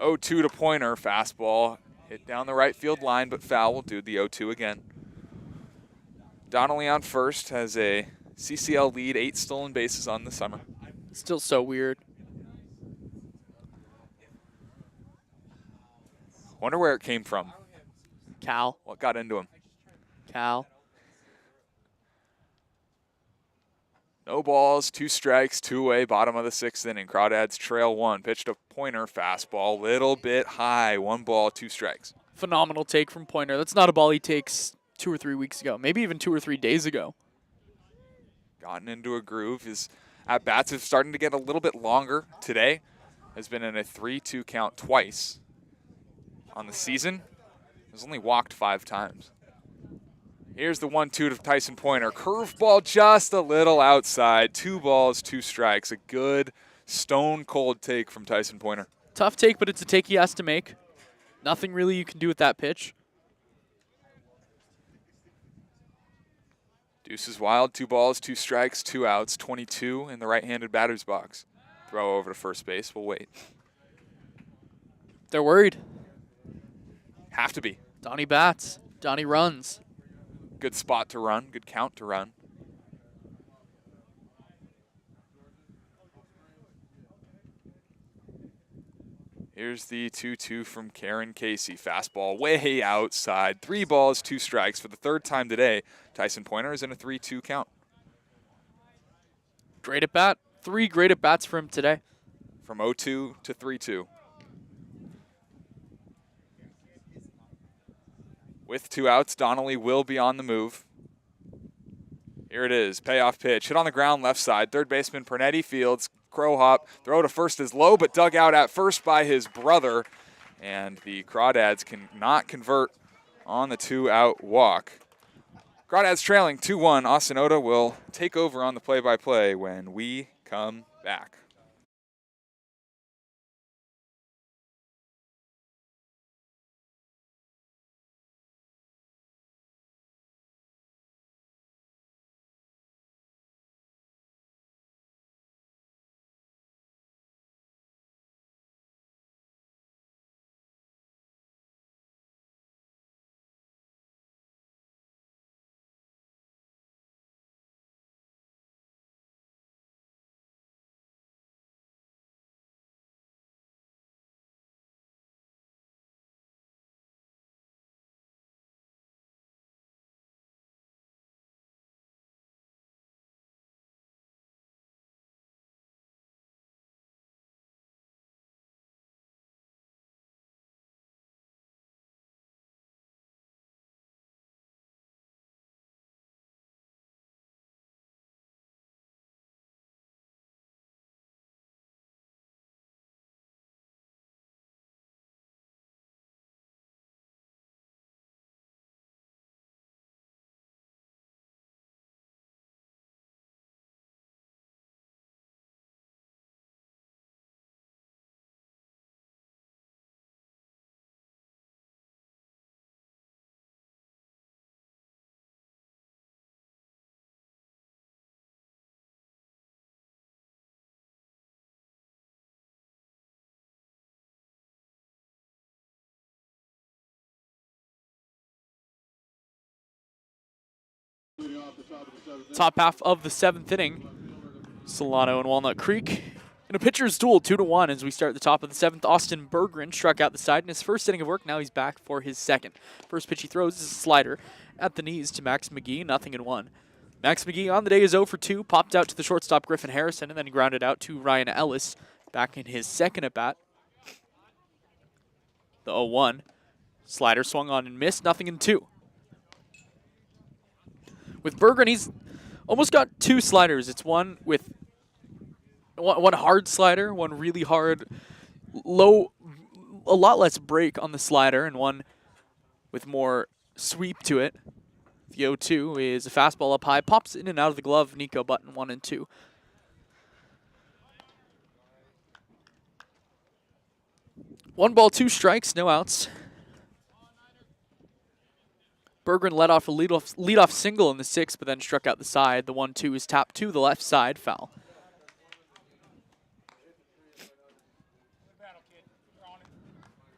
0-2 to Pointer, fastball. Hit down the right field line, but foul. Will do the 0-2 again. Donnelly on first has a CCL lead, 8 stolen bases on the summer. Still so weird. Wonder where it came from. Cal. What got into him? Cal. No balls, 2 strikes, 2 away, bottom of the 6th inning. Crawdads trail 1. Pitched a Pointer fastball, little bit high. 1 ball, 2 strikes. Phenomenal take from Pointer. That's not a ball he takes 2 or 3 weeks ago. Maybe even 2 or 3 days ago. Gotten into a groove. His at-bats are starting to get a little bit longer today. Has been in a 3-2 count twice. On the season, has only walked 5 times. Here's the 1-2 to Tyson Pointer. Curveball just a little outside. 2 balls, 2 strikes. A good stone-cold take from Tyson Pointer. Tough take, but it's a take he has to make. Nothing really you can do with that pitch. Deuce is wild. 2 balls, 2 strikes, 2 outs. 22 in the right-handed batter's box. Throw over to first base. We'll wait. They're worried. Have to be. Donnie bats. Donnie runs. Good spot to run. Good count to run. Here's the 2-2 from Karen Casey. Fastball way outside. 3 balls, 2 strikes. For the 3rd time today, Tyson Pointer is in a 3-2 count. Great at bat. 3 great at bats for him today. From 0-2 to 3-2. With 2 outs, Donnelly will be on the move. Here it is. Payoff pitch. Hit on the ground left side. Third baseman Pernetti fields. Crow hop. Throw to first is low, but dug out at first by his brother. And the Crawdads cannot convert on the 2-out walk. Crawdads trailing 2-1. Austin Oda will take over on the play-by-play when we come back. Top half of the 7th inning. Solano and Walnut Creek in a pitcher's duel, 2-1 as we start the top of the 7th. Austin Berggren struck out the side in his first inning of work. Now he's back for his second. First pitch he throws is a slider at the knees to Max McGee, 0-1. Max McGee on the day is 0 for 2, popped out to the shortstop Griffin Harrison, and then he grounded out to Ryan Ellis back in his second at bat. The 0-1. Slider swung on and missed, 0-2. With Berggren, he's almost got 2 sliders. It's one with one hard slider, one really hard, low, a lot less break on the slider, and one with more sweep to it. The 0-2 is a fastball up high, pops in and out of the glove. Nico button 1 and 2. One ball, 2 strikes, no outs. Berggren led off a leadoff single in the 6th, but then struck out the side. The 1-2 is tapped to the left side, foul.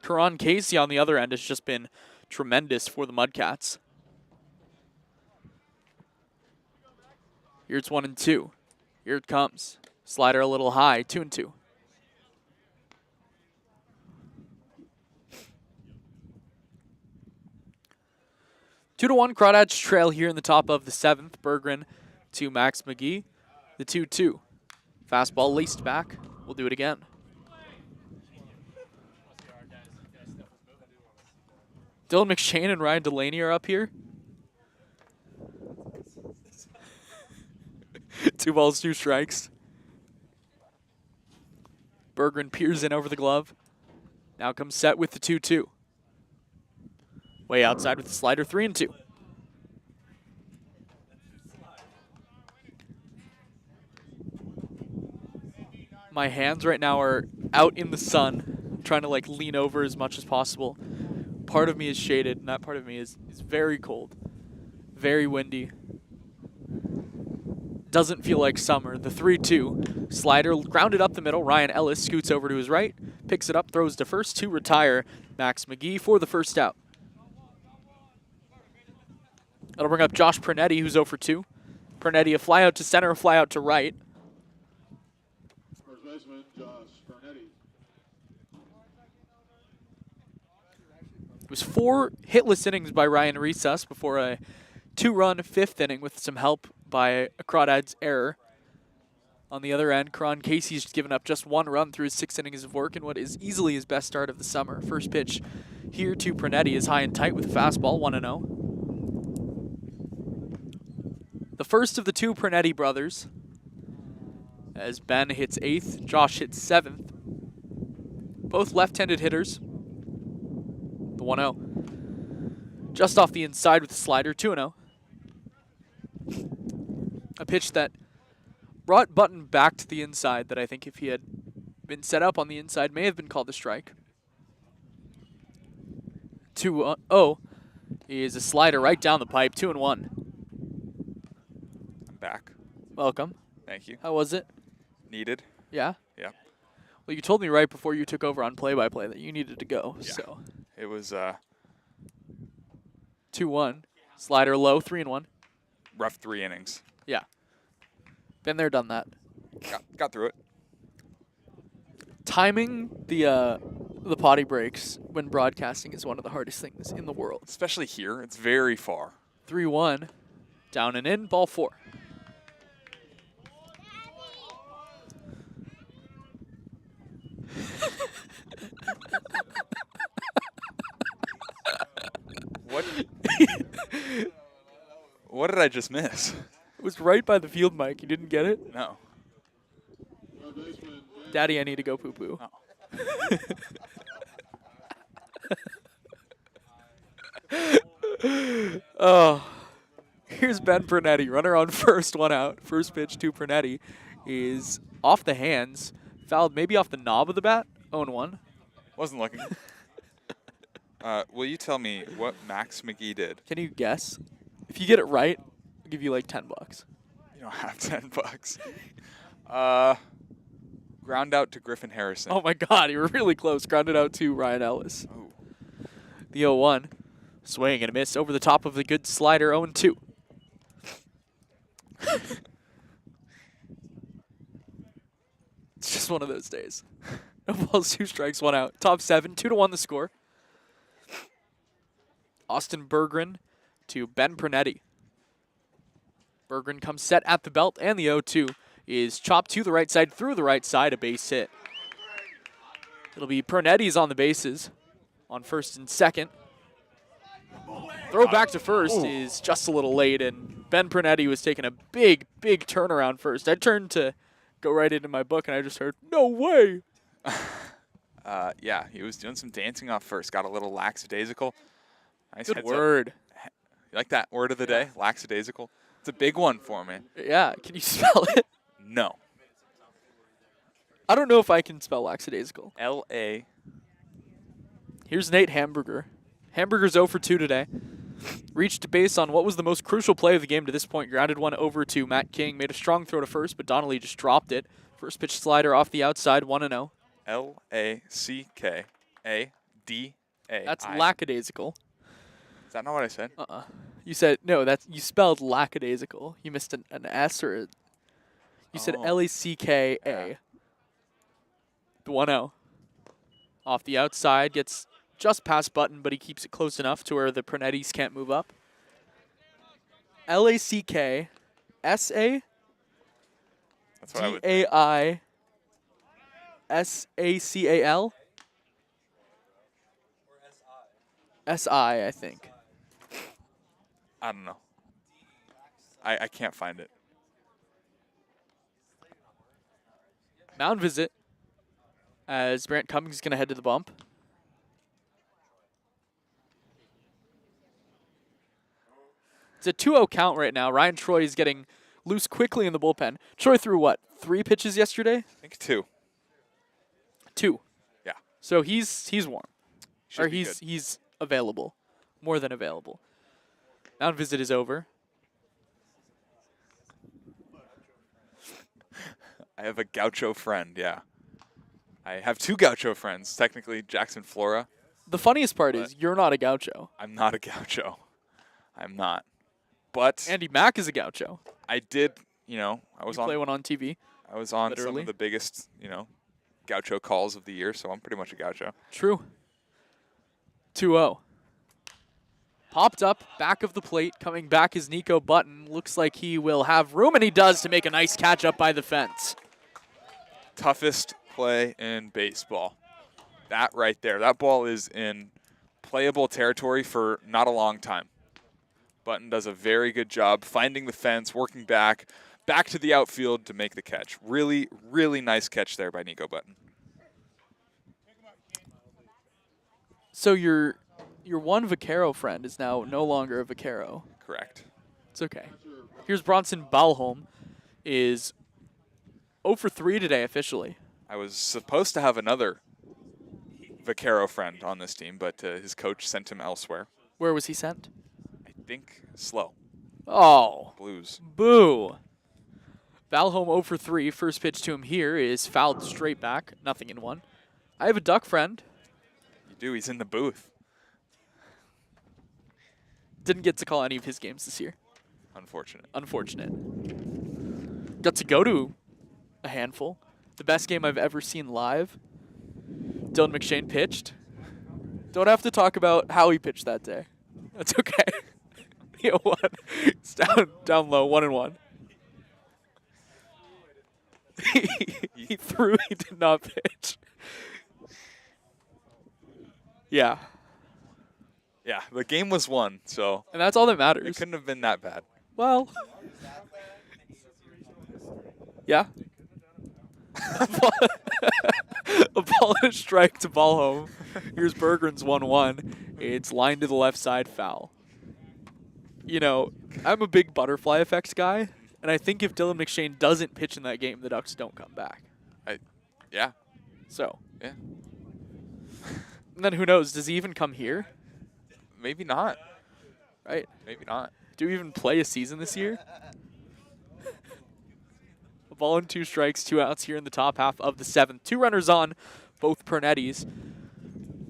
Karan Casey on the other end has just been tremendous for the Mudcats. Here it's 1 and 2. Here it comes. Slider a little high, 2 and 2. Two to 1, Crawdads trail here in the top of the 7th. Berggren to Max McGee. The 2-2. Fastball laced back. We'll do it again. Dylan McShane and Ryan Delaney are up here. 2 balls, 2 strikes. Berggren peers in over the glove. Now comes set with the 2-2. Way outside with the slider, 3 and 2. My hands right now are out in the sun. I'm trying to like lean over as much as possible. Part of me is shaded, and that part of me is very cold. Very windy. Doesn't feel like summer. The 3-2. Slider grounded up the middle. Ryan Ellis scoots over to his right. Picks it up, throws to first to retire. Max McGee for the first out. That'll bring up Josh Pernetti, who's 0 for 2. Pernetti, a fly out to center, a fly out to right. First baseman, Josh Bernetti. It was 4 hitless innings by Ryan Recess before a 2-run 5th inning with some help by a Crawdads error. On the other end, Karan Casey's given up just 1 run through his 6 innings of work in what is easily his best start of the summer. First pitch here to Pernetti is high and tight with a fastball, 1-0. The first of the 2 Pernetti brothers, as Ben hits 8th, Josh hits 7th. Both left-handed hitters. The 1-0. Just off the inside with the slider, 2-0. A pitch that brought Button back to the inside that I think if he had been set up on the inside may have been called a strike. 2-0 is a slider right down the pipe, 2-1. I'm back. Welcome. Thank you. How was it? Needed. Yeah? Yeah. Well, you told me right before you took over on play-by-play that you needed to go, Yeah. so. It was 2-1. Slider low, 3-1. rough 3 innings. Yeah. Been there, done that. Got through it. Timing the potty breaks when broadcasting is one of the hardest things in the world. Especially here. It's very far. 3-1. Down and in, ball 4. What? What did I just miss? It was right by the field mic. You didn't get it? No. Third baseman, Daddy, I need to go poo-poo. Oh. Here's Ben Pernetti, runner on first, 1 out. First pitch to Pernetti is off the hands, fouled maybe off the knob of the bat, 0-1. Wasn't looking. Will you tell me what Max McGee did? Can you guess? If you get it right, I'll give you like $10. You don't have $10. Ground out to Griffin Harrison. Oh my God, you were really close. Grounded out to Ryan Ellis. Ooh. The 0-1. Swing and a miss over the top of the good slider, 0-2. It's just one of those days. No balls, 2 strikes, 1 out. Top 7, 2-1 the score. Austin Berggren to Ben Pernetti. Berggren comes set at the belt, and the 0-2 is chopped to the right side, through the right side, a base hit. It'll be Pernetti's on the bases on first and second. Throw back to first is just a little late, and Ben Pernetti was taking a big, big turnaround first. I turned to go right into my book, and I just heard, "No way!" Yeah, he was doing some dancing off first. Got a little lackadaisical. Nice Good heads up. word. You like that word of the day? Lackadaisical. It's a big one for me. Yeah, can you spell it? No. I don't know if I can spell lackadaisical. L-A. Here's Nate Hamburger. Hamburger's 0 for 2 today. Reached base on what was the most crucial play of the game to this point. Grounded one over to Matt King. Made a strong throw to first, but Donnelly just dropped it. First pitch slider off the outside, 1-0. L-A-C-K-A-D-A. That's lackadaisical. Is that not what I said? You said, no, you spelled lackadaisical. You missed an S or a, you said Oh. L-A-C-K-A. Yeah. The 1-0. Off the outside, gets just past button, but he keeps it close enough to where the Pernettis can't move up. L-A-C-K-S-A That's what I would. D-A-I-S-A-C-A-L? S-I, I think. I don't know. I can't find it. Mound visit as Brant Cummings is going to head to the bump. It's a 2-0 count right now. Ryan Troy is getting loose quickly in the bullpen. Troy threw what, 3 pitches yesterday? I think 2. 2. Yeah. So he's warm. Should Or be he's available. More than available. Mound visit is over. I have a gaucho friend, yeah. I have 2 gaucho friends. Technically, Jackson Flora. The funniest part But- is you're not a gaucho. I'm not a gaucho. I'm not. But Andy Mack is a gaucho. I did, I You was play on one on TV. I was on some literally. of the biggest, gaucho calls of the year, so I'm pretty much a gaucho. True. 2-0. Popped up, back of the plate. Coming back is Nico Button. Looks like he will have room, and he does, to make a nice catch up by the fence. Toughest play in baseball. That right there. That ball is in playable territory for not a long time. Button does a very good job finding the fence, working back to the outfield to make the catch. Really, really nice catch there by Nico Button. So your one Vaquero friend is now no longer a Vaquero. Correct. It's okay. Here's Bronson Balholm. Is 0 for 3 today officially. I was supposed to have another Vaquero friend on this team, but his coach sent him elsewhere. Where was he sent? I think slow. Oh, Blues. boo. Balholm 0 for 3. First pitch to him here is fouled straight back. Nothing in one. I have a Duck friend. You do. He's in the booth. Didn't get to call any of his games this year. Unfortunate. Unfortunate. Got to go to a handful. The best game I've ever seen live. Dylan McShane pitched. Don't have to talk about how he pitched that day. That's okay. He won. It's down low, 1-1. He threw, he did not pitch. Yeah. Yeah, the game was won, so And that's all that it matters. couldn't have been that bad. Well. Yeah. A ball and a strike to Balholm. Here's Bergren's 1-1. It's line to the left side, foul. I'm a big butterfly effects guy, and I think if Dylan McShane doesn't pitch in that game, the Ducks don't come back. Yeah. So. Yeah. And then who knows? Does he even come here? Maybe not. Right? Maybe not. Do we even play a season this year? A ball and 2 strikes, 2 outs here in the top half of the 7th. 2 runners on, both Pernettis.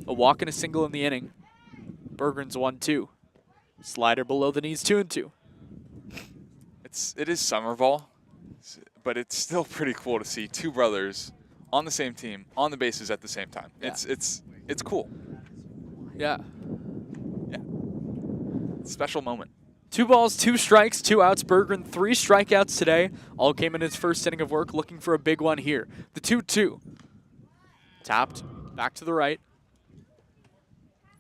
A walk and a single in the inning. Bergren's 1-2. Slider below the knees, 2-2. It is summer ball, but it's still pretty cool to see 2 brothers on the same team, on the bases at the same time. Yeah. It's cool. Yeah. Special moment. 2 balls, 2 strikes, 2 outs. Berggren 3 strikeouts today. All came in his first inning of work, looking for a big one here. The 2-2. Tapped, back to the right.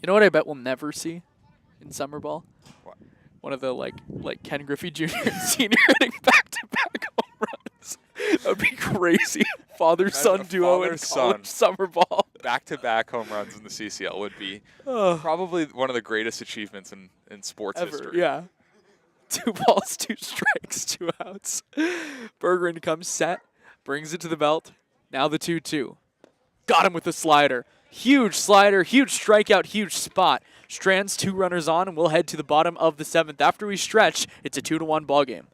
You know what I bet we'll never see in summer ball? What? One of the like Ken Griffey Jr. and Sr. hitting back-to-back home runs. That would be crazy. Father-son Imagine a duo in father-son. college summer ball. Back-to-back home runs in the CCL would be Oh, probably one of the greatest achievements in sports ever, history. yeah. 2 balls, 2 strikes, 2 outs. Bergeron comes set, brings it to the belt. Now the 2-2. Got him with the slider. Huge slider, huge strikeout, huge spot. Strands 2 runners on, and we'll head to the bottom of the 7th. After we stretch, it's a 2-1 ball game.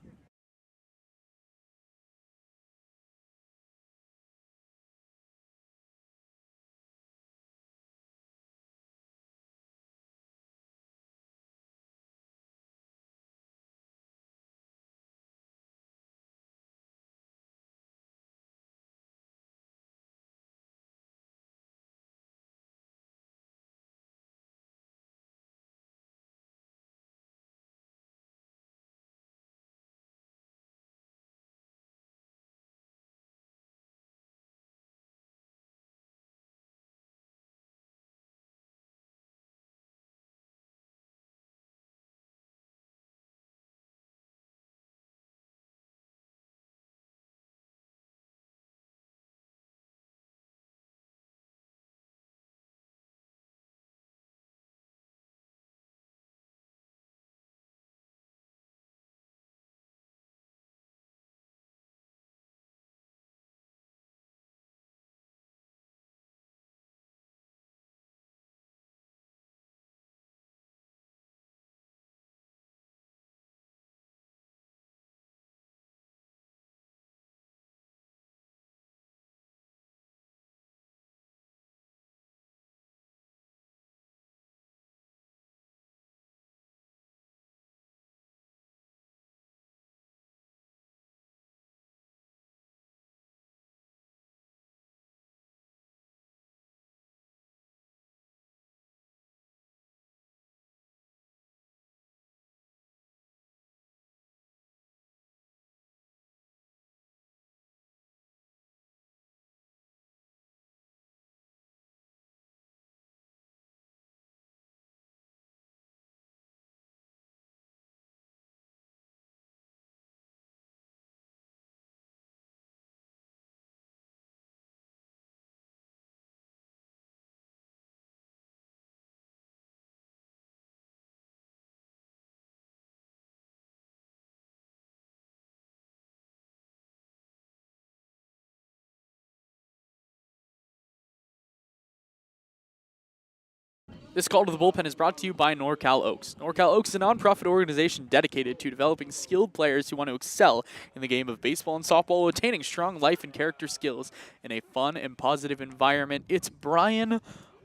This call to the bullpen is brought to you by NorCal Oaks. NorCal Oaks is a nonprofit organization dedicated to developing skilled players who want to excel in the game of baseball and softball while attaining strong life and character skills in a fun and positive environment. It's Brian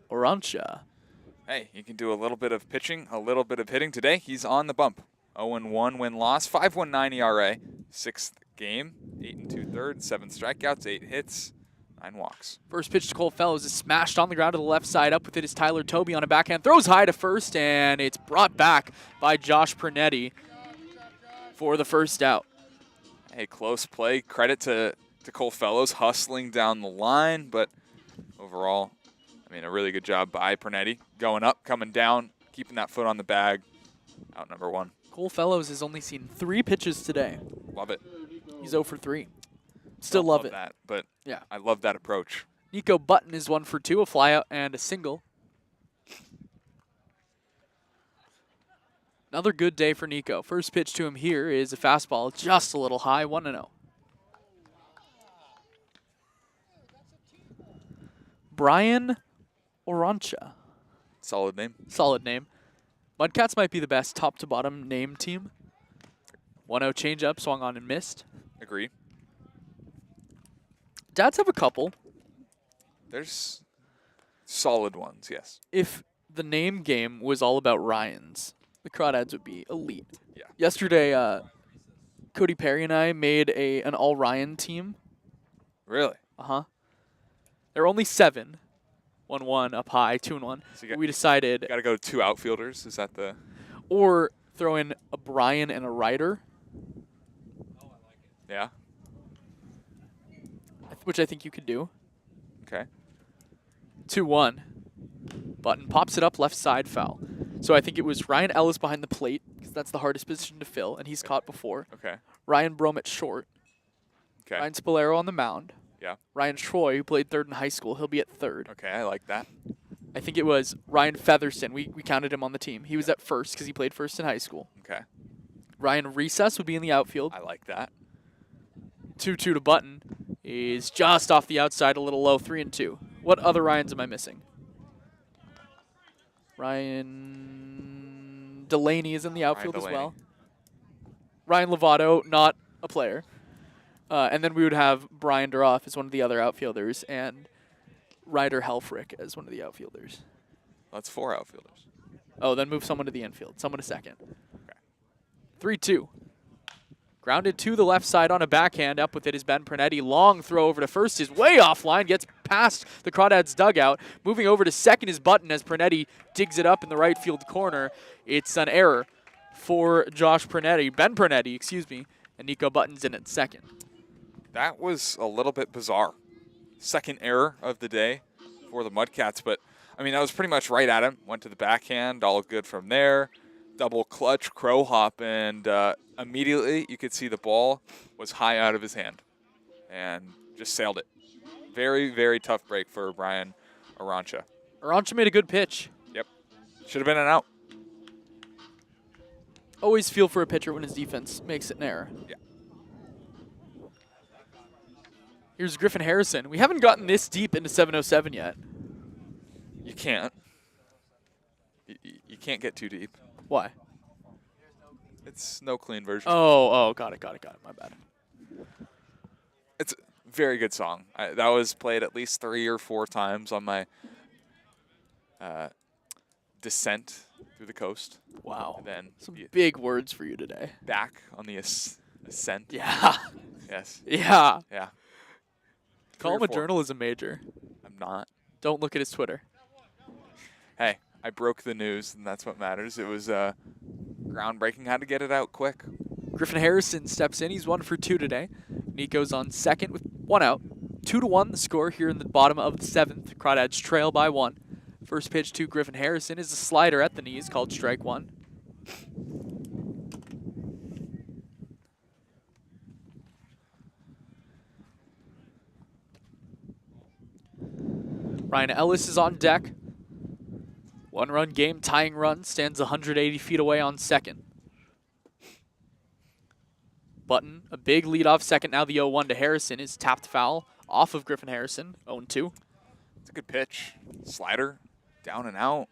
Orancha. Hey, you can do a little bit of pitching, a little bit of hitting today. He's on the bump. 0-1 win-loss, 5.19 ERA, 6th game, 8 2/3, 7 strikeouts, 8 hits, 9 walks. First pitch to Cole Fellows is smashed on the ground to the left side. Up with it is Tyler Toby on a backhand. Throws high to first, and it's brought back by Josh Pernetti for the first out. Hey, close play. Credit to Cole Fellows hustling down the line, but overall, I mean, a really good job by Pernetti. Going up, coming down, keeping that foot on the bag. Out number 1. Cole Fellows has only seen 3 pitches today. Love it. He's 0 for 3. Still Don't love it. that, but Yeah. I love that approach. Nico Button is 1 for 2, a flyout and a single. Another good day for Nico. First pitch to him here is a fastball just a little high, 1-0. Brian Orancha. Solid name. Solid name. Mudcats might be the best top to bottom name team. 1-0 changeup, swung on and missed. Agree. Dads have a couple. There's solid ones, yes. If the name game was all about Ryans, the Crawdads would be elite. Yeah. Yesterday, Cody Perry and I made an all Ryan team. Really? Uh-huh. There were only 7. 1-1 up high, 2-1. So We decided, Got to go 2 outfielders. Is that the? or throw in a Brian and a Ryder, Yeah. which I think you could do. Okay. 2-1. Button pops it up left side, foul. So I think it was Ryan Ellis behind the plate, because that's the hardest position to fill, and he's caught before. Okay. Ryan Brom at short. Okay. Ryan Spolero on the mound. Yeah. Ryan Troy, who played third in high school, he'll be at third. Okay, I like that. I think it was Ryan Featherston. We counted him on the team. He was at first because he played first in high school. Okay, Ryan Recess would be in the outfield. I like that. 2-2 to Button is just off the outside, a little low, 3-2. What other Ryans am I missing? Ryan Delaney is in the outfield as well. Ryan Lovato, not a player. And then we would have Brian Duroff as one of the other outfielders and Ryder Helfrich as one of the outfielders. That's 4 outfielders. Oh, then move someone to the infield, someone to second. Okay. 3-2. Grounded to the left side on a backhand. Up with it is Ben Pernetti. Long throw over to first is way offline. Gets past the Crawdads dugout. Moving over to second is Button as Pernetti digs it up in the right field corner. It's an error for Josh Pernetti. Ben Pernetti, excuse me. And Nico Button's in at second. That was a little bit bizarre. Second error of the day for the Mudcats, but I mean, that was pretty much right at him. Went to the backhand, all good from there. Double clutch, crow hop, and immediately you could see the ball was high out of his hand and just sailed it. Very, very tough break for Brian Arancha. Arancha made a good pitch. Yep. Should have been an out. Always feel for a pitcher when his defense makes it an error. Yeah. Here's Griffin Harrison. We haven't gotten this deep into 707 yet. You can't. You can't get too deep. Why? It's no clean version. Oh, got it. My bad. It's a very good song. That was played at least 3 or 4 times on my descent through the coast. Wow. And then Some big words for you today. back on the ascent. Yeah. Yes. Yeah. Yeah. Call 3 him or a 4. journalism major. I'm not. Don't look at his Twitter. Hey, I broke the news, and that's what matters. It was groundbreaking. Had to get it out quick. Griffin Harrison steps in. He's 1 for 2 today. Nico's on second with 1 out. 2-1 the score here in the bottom of the 7th. Crawdads trail by 1. First pitch to Griffin Harrison is a slider at the knees called strike 1. Ryan Ellis is on deck. 1-run game, tying run, stands 180 feet away on second. Button, a big leadoff second. Now the 0-1 to Harrison is tapped foul off of Griffin Harrison. 0-2. It's a good pitch. Slider, down and out,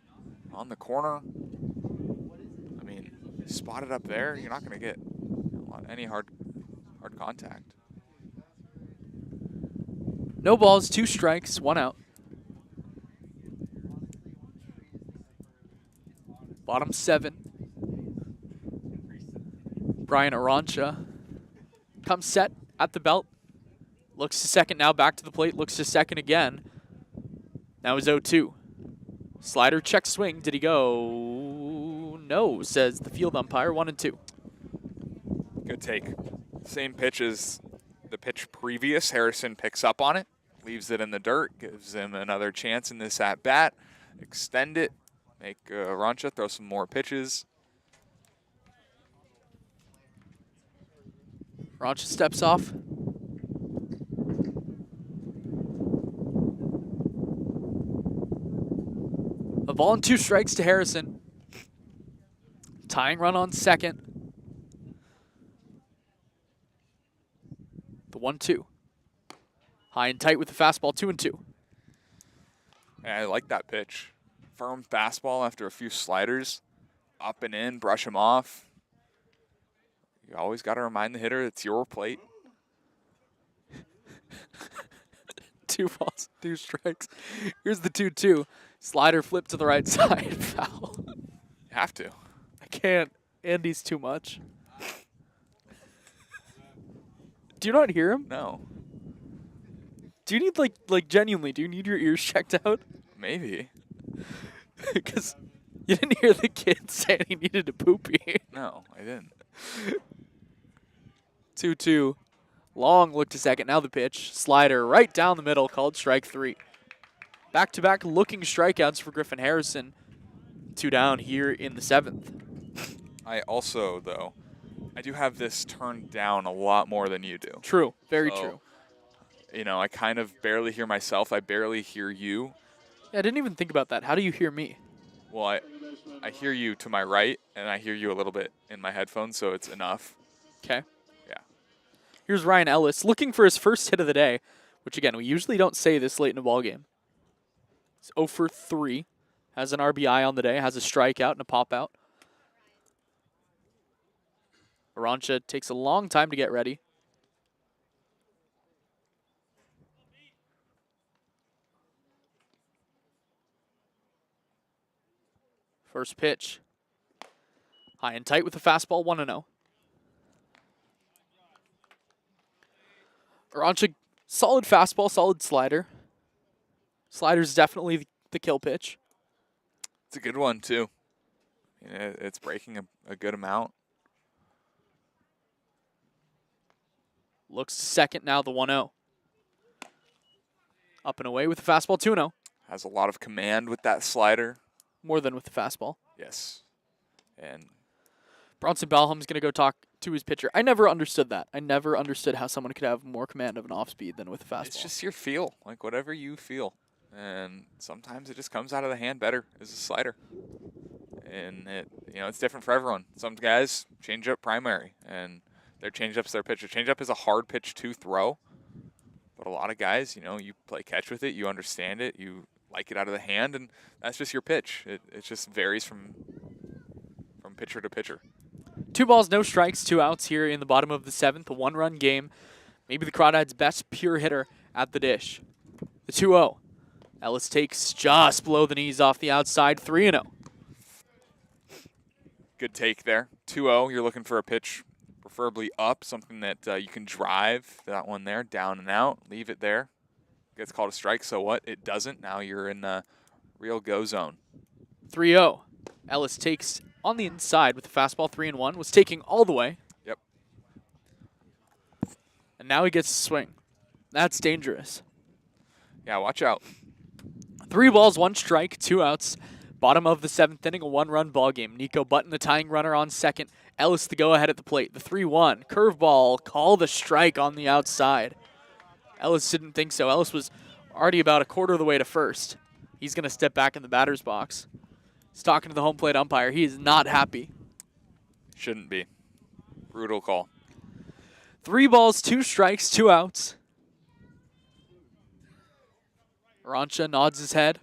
on the corner. I mean, spotted up there, you're not going to get any hard contact. No balls, 2 strikes, 1 out. Bottom 7. Brian Arancha comes set at the belt. Looks to second now, back to the plate. Looks to second again. Now is 0-2. Slider check swing. Did he go? No, says the field umpire. 1-2. Good take. Same pitch as the pitch previous. Harrison picks up on it, leaves it in the dirt, gives him another chance in this at-bat. Extend it, make Arancha throw some more pitches. Arancha steps off. A ball and 2 strikes to Harrison. Tying run on second. The 1-2. High and tight with the fastball, 2-2. Yeah, I like that pitch. Firm fastball after a few sliders. Up and in, brush him off. You always got to remind the hitter it's your plate. 2 balls, 2 strikes. Here's the 2-2. Slider flip to the right side, foul. You have to. I can't. Andy's too much. Do you not hear him? No. Do you need, like genuinely, do you need your ears checked out? Maybe. Because you didn't hear the kid saying he needed a poopy. No, I didn't. 2-2. Long look to second. Now the pitch. Slider right down the middle, called strike 3. Back-to-back looking strikeouts for Griffin Harrison. 2 down here in the 7th. I also, though, I do have this turned down a lot more than you do. True. Very So, true. You know, I kind of barely hear myself. I barely hear you. Yeah, I didn't even think about that. How do you hear me? Well, I hear you to my right, and I hear you a little bit in my headphones, so it's enough. Okay. Yeah. Here's Ryan Ellis looking for his first hit of the day, which, again, we usually don't say this late in a ball game. He's 0 for 3. Has an RBI on the day. Has a strikeout and a pop-out. Arancha takes a long time to get ready. First pitch. High and tight with the fastball, 1-0. Arancha, solid fastball, solid slider. Slider's definitely the kill pitch. It's a good one, too. It's breaking a good amount. Looks to second now, the 1-0. Up and away with the fastball, 2-0. Has a lot of command with that slider. More than with the fastball. Yes. And Bronson Balham's going to go talk to his pitcher. I never understood that. I never understood how someone could have more command of an off speed than with a fastball. it's just your feel, like whatever you feel. And sometimes it just comes out of the hand better as a slider. And it's different for everyone. Some guys change up primary, and their changeup's their pitcher. Changeup is a hard pitch to throw, but a lot of guys, you play catch with it, you understand it, you like it out of the hand, and that's just your pitch. It just varies from pitcher to pitcher. 2 balls, no strikes, 2 outs here in the bottom of the 7th. A 1-run game. Maybe the Crawdads' best pure hitter at the dish. The 2-0. Ellis takes just below the knees off the outside, 3-0. Good take there. 2-0, you're looking for a pitch preferably up, something that you can drive. That one there, down and out. Leave it there. Gets called a strike, so what? It doesn't. Now you're in the real go zone. 3-0. Ellis takes on the inside with the fastball, 3-1. Was taking all the way. Yep. And now he gets a swing. That's dangerous. Yeah, watch out. 3 balls, 1 strike, 2 outs. Bottom of the 7th inning, a 1-run ball game. Nico Button, the tying runner, on second. Ellis the go-ahead at the plate. The 3-1. Curveball, call the strike on the outside. Ellis didn't think so. Ellis was already about a quarter of the way to first. He's going to step back in the batter's box. He's talking to the home plate umpire. He is not happy. Shouldn't be. Brutal call. 3 balls, 2 strikes, 2 outs. Arancha nods his head.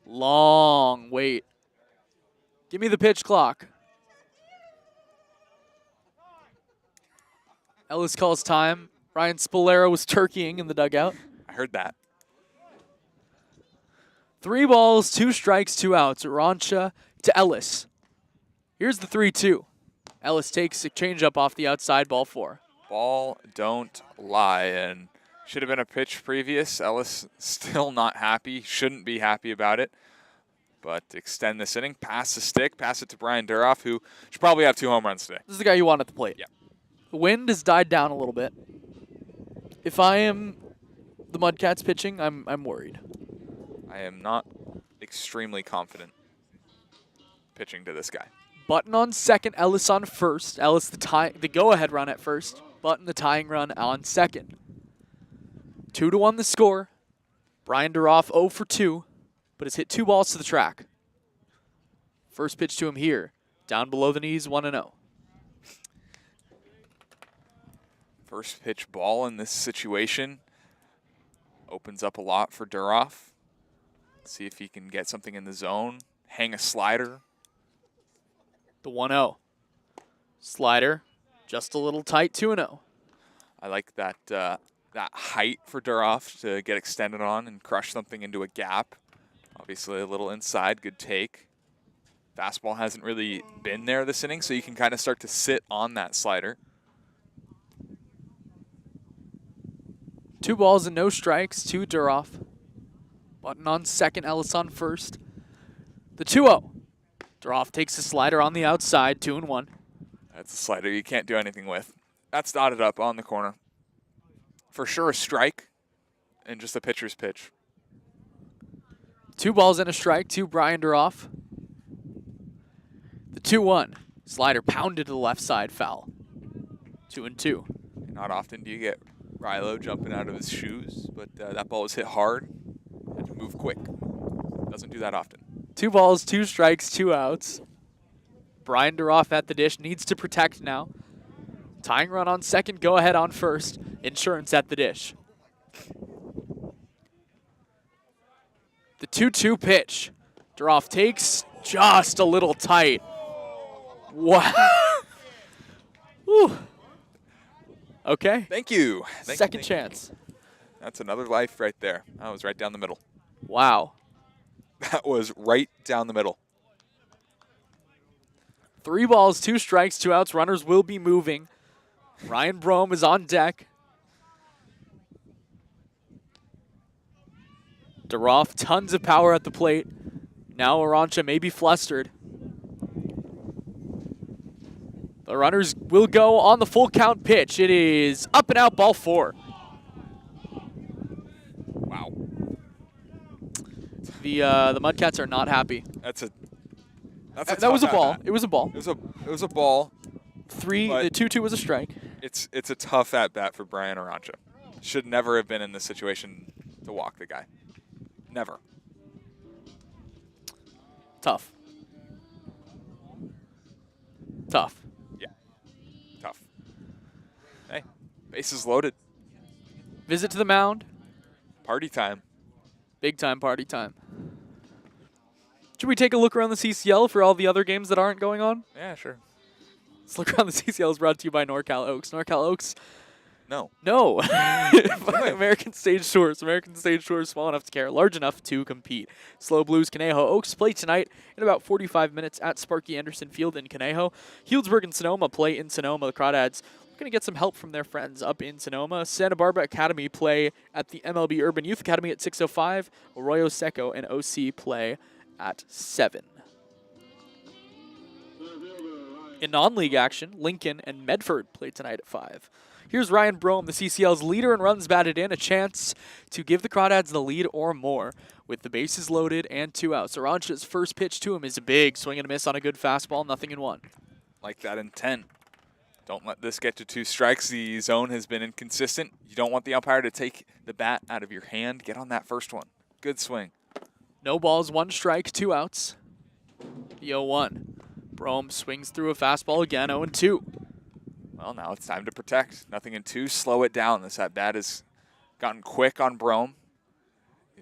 Long wait. Give me the pitch clock. Ellis calls time. Ryan Spolero was turkeying in the dugout. I heard that. 3 balls, 2 strikes, 2 outs. Arancha to Ellis. Here's the 3-2. Ellis takes a changeup off the outside, ball 4. Ball don't lie, and should have been a pitch previous. Ellis still not happy. Shouldn't be happy about it. But extend this inning, pass the stick, pass it to Brian Duroff, who should probably have 2 home runs today. This is the guy you want at the plate. Yeah. The wind has died down a little bit. If I am the Mudcats pitching, I'm worried. I am not extremely confident pitching to this guy. Button on second, Ellis on first. Ellis the go-ahead run at first. Button the tying run on second. 2-1 the score. Brian Duroff 0 for 2, but has hit 2 balls to the track. First pitch to him here. Down below the knees, 1-0. First pitch ball in this situation opens up a lot for Duroff. See if he can get something in the zone. Hang a slider. The 1-0. Slider, just a little tight, 2-0. I like that that height for Duroff to get extended on and crush something into a gap. Obviously a little inside, good take. Fastball hasn't really been there this inning, so you can kind of start to sit on that slider. 2 balls and no strikes to Duroff. Button on second, Ellis on first. The 2-0. Duroff takes the slider on the outside, 2-1. That's a slider you can't do anything with. That's dotted up on the corner. For sure a strike and just a pitcher's pitch. 2 balls and a strike to Brian Duroff. The 2-1. Slider pounded to the left side, foul. 2-2. Not often do you get Rilo jumping out of his shoes, but that ball was hit hard. Had to move quick. Doesn't do that often. 2 balls, 2 strikes, 2 outs. Brian Duroff at the dish, needs to protect now. Tying run on second, go ahead on first. Insurance at the dish. The 2-2 pitch. Duroff takes just a little tight. Wow. Whew. Okay. Thank you. Second chance. That's another life right there. That was right down the middle. Wow. That was right down the middle. 3 balls, 2 strikes, 2 outs. Runners will be moving. Ryan Brome is on deck. Duroff, tons of power at the plate. Now Arancha may be flustered. The runners will go on the full count pitch. It is up and out, ball 4. Wow. The Mudcats are not happy. That's a That was a tough ball. at-bat. It was a ball. It was a ball. 3. But- The 2-2 was a strike. It's a tough at bat for Brian Arancha. Should never have been in this situation to walk the guy. Never. Tough. Tough. Yeah. Tough. Hey, bases loaded. Visit to the mound. Party time. Big time party time. Should we take a look around the CCL for all the other games that aren't going on? Yeah, sure. Let's look around the CCL is brought to you by NorCal Oaks. NorCal Oaks, No. no. American Stage Tours. American Stage Tours, small enough to care, large enough to compete. Slow Blues Conejo Oaks play tonight in about 45 minutes at Sparky Anderson Field in Conejo. Healdsburg and Sonoma play in Sonoma. The Crawdads going to get some help from their friends up in Sonoma. Santa Barbara Academy play at the MLB Urban Youth Academy at 6:05. Arroyo Seco and OC play at 7. In non-league action, Lincoln and Medford play tonight at 5. Here's Ryan Brome, the CCL's leader in runs batted in, a chance to give the Crawdads the lead or more with the bases loaded and 2 outs. Arancha's first pitch to him is a big swing and a miss on a good fastball, 0-1. Like that in 10. Don't let this get to 2 strikes. The zone has been inconsistent. You don't want the umpire to take the bat out of your hand. Get on that first one. Good swing. No balls, 1 strike, 2 outs. The 0-1. Brome swings through a fastball again, 0-2. Well, now it's time to protect. Nothing in 2. Slow it down. This at-bat has gotten quick on Brome.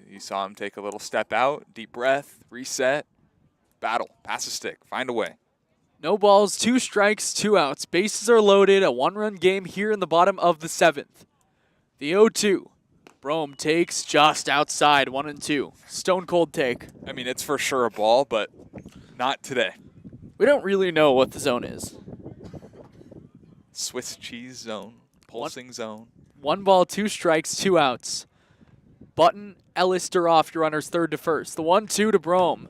You saw him take a little step out, deep breath, reset, battle, pass a stick, find a way. No balls, 2 strikes, 2 outs. Bases are loaded, a 1-run game here in the bottom of the 7th. The 0-2. Brome takes just outside, 1-2. Stone cold take. I mean, it's for sure a ball, but not today. We don't really know what the zone is. Swiss cheese zone, pulsing zone. 1 ball, 2 strikes, 2 outs. Button, Ellis, Duroff, your runners third to first. The 1-2 to Brome.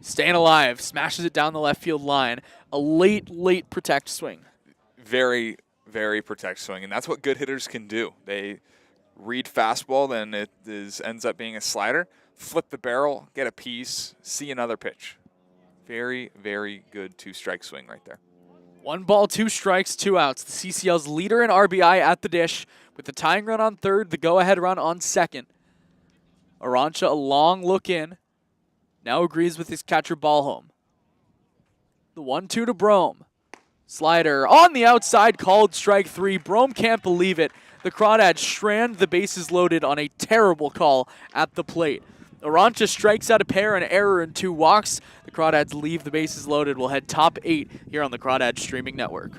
Staying alive, smashes it down the left field line. A late protect swing. Very, very protect swing, and that's what good hitters can do. They read fastball, then it ends up being a slider. Flip the barrel, get a piece, see another pitch. Very, very good 2-strike swing right there. 1 ball, 2 strikes, 2 outs. The CCL's leader in RBI at the dish with the tying run on third, the go-ahead run on second. Arancha, a long look in. Now agrees with his catcher ball home. The 1-2 to Brome. Slider on the outside, called strike 3. Brome can't believe it. The Crawdads strand the bases loaded on a terrible call at the plate. Arancha strikes out a pair, an error, and 2 walks. The Crawdads leave the bases loaded. We'll head top 8 here on the Crawdads streaming network.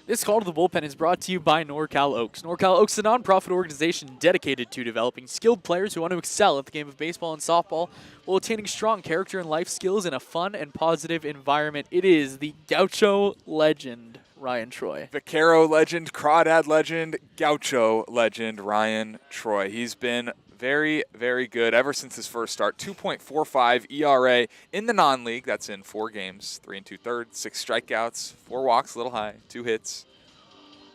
This call to the bullpen is brought to you by NorCal Oaks. NorCal Oaks is a nonprofit organization dedicated to developing skilled players who want to excel at the game of baseball and softball while attaining strong character and life skills in a fun and positive environment. It is the Gaucho legend, Ryan Troy. Vaquero legend, Crawdad legend, Gaucho legend, Ryan Troy. He's been very, very good ever since his first start. 2.45 ERA in the non-league. That's in 4 games, 3 2/3, 6 strikeouts, 4 walks, a little high, 2 hits.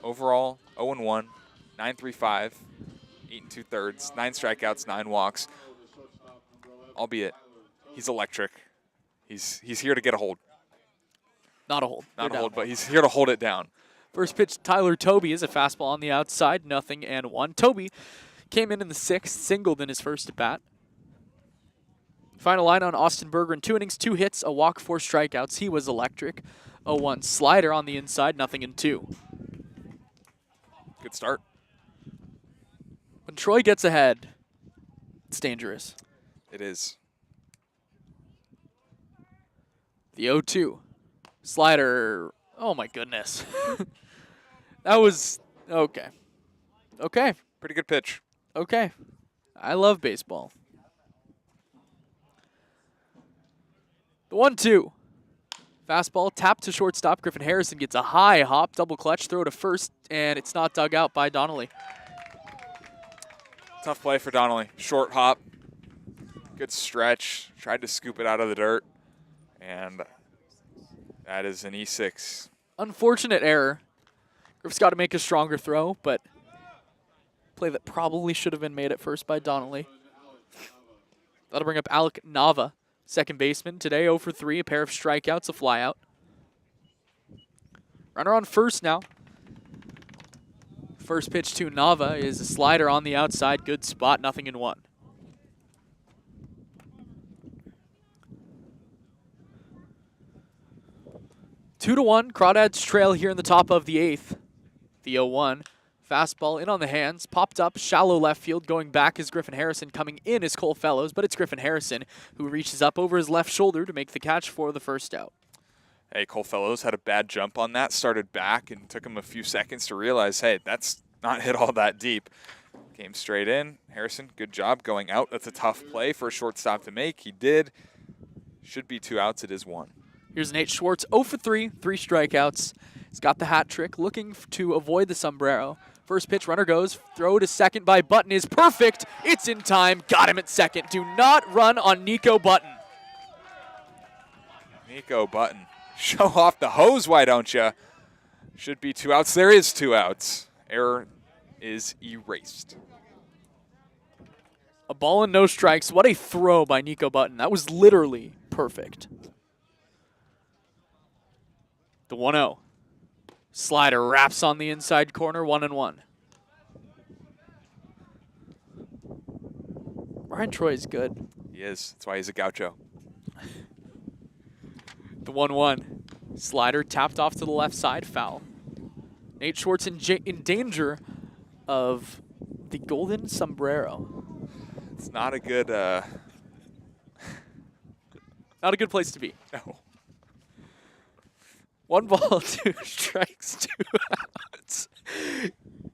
Overall, 0-1, 9.35, 8 2/3, 9 strikeouts, 9 walks. Albeit, he's electric. He's here to get a hold. Not a hold. Not a They're hold, down. but he's here to hold it down. First pitch, Tyler Toby is a fastball on the outside, 0-1. Toby came in the 6th, singled in his first at bat. Final line on Austin Berger in 2 innings, 2 hits, a walk, 4 strikeouts. He was electric. 0-1 slider on the inside, 0-2. Good start. When Troy gets ahead, it's dangerous. It is. The 0-2 slider. Oh my goodness. That was okay. Okay. Pretty good pitch. Okay. I love baseball. The 1-2. Fastball tapped to shortstop. Griffin Harrison gets a high hop, double clutch, throw to first, and it's not dug out by Donnelly. Tough play for Donnelly. Short hop. Good stretch. Tried to scoop it out of the dirt. And that is an E6. Unfortunate error. Griff's got to make a stronger throw, but play that probably should have been made at first by Donnelly. That'll bring up Alec Nava, second baseman. Today 0 for 3, a pair of strikeouts, a flyout. Runner on first now. First pitch to Nava is a slider on the outside. Good spot, 0-1. Two to 1, Crawdads trail here in the top of the 8th. The 0-1. Fastball in on the hands, popped up, shallow left field. Going back is Griffin Harrison. Coming in is Cole Fellows, but it's Griffin Harrison who reaches up over his left shoulder to make the catch for the first out. Hey, Cole Fellows had a bad jump on that, started back, and took him a few seconds to realize, hey, that's not hit all that deep. Came straight in. Harrison, good job going out. That's a tough play for a shortstop to make. He did. Should be 2 outs. It is 1. Here's Nate Schwartz, 0 for 3, 3 strikeouts. He's got the hat trick, looking to avoid the sombrero. First pitch, runner goes, throw to second by Button is perfect. It's in time, got him at second. Do not run on Nico Button. Nico Button. Show off the hose, why don't you? Should be 2 outs. There is 2 outs. Error is erased. A ball and no strikes. What a throw by Nico Button. That was literally perfect. The 1-0. Slider wraps on the inside corner, 1-1. Ryan Troy is good. He is. That's why he's a gaucho. The 1-1. Slider tapped off to the left side, foul. Nate Schwartz in danger of the golden sombrero. It's not a good, Not a good place to be. no. 1 ball, 2 strikes, 2 outs.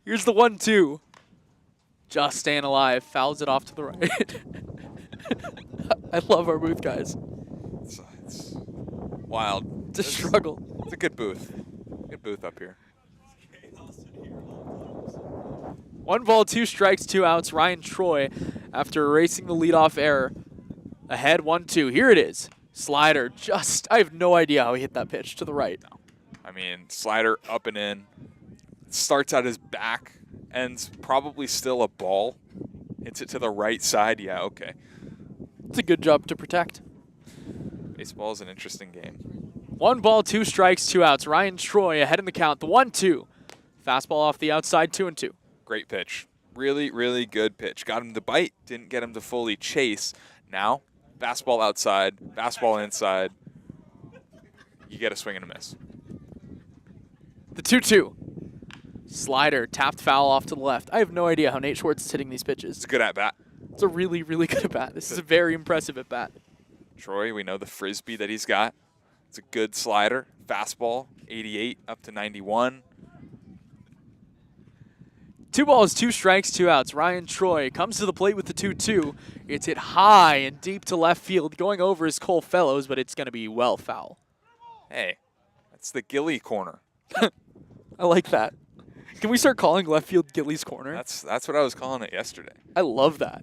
Here's the 1-2. Just staying alive. Fouls it off to the right. I love our booth, guys. It's wild. It's a struggle. It's a good booth. Good booth up here. 1 ball, 2 strikes, 2 outs. Ryan Troy, after erasing the leadoff error, ahead 1-2. Here it is. Slider, I have no idea how he hit that pitch to the right. I mean, slider up and in. Starts at his back, ends probably still a ball. Hits it to the right side. Yeah, okay. It's a good job to protect. Baseball is an interesting game. 1 ball, 2 strikes, 2 outs. Ryan Troy ahead in the count. The 1-2. Fastball off the outside, 2-2. Great pitch. Really, really good pitch. Got him to bite. Didn't get him to fully chase. Now, fastball outside, fastball inside. You get a swing and a miss. The 2-2. Slider, tapped foul off to the left. I have no idea how Nate Schwartz is hitting these pitches. It's a good at-bat. It's a really, really good at-bat. This is a very impressive at-bat. Troy, we know the frisbee that he's got. It's a good slider. Fastball, 88 up to 91. 2 balls, 2 strikes, 2 outs. Ryan Troy comes to the plate with the 2-2. It's hit high and deep to left field. Going over is Cole Fellows, but it's going to be well foul. Hey, that's the Gilly corner. I like that. Can we start calling left field Gilly's corner? That's what I was calling it yesterday. I love that.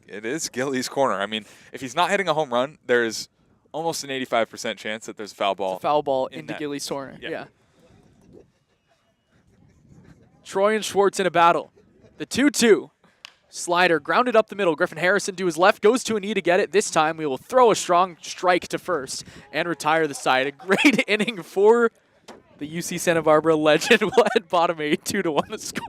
It is Gilly's corner. I mean, if he's not hitting a home run, there's almost an 85% chance that there's a foul ball. It's a foul ball in into net. Gilly's corner. Yeah. Yeah. Troy and Schwartz in a battle. The 2-2. Slider grounded up the middle. Griffin Harrison to his left, goes to a knee to get it. This time we will throw a strong strike to first and retire the side. A great inning for the UC Santa Barbara legend. Will at bottom 8, 2-1 the score.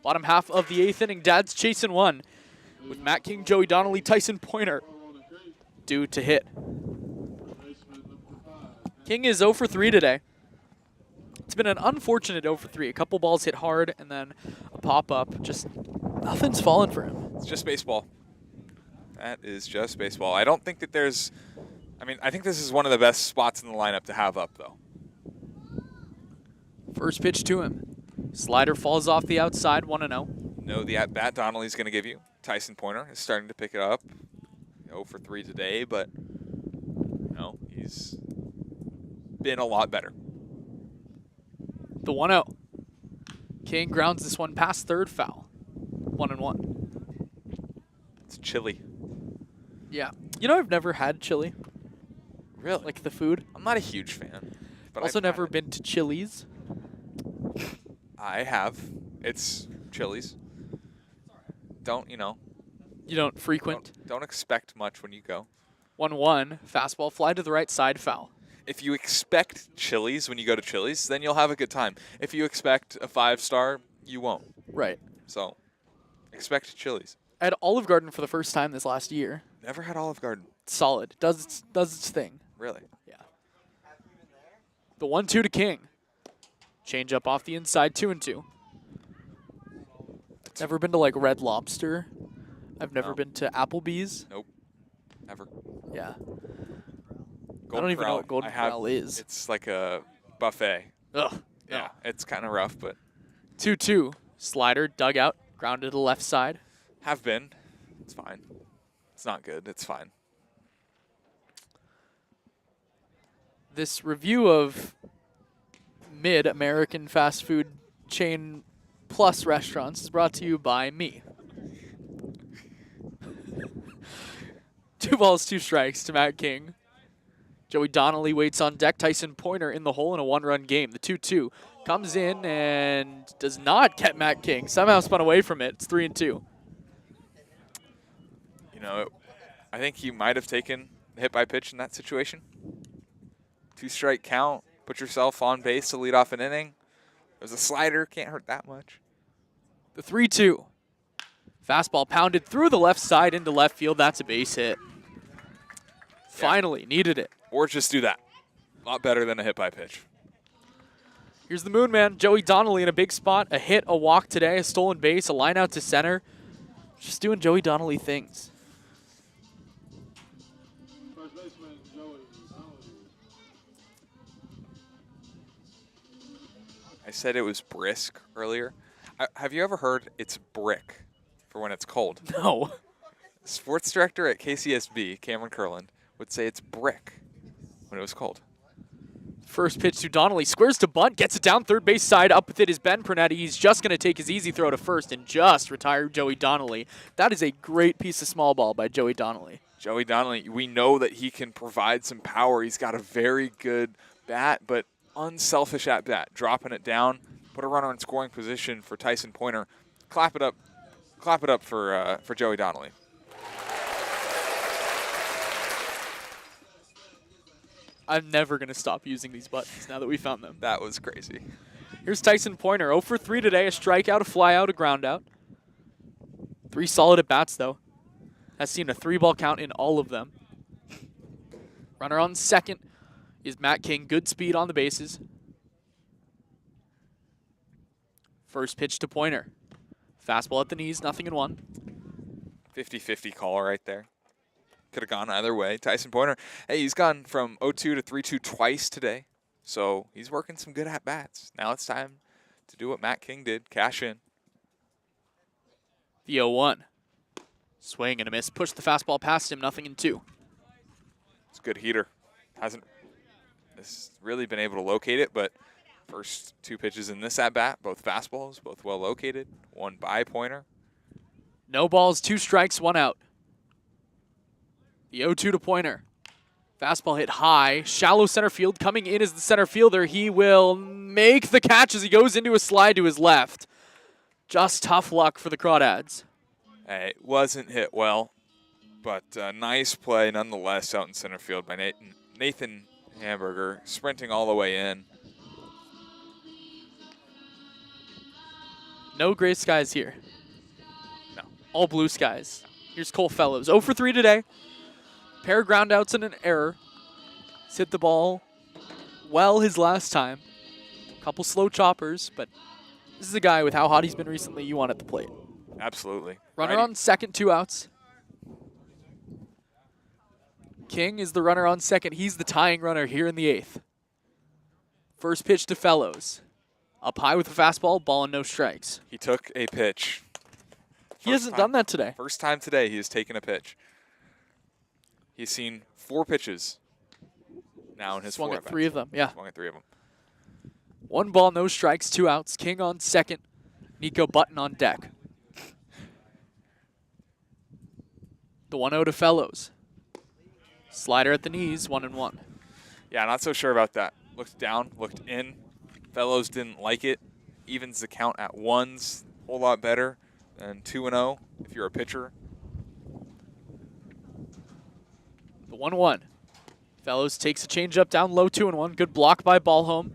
Bottom half of the 8th inning, Dad's chasing one with Matt King, Joey Donnelly, Tyson Pointer due to hit. King is 0 for 3 today. It's been an unfortunate 0 for 3. A couple balls hit hard and then a pop-up. Just nothing's fallen for him. It's just baseball. That is just baseball. I don't think that there's... I mean, I think this is one of the best spots in the lineup to have up, though. First pitch to him. Slider falls off the outside, 1-0. No, the at-bat Donnelly's going to give you. Tyson Pointer is starting to pick it up. 0 for 3 today, but no, he's been a lot better. The 1-0. King grounds this one past third, foul. 1-1. It's chilly. Yeah. You know, I've never had chili, Really? like the food. I'm not a huge fan. But Also I've never had it. been to Chili's. I have. It's Chili's. Don't, You don't frequent. don't expect much when you go. 1-1. Fastball fly to the right side, foul. If you expect Chili's when you go to Chili's, then you'll have a good time. If you expect a 5-star, you won't. Right. So, expect Chili's. I had Olive Garden for the first time this last year. Never had Olive Garden. Solid. Does its thing. Really? Yeah. The 1-2 to King. Change up off the inside, 2-2. Never been to like Red Lobster. I've never No. been to Applebee's. Nope. Never. Yeah. Golden don't even know Corral, what Golden I have- Corral is. It's like a buffet. Ugh. Yeah, it's kind of rough, but 2-2. Slider, dugout, grounded to the left side. have been. It's fine. It's not good. It's fine. This review of mid-American fast food chain plus restaurants is brought to you by me. 2 balls, 2 strikes to Matt King. Joey Donnelly waits on deck. Tyson Pointer in the hole in a 1-run game. The 2-2 comes in and does not get Matt King. Somehow spun away from it. It's 3-2. know, I think he might have taken the hit by pitch in that situation. 2-strike count. Put yourself on base to lead off an inning. There's a slider. Can't hurt that much. The 3-2. Fastball pounded through the left side into left field. That's a base hit. Finally, needed it. Or just do that. A lot better than a hit by pitch. Here's the Moon Man, Joey Donnelly in a big spot. A hit, a walk today, a stolen base, a line out to center. Just doing Joey Donnelly things. First baseman, Joey Donnelly. I said it was brisk earlier. Have you ever heard it's brick for when it's cold? No. Sports director at KCSB, Cameron Kurland, would say it's brick when it was cold. First pitch to Donnelly, squares to bunt, gets it down third base side. Up with it is Ben Pernetti. He's just going to take his easy throw to first and just retire Joey Donnelly. That is a great piece of small ball by Joey Donnelly. Joey Donnelly, we know that he can provide some power. He's got a very good bat, but unselfish at bat. Dropping it down, put a runner in scoring position for Tyson Pointer. Clap it up for Joey Donnelly. I'm never going to stop using these buttons now that we found them. That was crazy. Here's Tyson Pointer, 0 for 3 today, a strikeout, a flyout, a groundout. 3 solid at bats, though. Has seen a 3-ball count in all of them. Runner on second is Matt King. Good speed on the bases. First pitch to Pointer. Fastball at the knees, 0-1. 50-50 call right there. Could have gone either way. Tyson Pointer, hey, he's gone from 0-2 to 3-2 twice today. So he's working some good at-bats. Now it's time to do what Matt King did, cash in. The 0-1. Swing and a miss. Pushed the fastball past him, 0-2. It's a good heater. Hasn't really been able to locate it, but first 2 pitches in this at-bat, both fastballs, both well located. One by Pointer. No balls, 2 strikes, 1 out. The 0-2 to Pointer. Fastball hit high. Shallow center field. Coming in as the center fielder. He will make the catch as he goes into a slide to his left. Just tough luck for the Crawdads. Hey, it wasn't hit well, but nice play nonetheless out in center field by Nathan Hamburger, sprinting all the way in. No gray skies here. No. All blue skies. Here's Cole Fellows. 0 for 3 today. Pair of groundouts and an error. He's hit the ball well his last time. Couple slow choppers, but this is a guy with how hot he's been recently you want at the plate. Absolutely. Runner on second, 2 outs. King is the runner on second. He's the tying runner here in the 8th. First pitch to Fellows. Up high with the fastball, ball and no strikes. He took a pitch. He hasn't done that today. First time today he has taken a pitch. He's seen 4 pitches now in his Swung 4 at 3 of them, yeah. Swung at 3 of them. 1 ball, no strikes, 2 outs. King on second. Nico Button on deck. The 1-0 to Fellows. Slider at the knees, 1-1. Yeah, not so sure about that. Looked down, looked in. Fellows didn't like it. Evens the count at 1s. Whole lot better than 2-0 if you're a pitcher. The 1-1. Fellows takes a changeup down low, 2-1. Good block by Ballholm.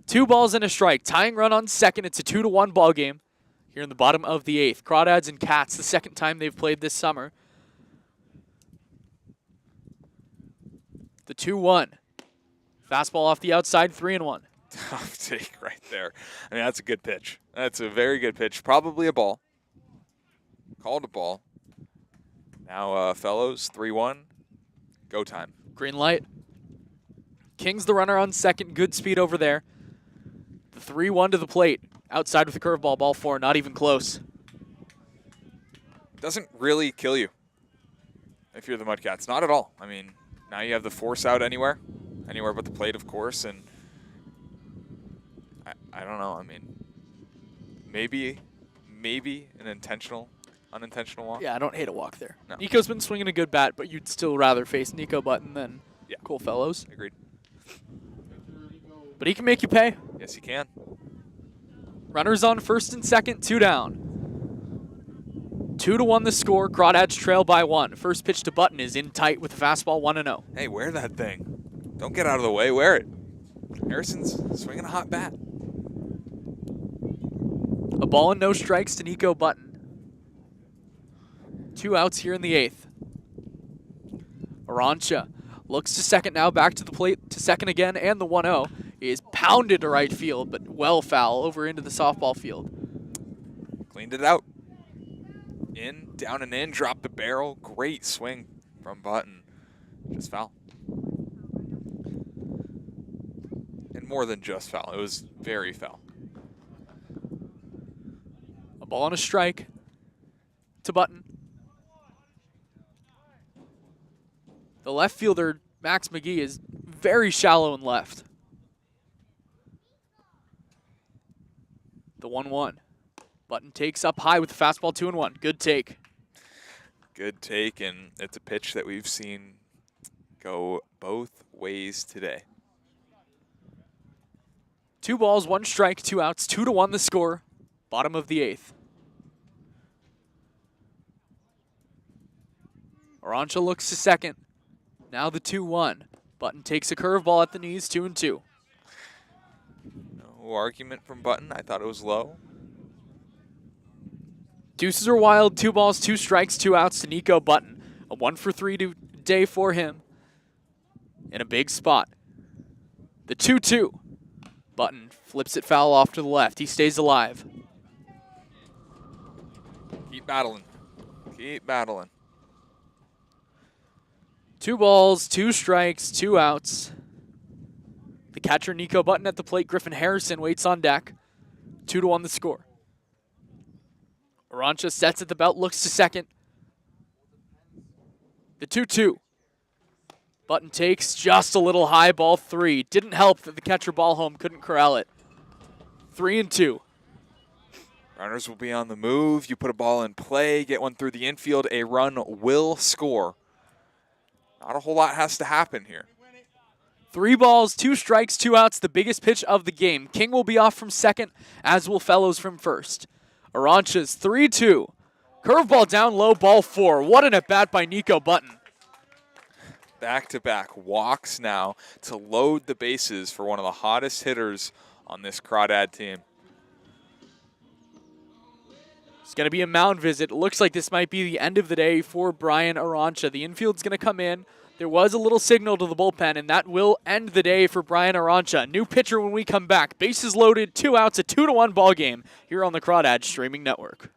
Two balls and a strike. Tying run on second. It's a 2-1 ball game here in the bottom of the 8th. Crawdads and Cats, the second time they've played this summer. The 2-1. Fastball off the outside, 3-1. Tough take right there. I mean, that's a good pitch. That's a very good pitch. Probably a ball. Called a ball. Now, Fellows, 3-1. Go time. Green light. King's the runner on second. Good speed over there. The 3-1 to the plate. Outside with the curveball, ball 4. Not even close. Doesn't really kill you if you're the Mudcats. Not at all. I mean, now you have the force out anywhere but the plate, of course, and I don't know. I mean, maybe an unintentional walk. Yeah, I don't hate a walk there. No. Nico's been swinging a good bat, but you'd still rather face Nico Button than Cole Fellows. Agreed. But he can make you pay. Yes, he can. Runners on first and second, 2 down. 2-1 the score. Crawdads trail by 1. First pitch to Button is in tight with a fastball 1-0. Hey, wear that thing. Don't get out of the way. Wear it. Harrison's swinging a hot bat. A ball and no strikes to Nico Button. 2 outs here in the 8th. Arancha looks to second now, back to the plate to second again, and the 1-0 is pounded to right field, but well foul over into the softball field. Cleaned it out. In, down and in, dropped the barrel. Great swing from Button. Just foul. And more than just foul. It was very foul. A ball and a strike to Button. The left fielder, Max McGee, is very shallow and left. The 1-1. Button takes up high with the fastball 2-1. Good take. Good take, and it's a pitch that we've seen go both ways today. 2 balls, 1 strike, 2 outs, 2-1 the score. Bottom of the 8th. Arancha looks to second. Now the 2-1. Button takes a curveball at the knees, 2-2. No argument from Button. I thought it was low. Deuces are wild. 2 balls, 2 strikes, 2 outs to Nico Button. A 1-for-3 day for him. In a big spot. The 2-2. Button flips it foul off to the left. He stays alive. Keep battling. Keep battling. 2 balls, 2 strikes, 2 outs. The catcher, Nico Button, at the plate. Griffin Harrison waits on deck. 2-1 the score. Arancha sets at the belt, looks to second. The 2-2. Button takes just a little high, ball 3. Didn't help that the catcher ball home couldn't corral it. 3-2. Runners will be on the move. You put a ball in play, get one through the infield. A run will score. Not a whole lot has to happen here. 3 balls, 2 strikes, 2 outs, the biggest pitch of the game. King will be off from second, as will Fellows from first. Arancha's 3-2. Curveball down low, ball 4. What an at-bat by Nico Button. Back-to-back walks now to load the bases for one of the hottest hitters on this Crawdad team. It's going to be a mound visit. It looks like this might be the end of the day for Brian Arancha. The infield's going to come in. There was a little signal to the bullpen, and that will end the day for Brian Arancha. New pitcher when we come back. Bases loaded, 2 outs, a 2-1 ball game here on the Crawdads streaming network.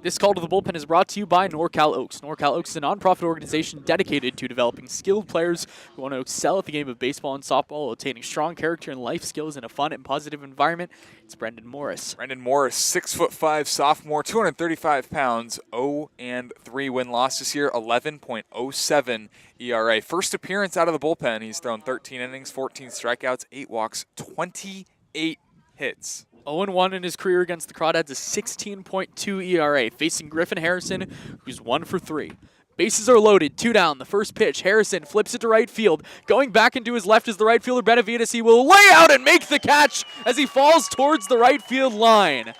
This call to the bullpen is brought to you by NorCal Oaks. NorCal Oaks is a nonprofit organization dedicated to developing skilled players who want to excel at the game of baseball and softball, while attaining strong character and life skills in a fun and positive environment. It's Brendan Morris. Brendan Morris, 6'5" sophomore, 235 pounds, 0-3 win-loss this year, 11.07 ERA. First appearance out of the bullpen. He's thrown 13 innings, 14 strikeouts, 8 walks, 28 hits. 0-1 in his career against the Crawdads, a 16.2 ERA, facing Griffin Harrison, who's 1 for 3. Bases are loaded, 2 down. The first pitch, Harrison flips it to right field. Going back into his left is the right fielder, Benavides. He will lay out and make the catch as he falls towards the right field line.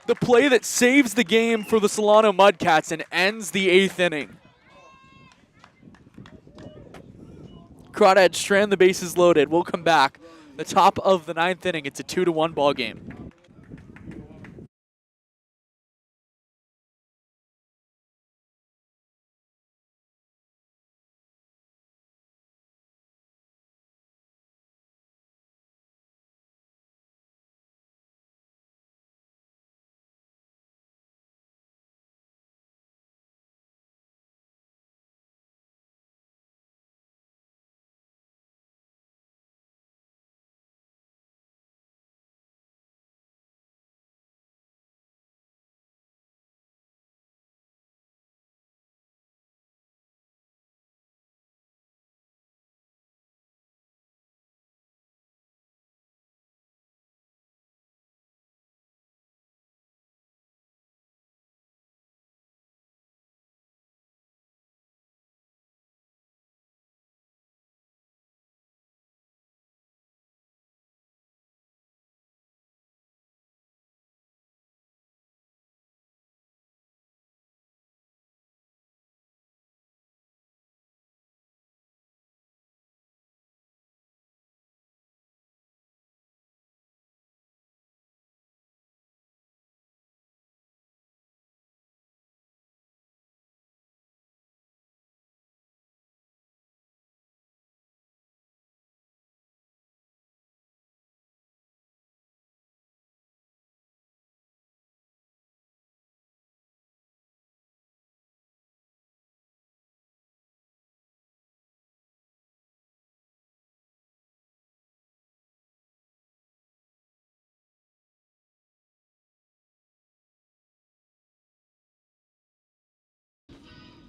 The play that saves the game for the Solano Mudcats and ends the 8th inning. Crawdads strand the bases loaded. We'll come back. The top of the 9th inning, it's a 2-1 ball game.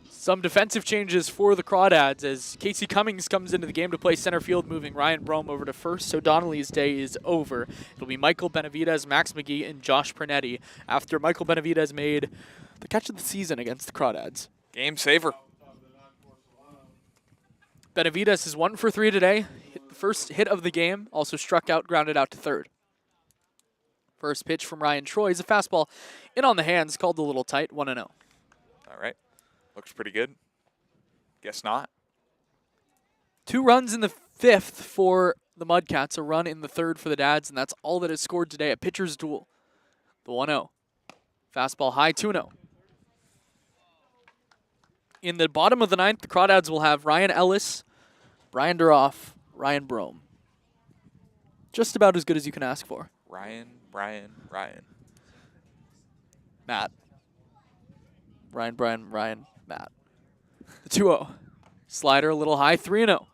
Some defensive changes for the Crawdads as Casey Cummings comes into the game to play center field, moving Ryan Brome over to first, so Donnelly's day is over. It'll be Michael Benavides, Max McGee, and Josh Pernetti after Michael Benavides made the catch of the season against the Crawdads. Game saver. Benavides is 1 for 3 today. Hit the first hit of the game, also struck out, grounded out to third. First pitch from Ryan Troy is a fastball in on the hands, called a little tight, 1-0. All right. Looks pretty good. Guess not. 2 runs in the 5th for the Mudcats, a run in the 3rd for the Dads, and that's all that is scored today. A pitcher's duel. The 1-0. Fastball high, 2-0. In the bottom of the 9th, the Crawdads will have Ryan Ellis, Brian Duroff, Ryan Brome. Just about as good as you can ask for. Ryan. Matt. Ryan, Matt. The 2-0. Slider a little high, 3-0.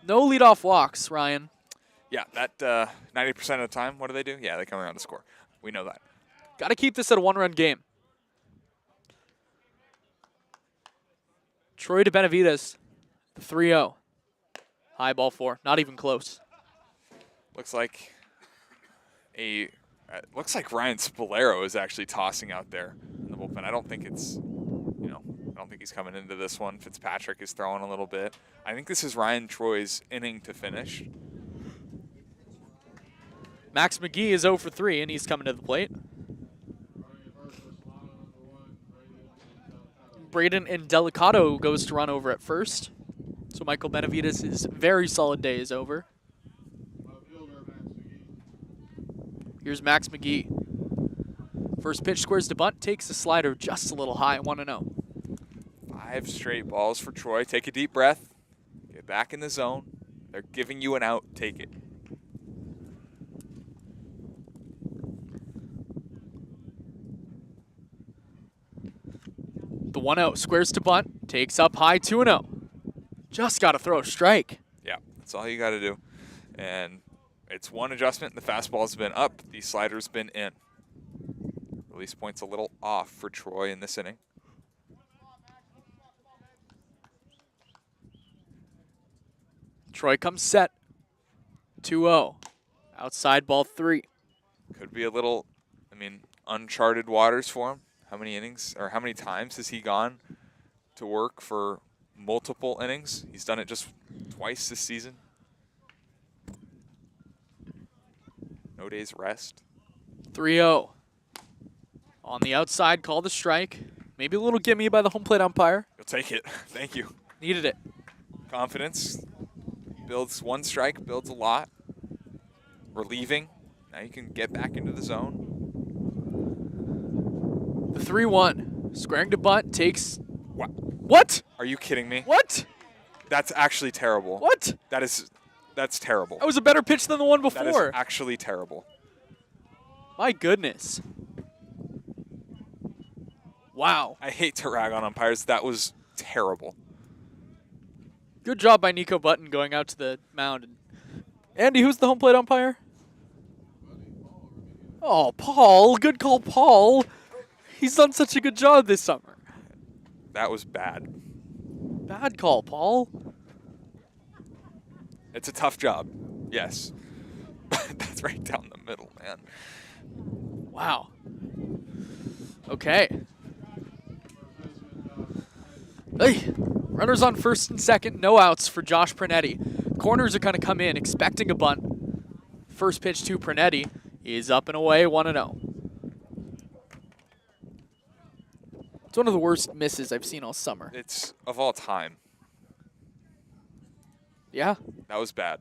No leadoff walks, Ryan. Yeah, that 90% of the time, what do they do? Yeah, they come around to score. We know that. Got to keep this at a 1-run game. Troy to Benavides, the 3-0. High ball 4, not even close. Looks like Ryan Spolero is actually tossing out there in the bullpen. I don't think it's, I don't think he's coming into this one. Fitzpatrick is throwing a little bit. I think this is Ryan Troy's inning to finish. Max McGee is 0 for 3, and he's coming to the plate. Braden Indelicato goes to run over at first. So Michael Benavides' very solid day is over. Here's Max McGee. First pitch squares to bunt, takes the slider just a little high, 1-0. 5 straight balls for Troy. Take a deep breath. Get back in the zone. They're giving you an out. Take it. The 1-0 squares to bunt, takes up high, 2-0. Just got to throw a strike. Yeah, that's all you got to do. And it's one adjustment. The fastball's been up. The slider's been in. Release point's a little off for Troy in this inning. Troy comes set. 2-0. Outside ball 3. Could be a little, uncharted waters for him. How many innings or how many times has he gone to work for multiple innings? He's done it just twice this season. No days rest. 3-0. On the outside, call the strike. Maybe a little gimme by the home plate umpire. You'll take it. Thank you. Needed it. Confidence builds one strike, builds a lot. Relieving. Now you can get back into the zone. The 3-1. Squaring to bunt takes. Wow. What? Are you kidding me? What? That's actually terrible. What? That's terrible. That was a better pitch than the one That is before. actually terrible. My goodness. Wow. I hate to rag on umpires. That was terrible. Good job by Nico Button going out to the mound. Andy, who's the home plate umpire? Oh, Paul. Good call, Paul. He's done such a good job this summer. That was bad. Bad call, Paul. It's a tough job. Yes. That's right down the middle, man. Wow. Okay. Hey, runners on first and second, no outs for Josh Pernetti. Corners are going to come in expecting a bunt. First pitch to Pernetti is up and away, 1-0. It's one of the worst misses I've seen all summer. It's of all time. Yeah, That was bad.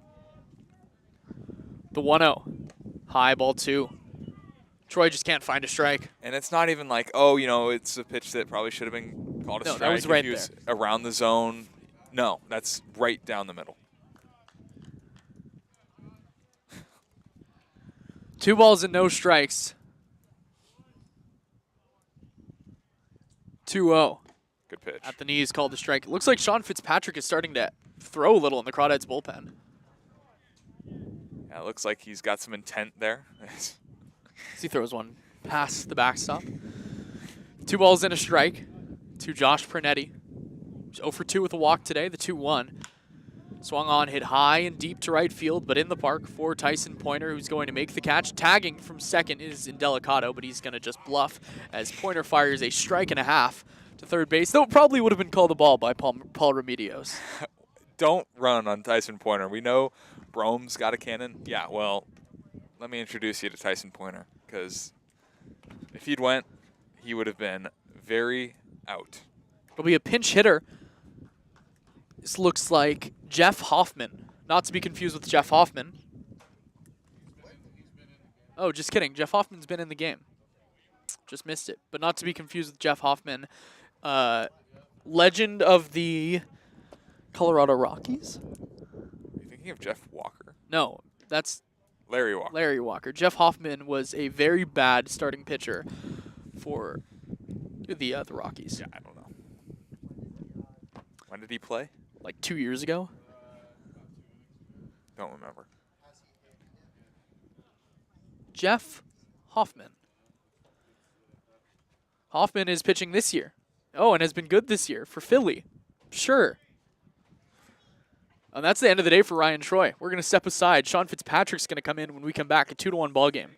the 1-0. High ball 2. Troy just can't find a strike. And it's not even like, oh, it's a pitch that probably should have been called a No, strike. that was if right he was there. around the zone. No, that's right down the middle. 2 balls and no strikes. 2-0. Good pitch. At the knees, called the strike. It looks like Sean Fitzpatrick is starting to throw a little in the Crawdads bullpen. Yeah, it looks like he's got some intent there. As he throws one past the backstop. 2 balls and a strike to Josh Pernetti. He's 0 for 2 with a walk today, the 2-1. Swung on, hit high and deep to right field, but in the park for Tyson Pointer, who's going to make the catch. Tagging from second is Indelicato, but he's going to just bluff as Pointer fires a strike and a half to third base, though it probably would have been called a ball by Paul Remedios. Don't run on Tyson Pointer. We know Brome's got a cannon. Yeah, well, let me introduce you to Tyson Pointer, because if he'd went, he would have been very out. It'll be a pinch hitter. This looks like Jeff Hoffman. Not to be confused with Jeff Hoffman. Oh, just kidding. Jeff Hoffman's been in the game. Just missed it. But not to be confused with Jeff Hoffman. Legend of the Colorado Rockies? Are you thinking of Jeff Walker? No, that's Larry Walker. Larry Walker. Jeff Hoffman was a very bad starting pitcher for the Rockies. Yeah, I don't know. When did he play? Like 2 years ago. Don't remember. Jeff Hoffman. Hoffman is pitching this year. Oh, and has been good this year for Philly. Sure. And that's the end of the day for Ryan Troy. We're going to step aside. Sean Fitzpatrick's going to come in when we come back. A 2-1 ball game.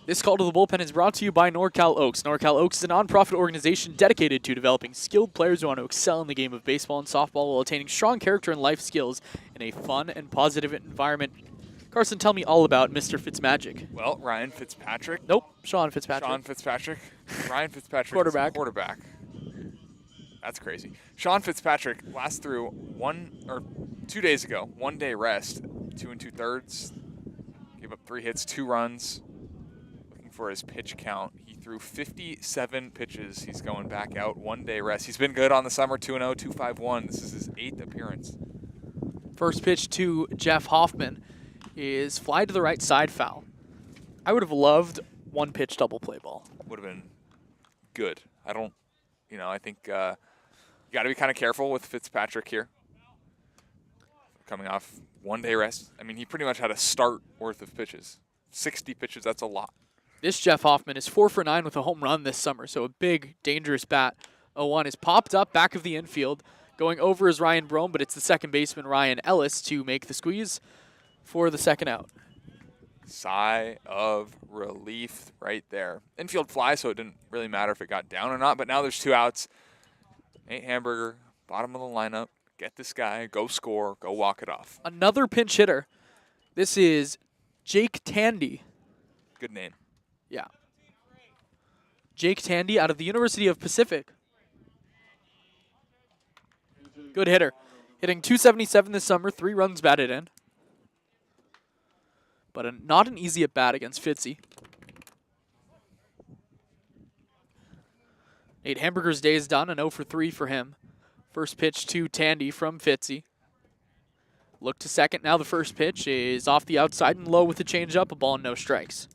This call to the bullpen is brought to you by NorCal Oaks. NorCal Oaks is a nonprofit organization dedicated to developing skilled players who want to excel in the game of baseball and softball while attaining strong character and life skills in a fun and positive environment. Carson, tell me all about Mr. Fitzmagic. Well, Ryan Fitzpatrick. Nope, Sean Fitzpatrick. Sean Fitzpatrick. Ryan Fitzpatrick. Quarterback. Is quarterback. That's crazy. Sean Fitzpatrick last threw 2 days ago, 1 day rest, 2 2/3. Gave up 3 hits, 2 runs. Looking for his pitch count. He threw 57 pitches. He's going back out, 1 day rest. He's been good on the summer, 2-0, 2.51. This is his 8th appearance. First pitch to Jeff Hoffman is fly to the right side, foul. I would have loved one pitch double play ball. Would have been good. I think you got to be kind of careful with Fitzpatrick here. Coming off 1 day rest. I mean, he pretty much had a start worth of pitches. 60 pitches, that's a lot. This Jeff Hoffman is 4 for 9 with a home run this summer, so a big, dangerous bat. 0-1 is popped up back of the infield. Going over is Ryan Brome, but it's the second baseman, Ryan Ellis, to make the squeeze for the second out. Sigh of relief right there. Infield fly, so it didn't really matter if it got down or not, but now there's 2 outs. Nate Hamburger, bottom of the lineup. Get this guy, go score, go walk it off. Another pinch hitter. This is Jake Tandy. Good name. Yeah. Jake Tandy out of the University of Pacific. Good hitter. Hitting .277 this summer, 3 runs batted in. But not an easy at bat against Fitzy. Nate Hamburger's day is done, an 0 for 3 for him. First pitch to Tandy from Fitzy. Look to second. Now the first pitch is off the outside and low with a changeup, a ball and no strikes.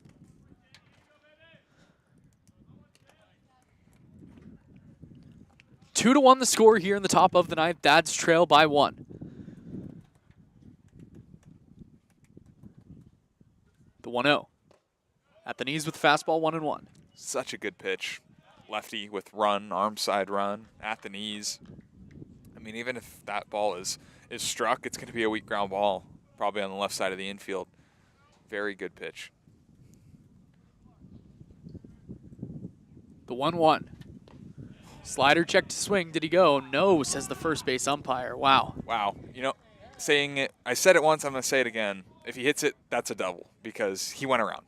Two to 1 the score here in the top of the 9th. Dads trail by 1. The 1-0. At the knees with fastball, 1-1. Such a good pitch. Lefty with run, arm side run, at the knees. I mean, even if that ball is struck, it's going to be a weak ground ball, probably on the left side of the infield. Very good pitch. The 1-1. Slider check to swing. Did he go? No, says the first base umpire. Wow. Wow. You know, saying it, I said it once, I'm going to say it again. If he hits it, that's a double because he went around.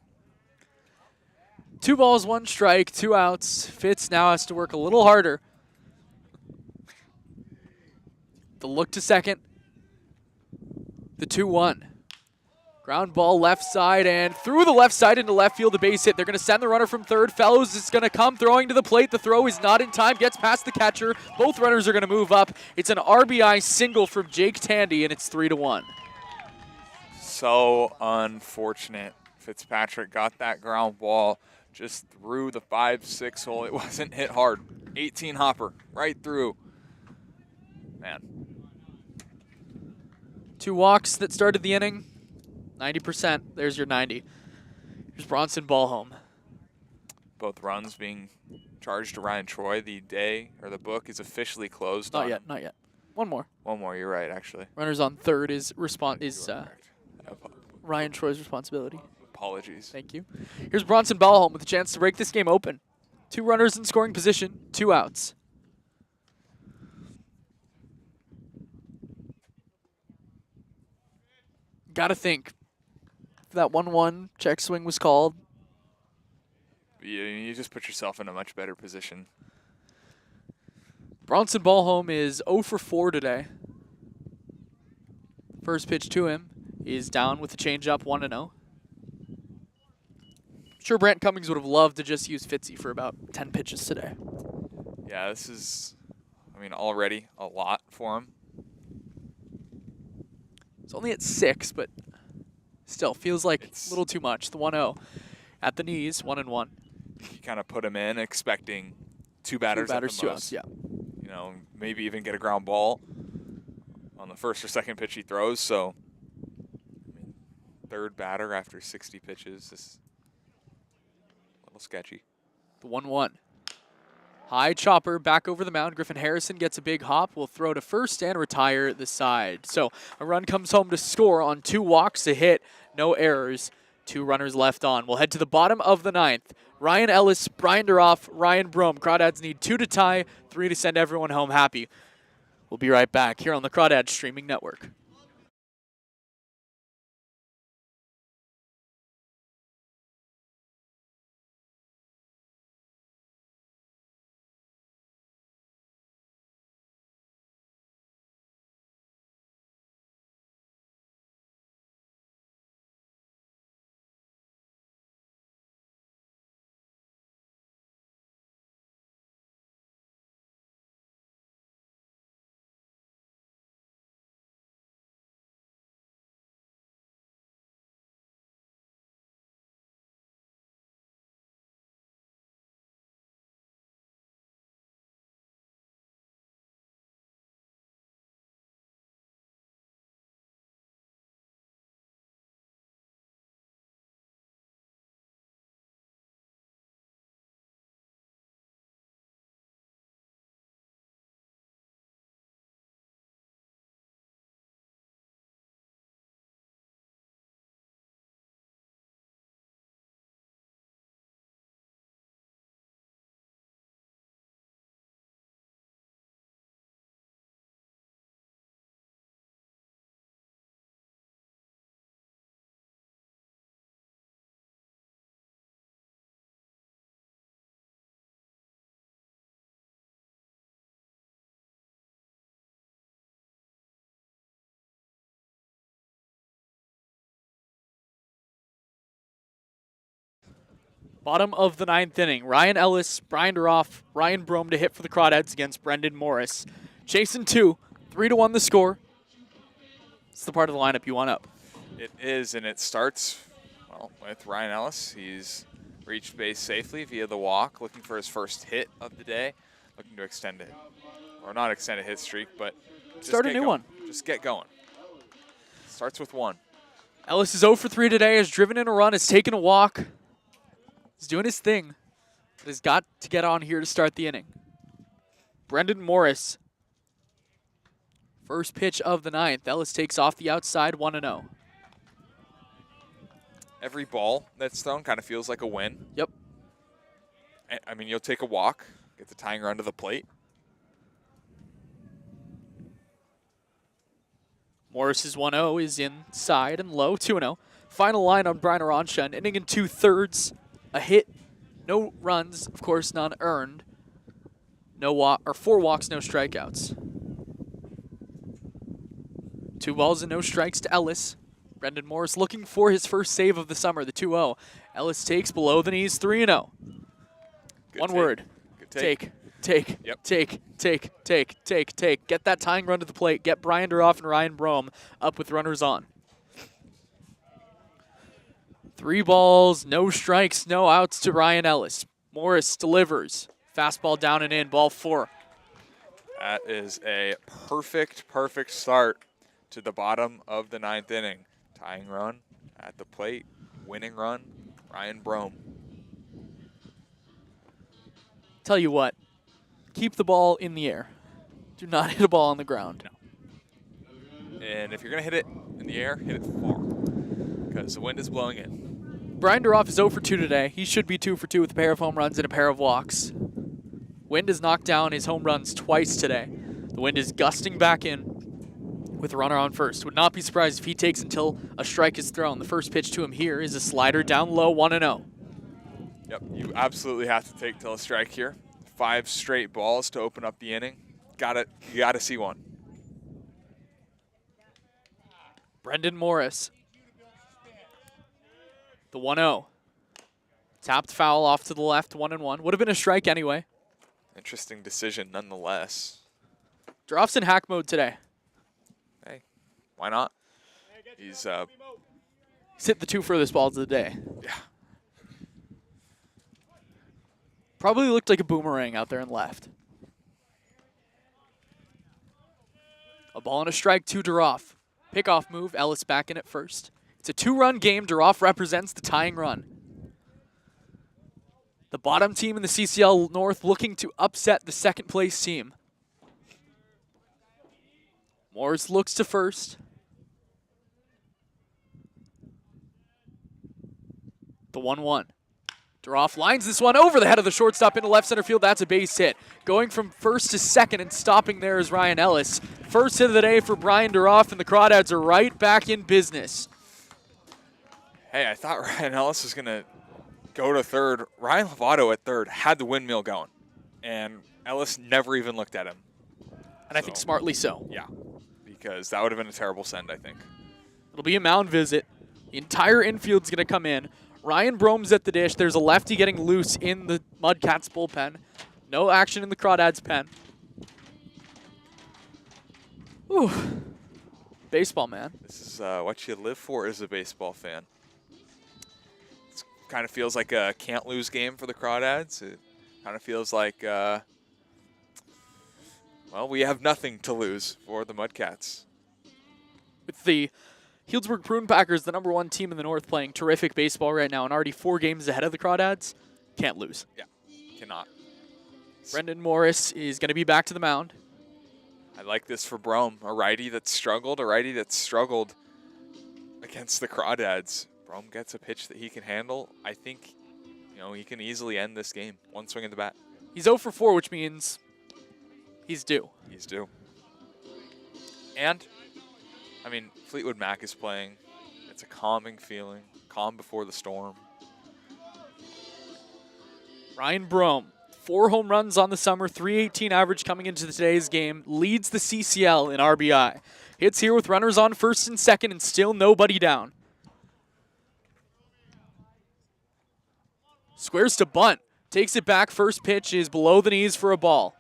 2 balls, 1 strike, 2 outs. Fitz now has to work a little harder. The look to second. The 2-1. Ground ball left side and through the left side into left field, a base hit. They're going to send the runner from third. Fellows is going to come throwing to the plate. The throw is not in time. Gets past the catcher. Both runners are going to move up. It's an RBI single from Jake Tandy, and it's 3-1. So unfortunate. Fitzpatrick got that ground ball just through the 5-6 hole. It wasn't hit hard. 18 hopper right through. Man. 2 walks that started the inning. 90%. There's your 90. Here's Bronson Ballholm. Both runs being charged to Ryan Troy. The day or the book is officially closed. Not yet. Not yet. One more. One more. You're right, actually. Runners on third is You are correct. Ryan Troy's responsibility. Apologies. Thank you. Here's Bronson Ballholm with a chance to break this game open. 2 runners in scoring position, 2 outs. Gotta think. If that 1-1 check swing was called. You just put yourself in a much better position. Bronson Ballholm is 0 for 4 today. First pitch to him is down with a changeup, 1-0. Sure, Brant Cummings would have loved to just use Fitzy for about 10 pitches today. Yeah, this is, already a lot for him. It's only at 6, but still feels like a little too much. The 1-0 at the knees, 1-1. You kind of put him in expecting 2 batters, at the 2 most. outs, yeah. Maybe even get a ground ball on the first or second pitch he throws. So, third batter after 60 pitches is a little sketchy. The 1-1. High chopper back over the mound. Griffin Harrison gets a big hop. Will throw to first and retire the side. So a run comes home to score on 2 walks, a hit, no errors 2 runners left on. We'll head to the bottom of the 9th. Ryan Ellis, Brian Duroff, Ryan Brome. Crawdads need 2 to tie, 3 to send everyone home happy. We'll be right back here on the Crawdads Streaming Network. Bottom of the 9th inning. Ryan Ellis, Brian Duroff, Ryan Brome to hit for the Crawdads against Brendan Morris. Chasing 2, 3-1 the score. It's the part of the lineup you want up. It is, and it starts, well, with Ryan Ellis. He's reached base safely via the walk, looking for his first hit of the day, looking to extend it, or not extend a hit streak, but just start a new one. Just get going. Starts with 1. Ellis is 0 for 3 today, has driven in a run, has taken a walk. He's doing his thing, but has got to get on here to start the inning. Brendan Morris. First pitch of the 9th. Ellis takes off the outside, 1-0. Every ball that's thrown kind of feels like a win. Yep. I mean, you'll take a walk, get the tying run to the plate. Morris's 1-0 is inside and low, 2-0. Final line on Brian Aransha, an inning and 2/3. A hit, no runs, of course, none earned. No 4 walks, no strikeouts. 2 balls and no strikes to Ellis. Brendan Morris looking for his first save of the summer, the 2-0. Ellis takes below the knees, 3-0. One word. Good take. Take. Yep. Take. Get that tying run to the plate. Get Brian Duroff and Ryan Brome up with runners on. 3 balls, no strikes, no outs to Ryan Ellis. Morris delivers. Fastball down and in, ball 4. That is a perfect start to the bottom of the 9th inning. Tying run at the plate, winning run, Ryan Brome. Tell you what, keep the ball in the air. Do not hit a ball on the ground. No. And if you're going to hit it in the air, hit it far, because the wind is blowing in. Brian Duroff is 0 for 2 today. He should be 2 for 2 with a pair of home runs and a pair of walks. Wind has knocked down his home runs twice today. The wind is gusting back in with a runner on first. Would not be surprised if he takes until a strike is thrown. The first pitch to him here is a slider down low, 1-0. Yep, you absolutely have to take till a strike here. 5 straight balls to open up the inning. You gotta see one. Brendan Morris. The 1-0. Tapped foul off to the left, 1-1. Would have been a strike anyway. Interesting decision nonetheless. Duroff's in hack mode today. Hey, why not? He's hit the 2 furthest balls of the day. Yeah. Probably looked like a boomerang out there and left. A ball and a strike to Duroff. Pickoff move, Ellis back in at first. It's a 2-run game. Duroff represents the tying run. The bottom team in the CCL North looking to upset the second place team. Morris looks to first. The 1-1. Duroff lines this one over the head of the shortstop into left center field. That's a base hit. Going from first to second and stopping there is Ryan Ellis. First hit of the day for Brian Duroff, and the Crawdads are right back in business. Hey, I thought Ryan Ellis was going to go to third. Ryan Lovato at third had the windmill going, and Ellis never even looked at him. And I think smartly so. Yeah, because that would have been a terrible send, I think. It'll be a mound visit. The entire infield's going to come in. Ryan Brome's at the dish. There's a lefty getting loose in the Mudcats bullpen. No action in the Crawdads pen. Ooh. Baseball, man. This is what you live for as a baseball fan. It kind of feels like a can't-lose game for the Crawdads. It kind of feels like, well, we have nothing to lose for the Mudcats. With the Healdsburg Prune Packers, the #1 team in the North, playing terrific baseball right now and already 4 games ahead of the Crawdads, can't lose. Yeah, cannot. Brendan Morris is going to be back to the mound. I like this for Brome, a righty that struggled against the Crawdads. Brome gets a pitch that he can handle. I think, he can easily end this game. One swing at the bat. He's 0 for 4, which means he's due. He's due. And, Fleetwood Mac is playing. It's a calming feeling. Calm before the storm. Ryan Brome, 4 home runs on the summer, .318 average coming into today's game, leads the CCL in RBI. Hits here with runners on first and second and still nobody down. Squares to bunt. Takes it back. First pitch is below the knees for a ball.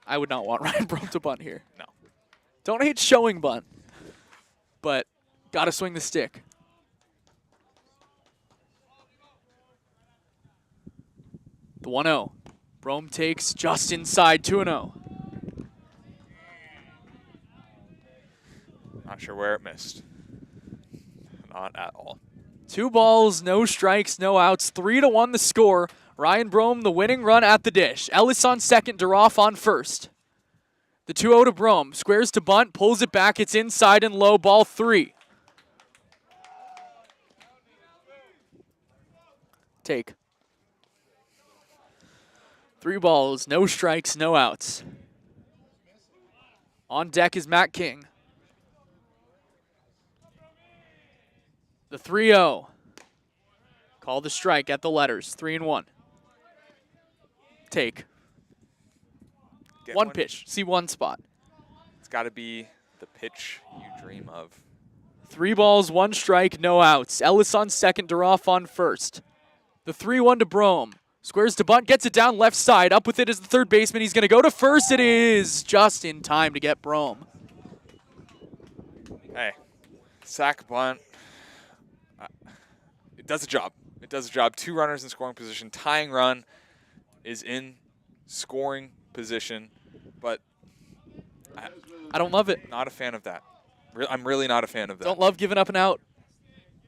I would not want Ryan Brome to bunt here. No. Don't hate showing bunt, but got to swing the stick. The 1-0. Brome takes just inside 2-0. Not sure where it missed. Not at all. 2 balls, no strikes, no outs. 3-1 the score. Ryan Brome, the winning run at the dish. Ellis on second, Duroff on first. The 2-0 to Brome. Squares to bunt, pulls it back. It's inside and low, ball 3. Take. 3 balls, no strikes, no outs. On deck is Matt King. The 3-0. Call the strike at the letters. 3-1. Take. Get One pitch. See one spot. It's got to be the pitch you dream of. 3 balls, 1 strike, no outs. Ellis on second, Duroff on first. The 3-1 to Brome. Squares to bunt, gets it down left side. Up with it is the third baseman. He's going to go to first. It is just in time to get Brome. Hey, sack bunt. It does a job. It does a job. 2 runners in scoring position. Tying run is in scoring position, but I don't love it. not a fan of that. I'm really not a fan of that. Don't love giving up and out.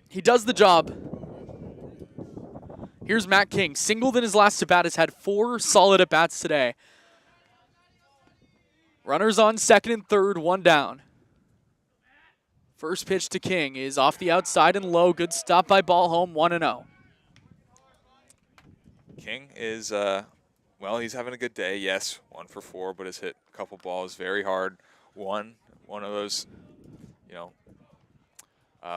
He does the job. Here's Matt King. Singled in his last at-bat, has had 4 solid at-bats today. Runners on second and third, 1 down. First pitch to King is off the outside and low. Good stop by Ballholm, 1-0. King is, he's having a good day. Yes, 1 for 4, but has hit a couple balls very hard. One of those,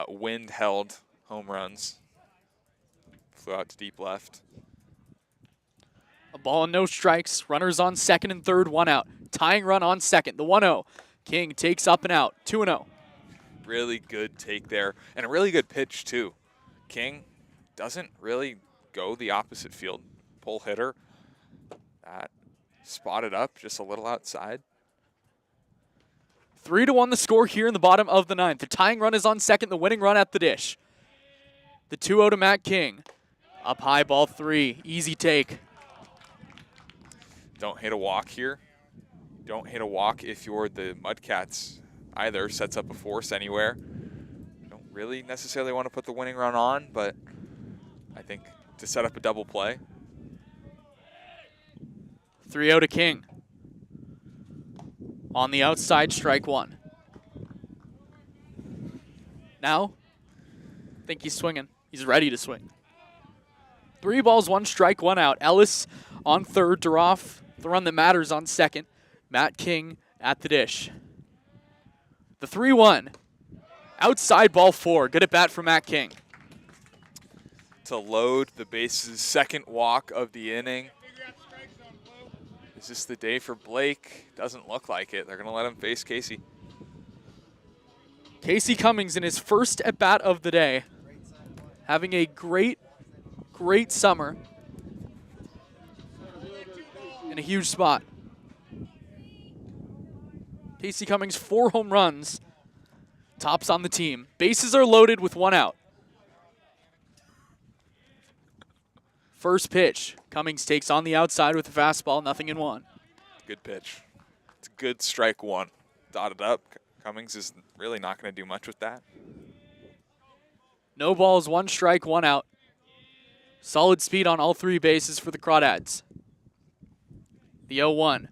wind-held home runs. Flew out to deep left. A ball and no strikes. Runners on second and third, 1 out. Tying run on second, the 1-0. King takes up and out, 2-0. Really good take there, and a really good pitch, too. King doesn't really go the opposite field. Pull hitter. That spotted up just a little outside. 3-1 the score here in the bottom of the 9th. The tying run is on second, the winning run at the dish. The 2-0 to Matt King. Up high, ball 3. Easy take. Don't hit a walk here. Don't hit a walk if you're the Mudcats either. Sets up a force anywhere. Don't really necessarily want to put the winning run on, but I think to set up a double play. 3-0 to King. On the outside, strike 1. Now, think he's swinging. He's ready to swing. 3 balls, 1 strike, 1 out. Ellis on third, Duroff, the run that matters on second. Matt King at the dish. The 3-1. Outside ball 4. Good at bat for Matt King. To load the bases, second walk of the inning. Is this the day for Blake? Doesn't look like it. They're going to let him face Casey. Casey Cummings in his first at bat of the day. Having a great summer. In a huge spot. Casey Cummings, 4 home runs. Tops on the team. Bases are loaded with 1 out. First pitch. Cummings takes on the outside with a fastball, 0-1. Good pitch. It's a good strike 1. Dotted up. Cummings is really not going to do much with that. No balls, 1 strike, 1 out. Solid speed on all 3 bases for the Crawdads. The 0-1.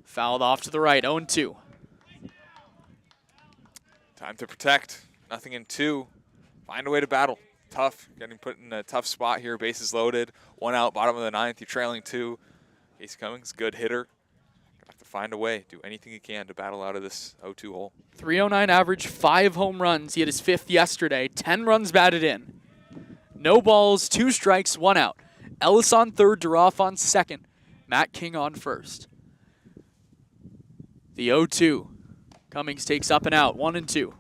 Fouled off to the right, 0-2. Time to protect. 0-2. Find a way to battle. Tough. Getting put in a tough spot here. Bases loaded. 1 out, bottom of the 9th. You're trailing 2. Casey Cummings, good hitter. Gonna have to find a way. Do anything you can to battle out of this 0-2 hole. 309 average, 5 home runs. He had his 5th yesterday. 10 runs batted in. No balls, 2 strikes, 1 out. Ellis on third, Duroff on second. Matt King on first. The 0-2. Cummings takes up and out, 1-2.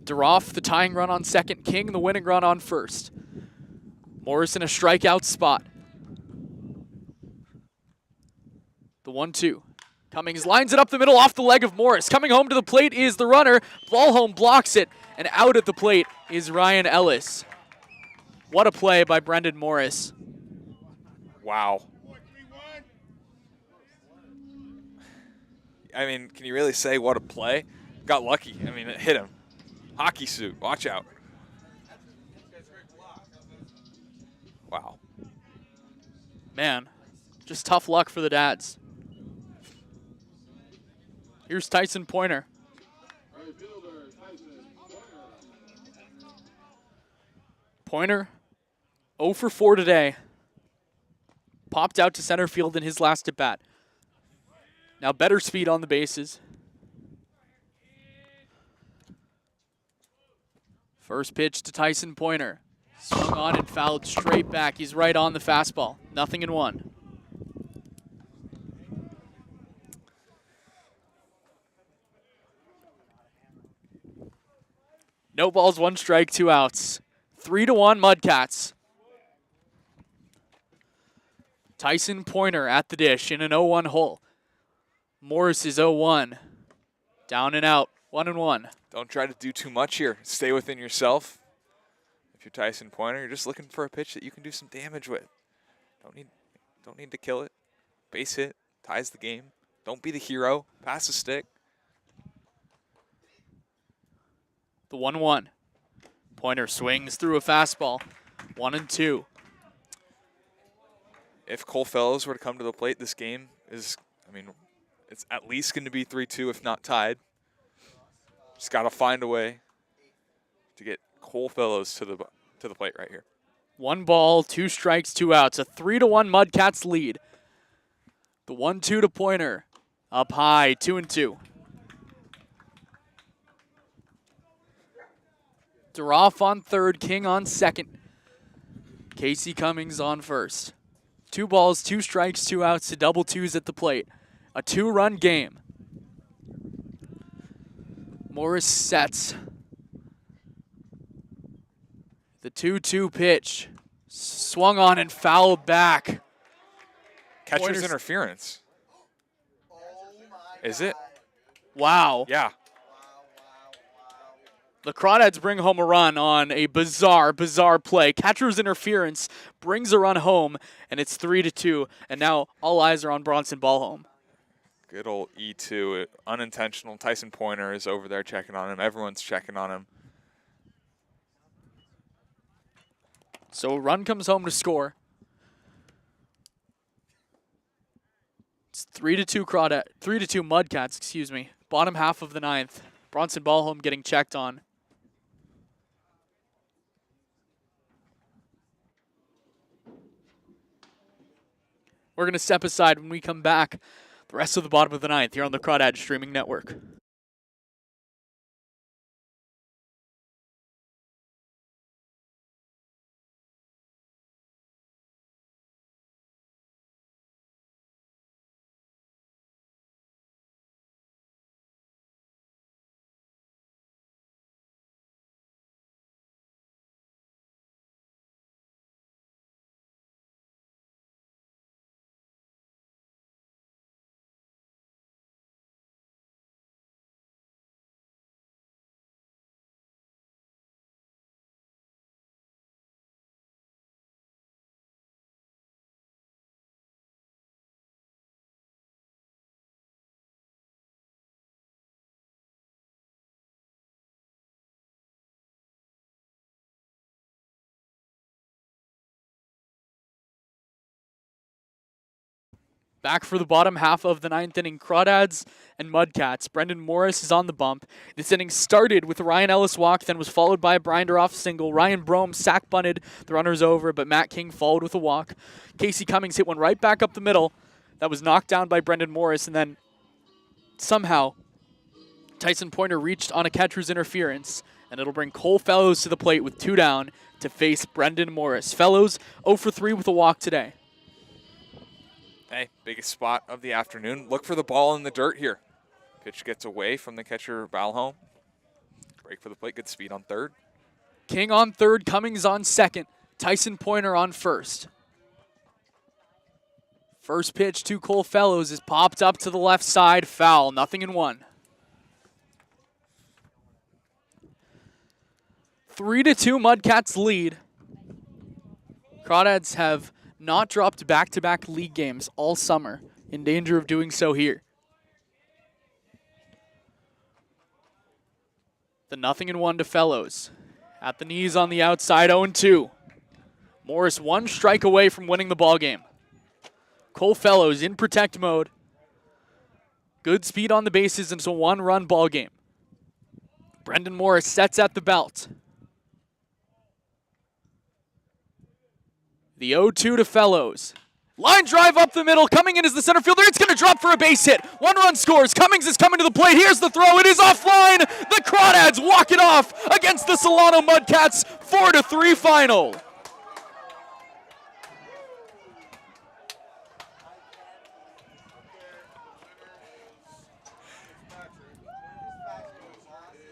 Duroff, the tying run on second. King, the winning run on first. Morris in a strikeout spot. The 1-2. Cummings lines it up the middle off the leg of Morris. Coming home to the plate is the runner. Ball home blocks it, and out at the plate is Ryan Ellis. What a play by Brendan Morris. Wow. I mean, can you really say what a play? Got lucky. I mean, it hit him. Hockey suit. Watch out. Wow. Man, just tough luck for the Dads. Here's Tyson Pointer. Right fielder, Tyson Pointer, 0 for 4 today. Popped out to center field in his last at-bat. Now better speed on the bases. First pitch to Tyson Pointer. Swung on and fouled straight back. He's right on the fastball. 0-1. No balls, 1 strike, 2 outs. 3-1 Mudcats. Tyson Pointer at the dish in an 0-1 hole. Morris is 0-1. Down and out, 1-1. Don't try to do too much here. Stay within yourself. If you're Tyson Pointer, you're just looking for a pitch that you can do some damage with. Don't need to kill it. Base hit, ties the game. Don't be the hero. Pass the stick. The 1-1. Pointer swings through a fastball. 1-2. If Cole Fellows were to come to the plate, this game is, I mean, it's at least going to be 3-2, if not tied. Just got to find a way to get Cole Fellows to the plate right here. 1 ball, 2 strikes, 2 outs. A 3-1 Mudcats lead. The 1-2 to Pointer. Up high, 2-2. Duroff on third, King on second. Casey Cummings on first. 2 balls, 2 strikes, 2 outs to double twos at the plate. A 2-run game. Morris sets. The 2-2 pitch. Swung on and fouled back. Catcher's Pointer's interference. Is it? Wow. Yeah. The Crawdads bring home a run on a bizarre play. Catcher's interference brings a run home, and it's 3-2. And now all eyes are on Bronson Ballholm. Good old E2. Unintentional. Tyson Pointer is over there checking on him. Everyone's checking on him. So a run comes home to score. It's 3-2 3-2 Mudcats, excuse me. Bottom half of the ninth. Bronson Ballholm getting checked on. We're going to step aside when we come back. The rest of the bottom of the ninth here on the Crawdads Streaming Network. Back for the bottom half of the ninth inning, Crawdads and Mudcats. Brendan Morris is on the bump. This inning started with a Ryan Ellis walk, then was followed by a Brinderoff single. Ryan Brome sack bunted the runners over, but Matt King followed with a walk. Casey Cummings hit one right back up the middle. That was knocked down by Brendan Morris, and then somehow Tyson Pointer reached on a catcher's interference, and it'll bring Cole Fellows to the plate with 2 down to face Brendan Morris. Fellows 0 for 3 with a walk today. Hey, biggest spot of the afternoon. Look for the ball in the dirt here. Pitch gets away from the catcher, Ballholm. Break for the plate, good speed on third. King on third, Cummings on second, Tyson Pointer on first. First pitch to Cole Fellows is popped up to the left side, foul, 0-1. 3-2 Mudcats lead. Crawdads have not dropped back-to-back league games all summer, in danger of doing so here. The 0-1 to Fellows. At the knees on the outside, 0-2. Morris 1 strike away from winning the ballgame. Cole Fellows in protect mode. Good speed on the bases, and it's a 1-run ballgame. Brendan Morris sets at the belt. The 0-2 to Fellows. Line drive up the middle. Coming in as the center fielder. It's going to drop for a base hit. 1 run scores. Cummings is coming to the plate. Here's the throw. It is offline. The Crawdads walk it off against the Solano Mudcats. 4-3 final.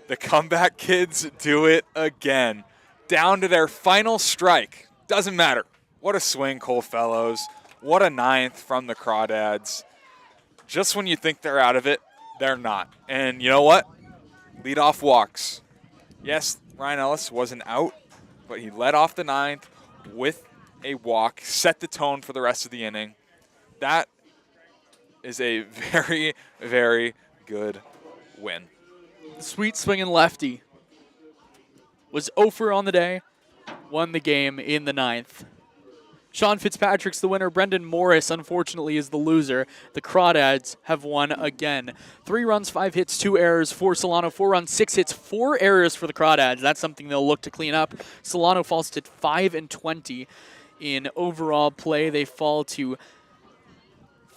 The comeback kids do it again. Down to their final strike. Doesn't matter. What a swing, Cole Fellows. What a ninth from the Crawdads. Just when you think they're out of it, they're not. And you know what? Leadoff walks. Yes, Ryan Ellis wasn't out, but he led off the ninth with a walk, set the tone for the rest of the inning. That is a very, very good win. Sweet swinging lefty was 0 for on the day, won the game in the ninth. Sean Fitzpatrick's the winner. Brendan Morris, unfortunately, is the loser. The Crawdads have won again. 3 runs, 5 hits, 2 errors for Solano. 4 runs, 6 hits, 4 errors for the Crawdads. That's something they'll look to clean up. Solano falls to 5-20 in overall play. They fall to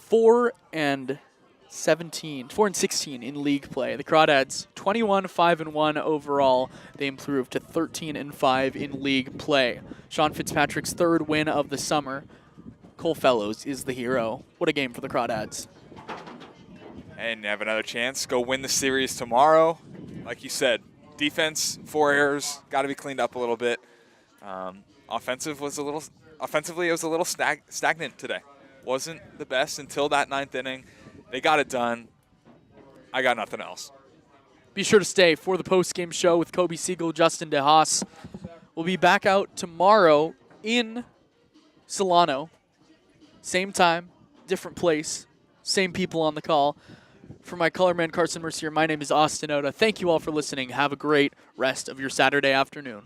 4-16 in league play. The Crawdads 21-5-1 overall. They improved to 13-5 in league play. Sean Fitzpatrick's 3rd win of the summer. Cole Fellows is the hero. What a game for the Crawdads. And have another chance. Go win the series tomorrow. Like you said, defense, 4 errors, got to be cleaned up a little bit. Offensively, it was a little stagnant today. Wasn't the best until that 9th inning. They got it done. I got nothing else. Be sure to stay for the post-game show with Kobe Siegel, Justin DeHaas. We'll be back out tomorrow in Solano. Same time, different place, same people on the call. For my colorman Carson Mercier, my name is Austin Oda. Thank you all for listening. Have a great rest of your Saturday afternoon.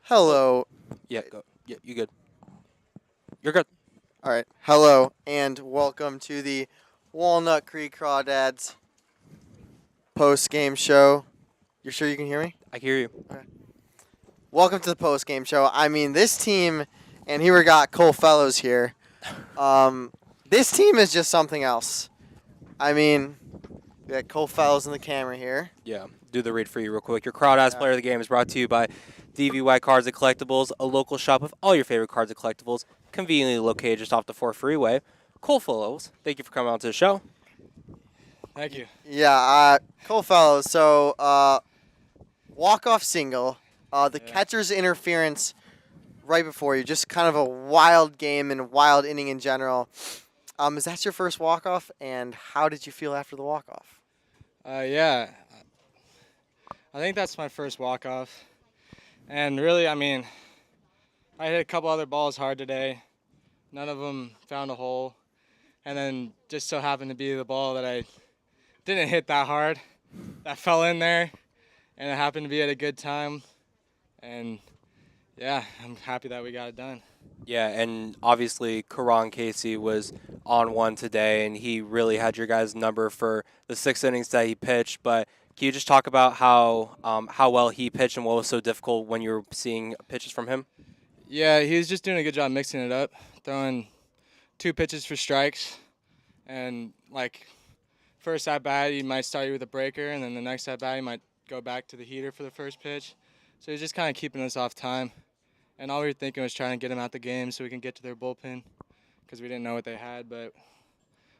Hello. Yeah, go. Yeah, you good. You're good. All right. Hello and welcome to the Walnut Creek Crawdads post-game show. You're sure you can hear me? I hear you. Welcome to the post-game show. I mean, this team, and here we got Cole Fellows here. This team is just something else. I mean, we got Cole Fellows in the camera here. Yeah, do the read for you real quick. Your Crawdads Yeah. player of the game is brought to you by DVY Cards and Collectibles, a local shop with all your favorite cards and collectibles, conveniently located just off the 4 freeway. Cole Fellows, thank you for coming out to the show. Thank you. Yeah, Cole Fellows. So, walk-off single. The catcher's interference right before you. Just kind of a wild game and wild inning in general. Is that your first walk-off, and how did you feel after the walk-off? Yeah, I think that's my first walk-off. And really, I mean, I hit a couple other balls hard today. None of them found a hole. And then just so happened to be the ball that I didn't hit that hard, that fell in there, and it happened to be at a good time. And yeah, I'm happy that we got it done. Yeah, and obviously Karan Casey was on one today, and he really had your guys' number for the 6 innings that he pitched. But can you just talk about how well he pitched and what was so difficult when you were seeing pitches from him? Yeah, he was just doing a good job mixing it up, throwing 2 pitches for strikes. And, like, first at-bat, he might start you with a breaker, and then the next at-bat, he might go back to the heater for the first pitch. So he's just kind of keeping us off time. And all we were thinking was trying to get them out the game so we can get to their bullpen because we didn't know what they had. But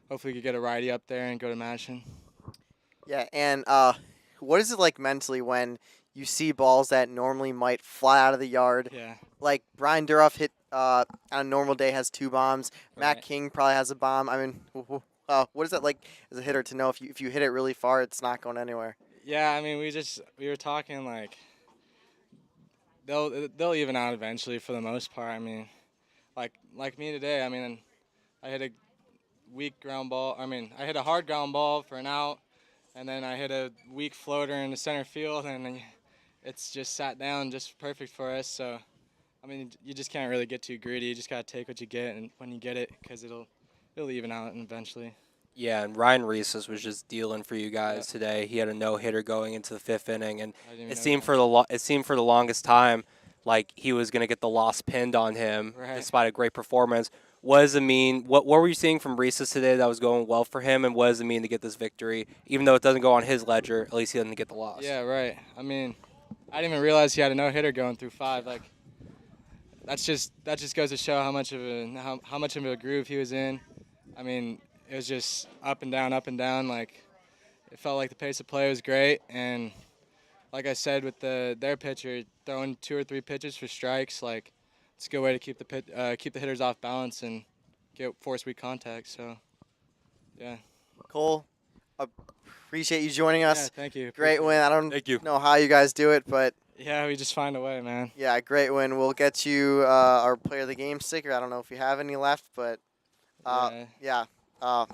hopefully we could get a righty up there and go to Madison. Yeah, and what is it like mentally when you see balls that normally might fly out of the yard? Yeah. Like Brian Duroff hit on a normal day has 2 bombs. Matt Right. King probably has a bomb. I mean, what is that like as a hitter to know if you hit it really far, it's not going anywhere? Yeah, I mean, we were talking like they'll even out eventually for the most part. I mean, like me today. I mean, I hit a weak ground ball. I mean, I hit a hard ground ball for an out, and then I hit a weak floater in the center field, and then it's just sat down just perfect for us. So, I mean, you just can't really get too greedy. You just gotta take what you get, and when you get it, because it'll even out eventually. Yeah, and Ryan Reeses was just dealing for you guys today. He had a no-hitter going into the 5th inning, and I didn't even it know seemed that. it seemed for the longest time like he was going to get the loss pinned on him, Right. despite a great performance. What does it mean? What were you seeing from Reeses today that was going well for him, and what does it mean to get this victory? Even though it doesn't go on his ledger, at least he doesn't get the loss. Yeah, right. I mean, I didn't even realize he had a no-hitter going through 5. Like, that just goes to show how much of a groove he was in. I mean, it was just up and down, up and down. Like, it felt like the pace of play was great, and like I said with their pitcher throwing 2 or 3 pitches for strikes, like it's a good way to keep the hitters off balance and force weak contact. So, yeah. Cole, appreciate you joining us. Yeah, thank you. Great win. I don't Thank you. know how you guys do it, but Yeah, we just find a way, man. yeah, great win. We'll get you our player of the game sticker. I don't know if you have any left, but Yeah. yeah. All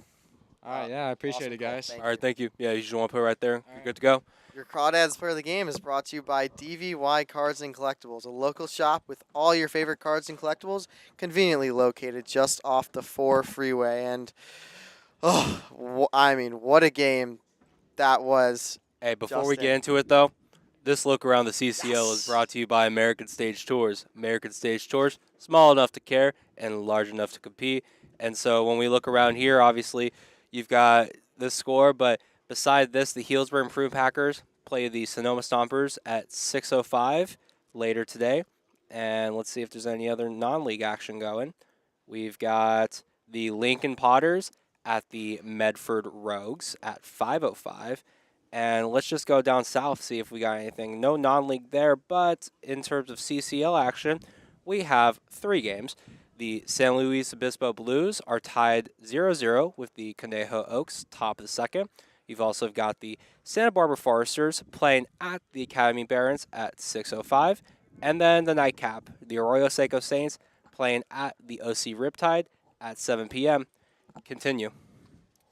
right, yeah, I appreciate awesome, it, Cole. guys. Thank All right, thank you. Yeah, you just want to put it right there. You're good to go. Your Crawdads Player of the Game is brought to you by DVY Cards and Collectibles, a local shop with all your favorite cards and collectibles, conveniently located just off the 4 freeway. And, I mean, what a game that was. Hey, before we Justin. get into it, though, this look around the CCL is Yes. brought to you by American Stage Tours. American Stage Tours, small enough to care and large enough to compete. And so when we look around here, obviously, you've got this score, but beside this, the Healdsburg Improved Packers play the Sonoma Stompers at 6:05 later today. And let's see if there's any other non-league action going. We've got the Lincoln Potters at the Medford Rogues at 5:05. And let's just go down south, see if we got anything. No non-league there, but in terms of CCL action, we have 3 games. The San Luis Obispo Blues are tied 0-0 with the Conejo Oaks, top of the 2nd. You've also got the Santa Barbara Foresters playing at the Academy Barons at 6:05. And then the nightcap, the Arroyo Seco Saints playing at the OC Riptide at 7 p.m. Continue.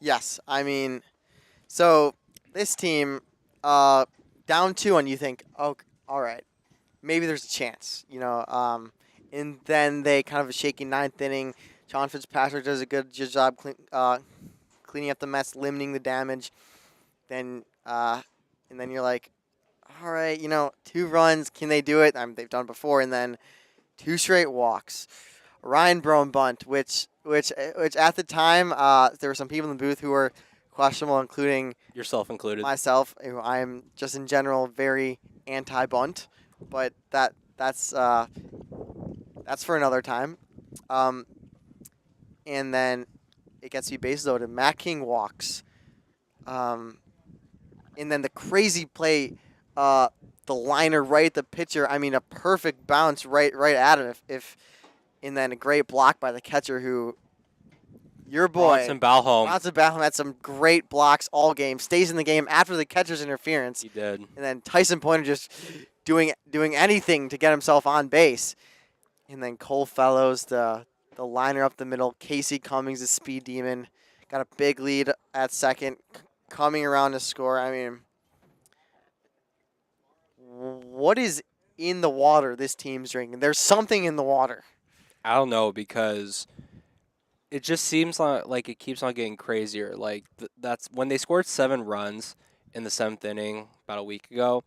Yes, I mean, so this team, down 2, and you think, oh, all right, maybe there's a chance, and then they kind of a shaky ninth inning. John Fitzpatrick does a good job cleaning up the mess, limiting the damage. Then and then you're like, all right, 2 runs, can they do it? They've done it before, and then 2 straight walks. Ryan Brome bunt, which at the time there were some people in the booth who were questionable, including Yourself included. myself, who I am just in general very anti-bunt, but that's for another time. And then it gets to be bases loaded. Matt King walks. And then the crazy play, the liner right at the pitcher. I mean, a perfect bounce right at him. And then a great block by the catcher, who your boy Bronson Balholm. Bronson Balholm had some great blocks all game. Stays in the game after the catcher's interference. He did. And then Tyson Pointer just doing anything to get himself on base. And then Cole Fellows, the liner up the middle. Casey Cummings, the speed demon, got a big lead at second, coming around to score. I mean, what is in the water this team's drinking? There's something in the water. I don't know, because it just seems like it keeps on getting crazier. Like that's when they scored 7 runs in the 7th inning about a week ago.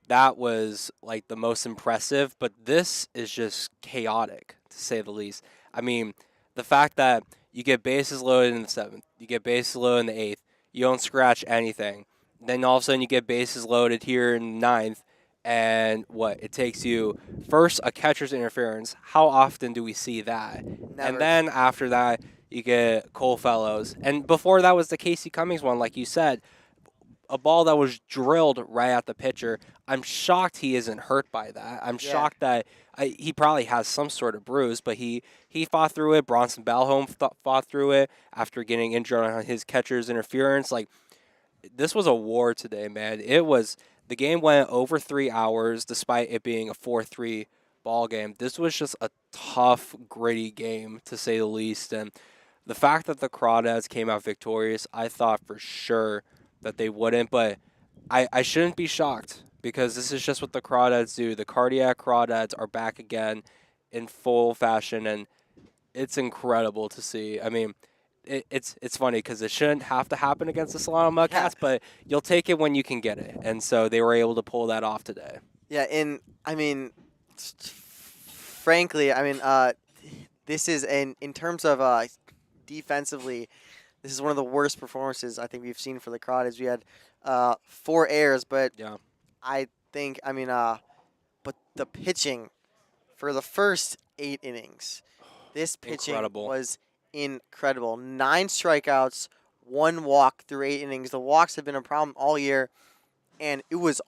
That was like the most impressive, but this is just chaotic, to say the least. I mean, the fact that you get bases loaded in the 7th, you get bases loaded in the 8th, you don't scratch anything. Then all of a sudden you get bases loaded here in the 9th, and it takes you first a catcher's interference. How often do we see that? Never. And then after that, you get Cole Fellows. And before that was the Casey Cummings one, like you said, a ball that was drilled right at the pitcher. I'm shocked he isn't hurt by that. I'm shocked that he probably has some sort of bruise, but he fought through it. Bronson Balholm fought through it after getting injured on his catcher's interference. Like, this was a war today, man. The game went over 3 hours, despite it being a 4-3 ball game. This was just a tough, gritty game, to say the least. And the fact that the Crawdads came out victorious, I thought for sure that they wouldn't, but I shouldn't be shocked, because this is just what the Crawdads do. The Cardiac Crawdads are back again in full fashion, and it's incredible to see. I mean, it's funny because it shouldn't have to happen against the Solano Mudcats, but you'll take it when you can get it, and so they were able to pull that off today. Yeah, and I mean, frankly, this is in terms of defensively, this is one of the worst performances I think we've seen for the Crawdads. We had 4 errors, but Yeah. I think, but the pitching for the first 8 innings, this pitching Incredible. was incredible. 9 strikeouts, 1 walk through 8 innings. The walks have been a problem all year, and it was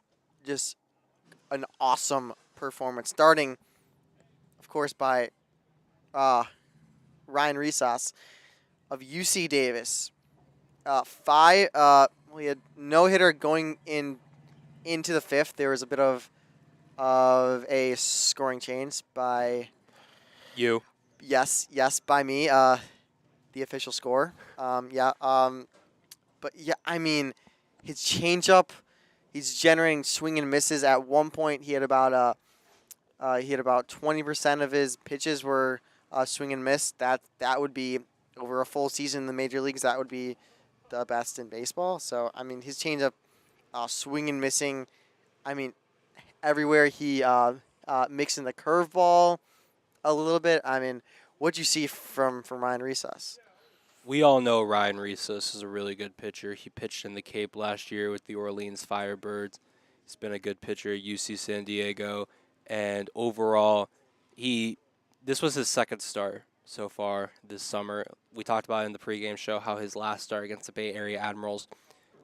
just an awesome performance. Starting, of course, by Ryan Reesas of UC Davis. We had no hitter going into the 5th. There was a bit of a scoring change by You. yes by me, the official score. But yeah, I mean, his changeup, he's generating swing and misses. At one point, he had about 20% of his pitches were swing and miss. That would be, over a full season in the major leagues, that would be the best in baseball. So I mean, his changeup, swing and missing. I mean, everywhere he mixing the curveball a little bit. I mean, what'd you see from Ryan Reesas? We all know Ryan Reesas is a really good pitcher. He pitched in the Cape last year with the Orleans Firebirds. He's been a good pitcher at UC San Diego, and overall, this was his 2nd start so far this summer. We talked about in the pregame show how his last start against the Bay Area Admirals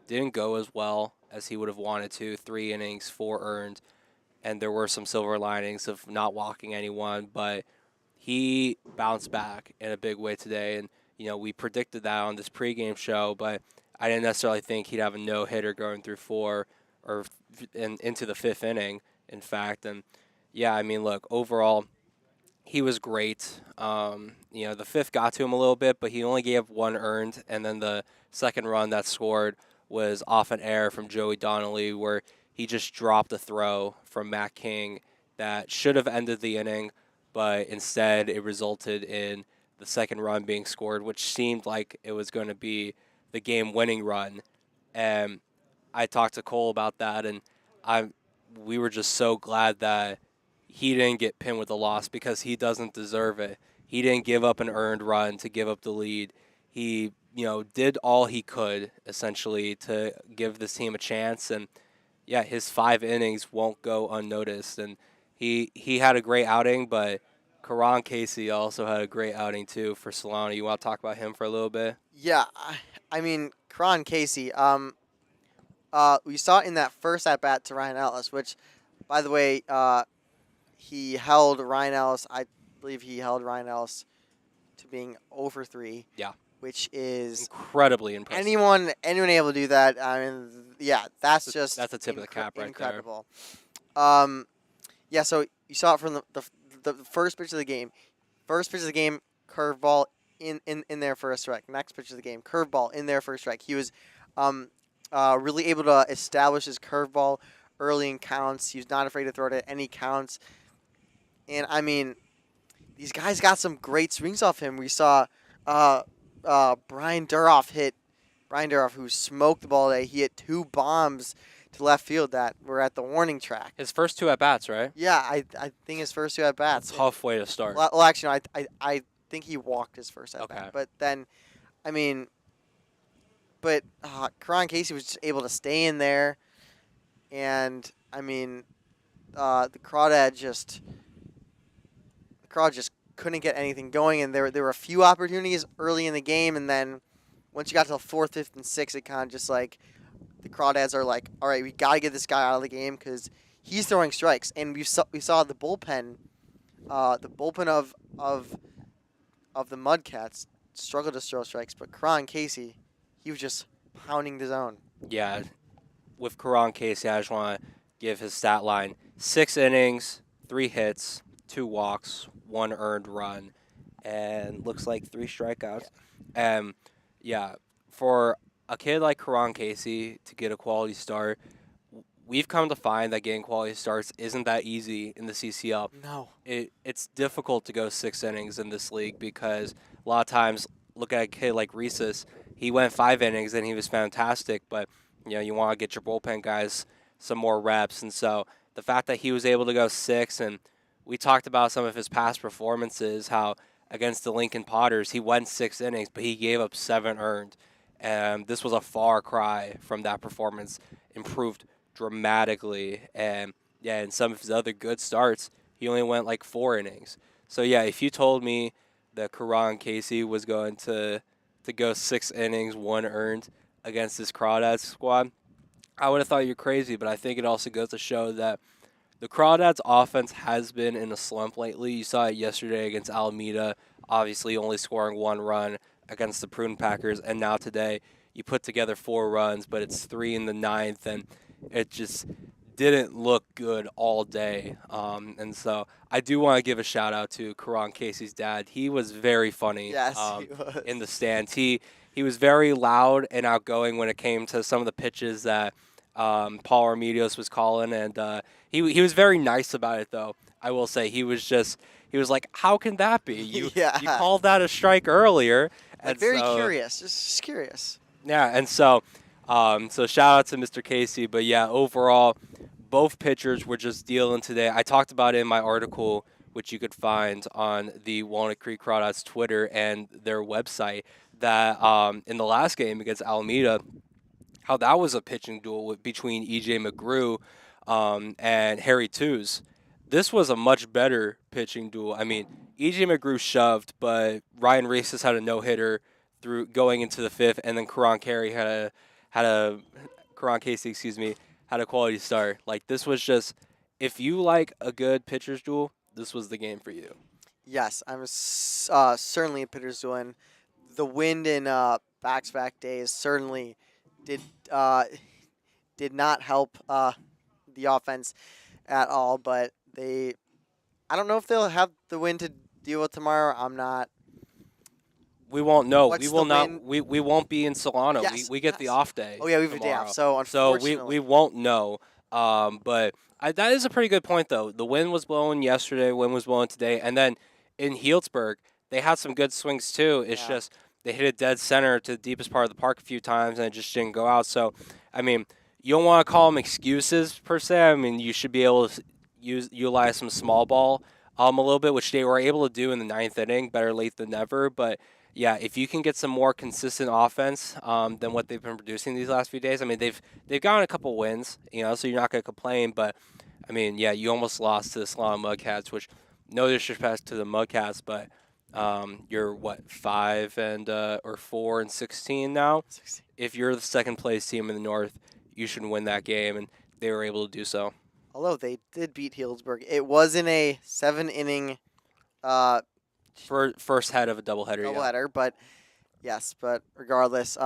didn't go as well as he would have wanted to. 3 innings, 4 earned, and there were some silver linings of not walking anyone, but he bounced back in a big way today. And we predicted that on this pregame show, but I didn't necessarily think he'd have a no-hitter going through 4 or into the 5th inning, in fact. And yeah, I mean, look, overall, he was great. The 5th got to him a little bit, but he only gave 1 earned, and then the second run that scored was off an error from Joey Donnelly, where he just dropped a throw from Matt King that should have ended the inning, but instead it resulted in the second run being scored, which seemed like it was going to be the game-winning run. And I talked to Cole about that, and we were just so glad that he didn't get pinned with the loss because he doesn't deserve it. He didn't give up an earned run to give up the lead. He, did all he could essentially to give this team a chance, and yeah, his 5 innings won't go unnoticed. And he had a great outing, but Karan Casey also had a great outing too for Solano. You want to talk about him for a little bit? Yeah, I mean, Karan Casey. We saw it in that first at bat to Ryan Ellis, which, by the way, he held Ryan Ellis. I believe he held Ryan Ellis to being over 3. Yeah. Which is incredibly impressive. Anyone able to do that? I mean, yeah, that's the tip of the cap right incredible. Yeah, so you saw it from the first pitch of the game. First pitch of the game, curveball in there for a strike. Next pitch of the game, curveball in there for a strike. He was really able to establish his curveball early in counts. He was not afraid to throw it at any counts. And I mean, these guys got some great swings off him. We saw Brian Duroff, who smoked the ball today. He hit 2 bombs to left field that were at the warning track. His first 2 at-bats, right? Yeah, I think his first 2 at-bats. Tough way to start. Well, actually, no, I think he walked his first at-bat. Okay. But then, I mean, Karan Casey was just able to stay in there. And, I mean, the Crawdads just couldn't get anything going, and there were a few opportunities early in the game, and then once you got to the 4th, 5th, and 6th, it kind of just like the Crawdads are like, all right, we got to get this guy out of the game because he's throwing strikes, and we saw the bullpen of the Mudcats struggled to throw strikes, but Karan Casey, he was just pounding the zone. Yeah, with Karan Casey, I just want to give his stat line: 6 innings, 3 hits, 2 walks, 1 earned run, and looks like 3 strikeouts. Yeah, for a kid like Karan Casey to get a quality start, we've come to find that getting quality starts isn't that easy in the CCL. No. It's difficult to go 6 innings in this league because a lot of times, look at a kid like Rhesus, he went 5 innings and he was fantastic, but you want to get your bullpen guys some more reps, and so the fact that he was able to go 6, and we talked about some of his past performances, how against the Lincoln Potters, he went 6 innings, but he gave up 7 earned. And this was a far cry from that performance, improved dramatically. And, yeah, in some of his other good starts, he only went like 4 innings. So, yeah, if you told me that Karan Casey was going to go 6 innings, 1 earned against this Crawdads squad, I would have thought you're crazy. But I think it also goes to show that the Crawdads offense has been in a slump lately. You saw it yesterday against Alameda, obviously only scoring 1 run against the Prune Packers, and now today you put together 4 runs, but it's 3 in the 9th, and it just didn't look good all day. And so I do want to give a shout out to Karan Casey's dad. He was very funny. Yes, he was. In the stands. He was very loud and outgoing when it came to some of the pitches that Paul Remedios was calling, and he was very nice about it, though. I will say he was like, how can that be? You called that a strike earlier. Like, very curious, just curious. Yeah, and so shout out to Mr. Casey, but yeah, overall, both pitchers were just dealing today. I talked about it in my article, which you could find on the Walnut Creek Crawdads Twitter and their website, that in the last game against Alameda, how that was a pitching duel between E.J. McGrew and Harry Tews. This was a much better pitching duel. I mean, E.J. McGrew shoved, but Ryan Rhesus had a no-hitter through going into the 5th, and then Karan Casey had a quality start. Like, this was just, if you like a good pitcher's duel, this was the game for you. Yes, I'm certainly a pitcher's duel, and the wind in back-to-back days certainly did not help the offense at all, but I don't know if they'll have the wind to deal with tomorrow. I'm not. We won't know. What's We will the not. wind? We won't be in Solano. Yes, We get the yes. off day. Oh yeah, we have a day tomorrow. off. So So unfortunately, we won't know. But that is a pretty good point, though. The wind was blowing yesterday, wind was blowing today, and then in Healdsburg, they had some good swings too. It's Yeah. just they hit it dead center to the deepest part of the park a few times, and it just didn't go out. So, I mean, you don't want to call them excuses per se. I mean, you should be able to utilize some small ball a little bit, which they were able to do in the ninth inning. Better late than never, but. Yeah, if you can get some more consistent offense than what they've been producing these last few days, I mean they've gotten a couple wins, so you're not going to complain. But I mean, yeah, you almost lost to the Solano Mudcats, which no disrespect to the Mudcats, but you're what 4-16 now. If you're the second place team in the North, you should win that game, and they were able to do so. Although they did beat Healdsburg, it was in a 7-inning First head of a doubleheader. doubleheader, but yes, but regardless,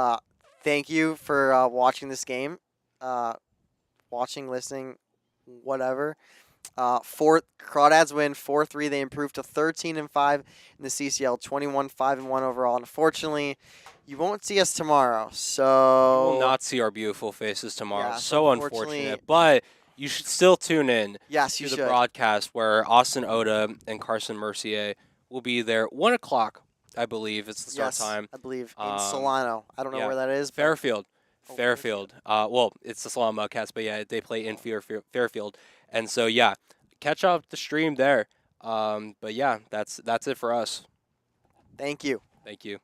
thank you for watching this game, watching, listening, whatever. Crawdads win 4-3. They improved to 13-5 in the CCL, 21-5-1 overall. Unfortunately, you won't see us tomorrow, so You will not see our beautiful faces tomorrow. Yeah, so unfortunately- unfortunate, but you should still tune in yes, to you the should. broadcast where Austin Oda and Carson Mercier will be there 1 o'clock, I believe. It's the start Yes, time. I believe in Um, Solano. I don't know yeah. where that is. But Fairfield. Oh, Fairfield. Well, it's the Solano Mudcats, but yeah, they play in Fairfield. And so, yeah, catch up the stream there. But yeah, that's it for us. thank you. Thank you.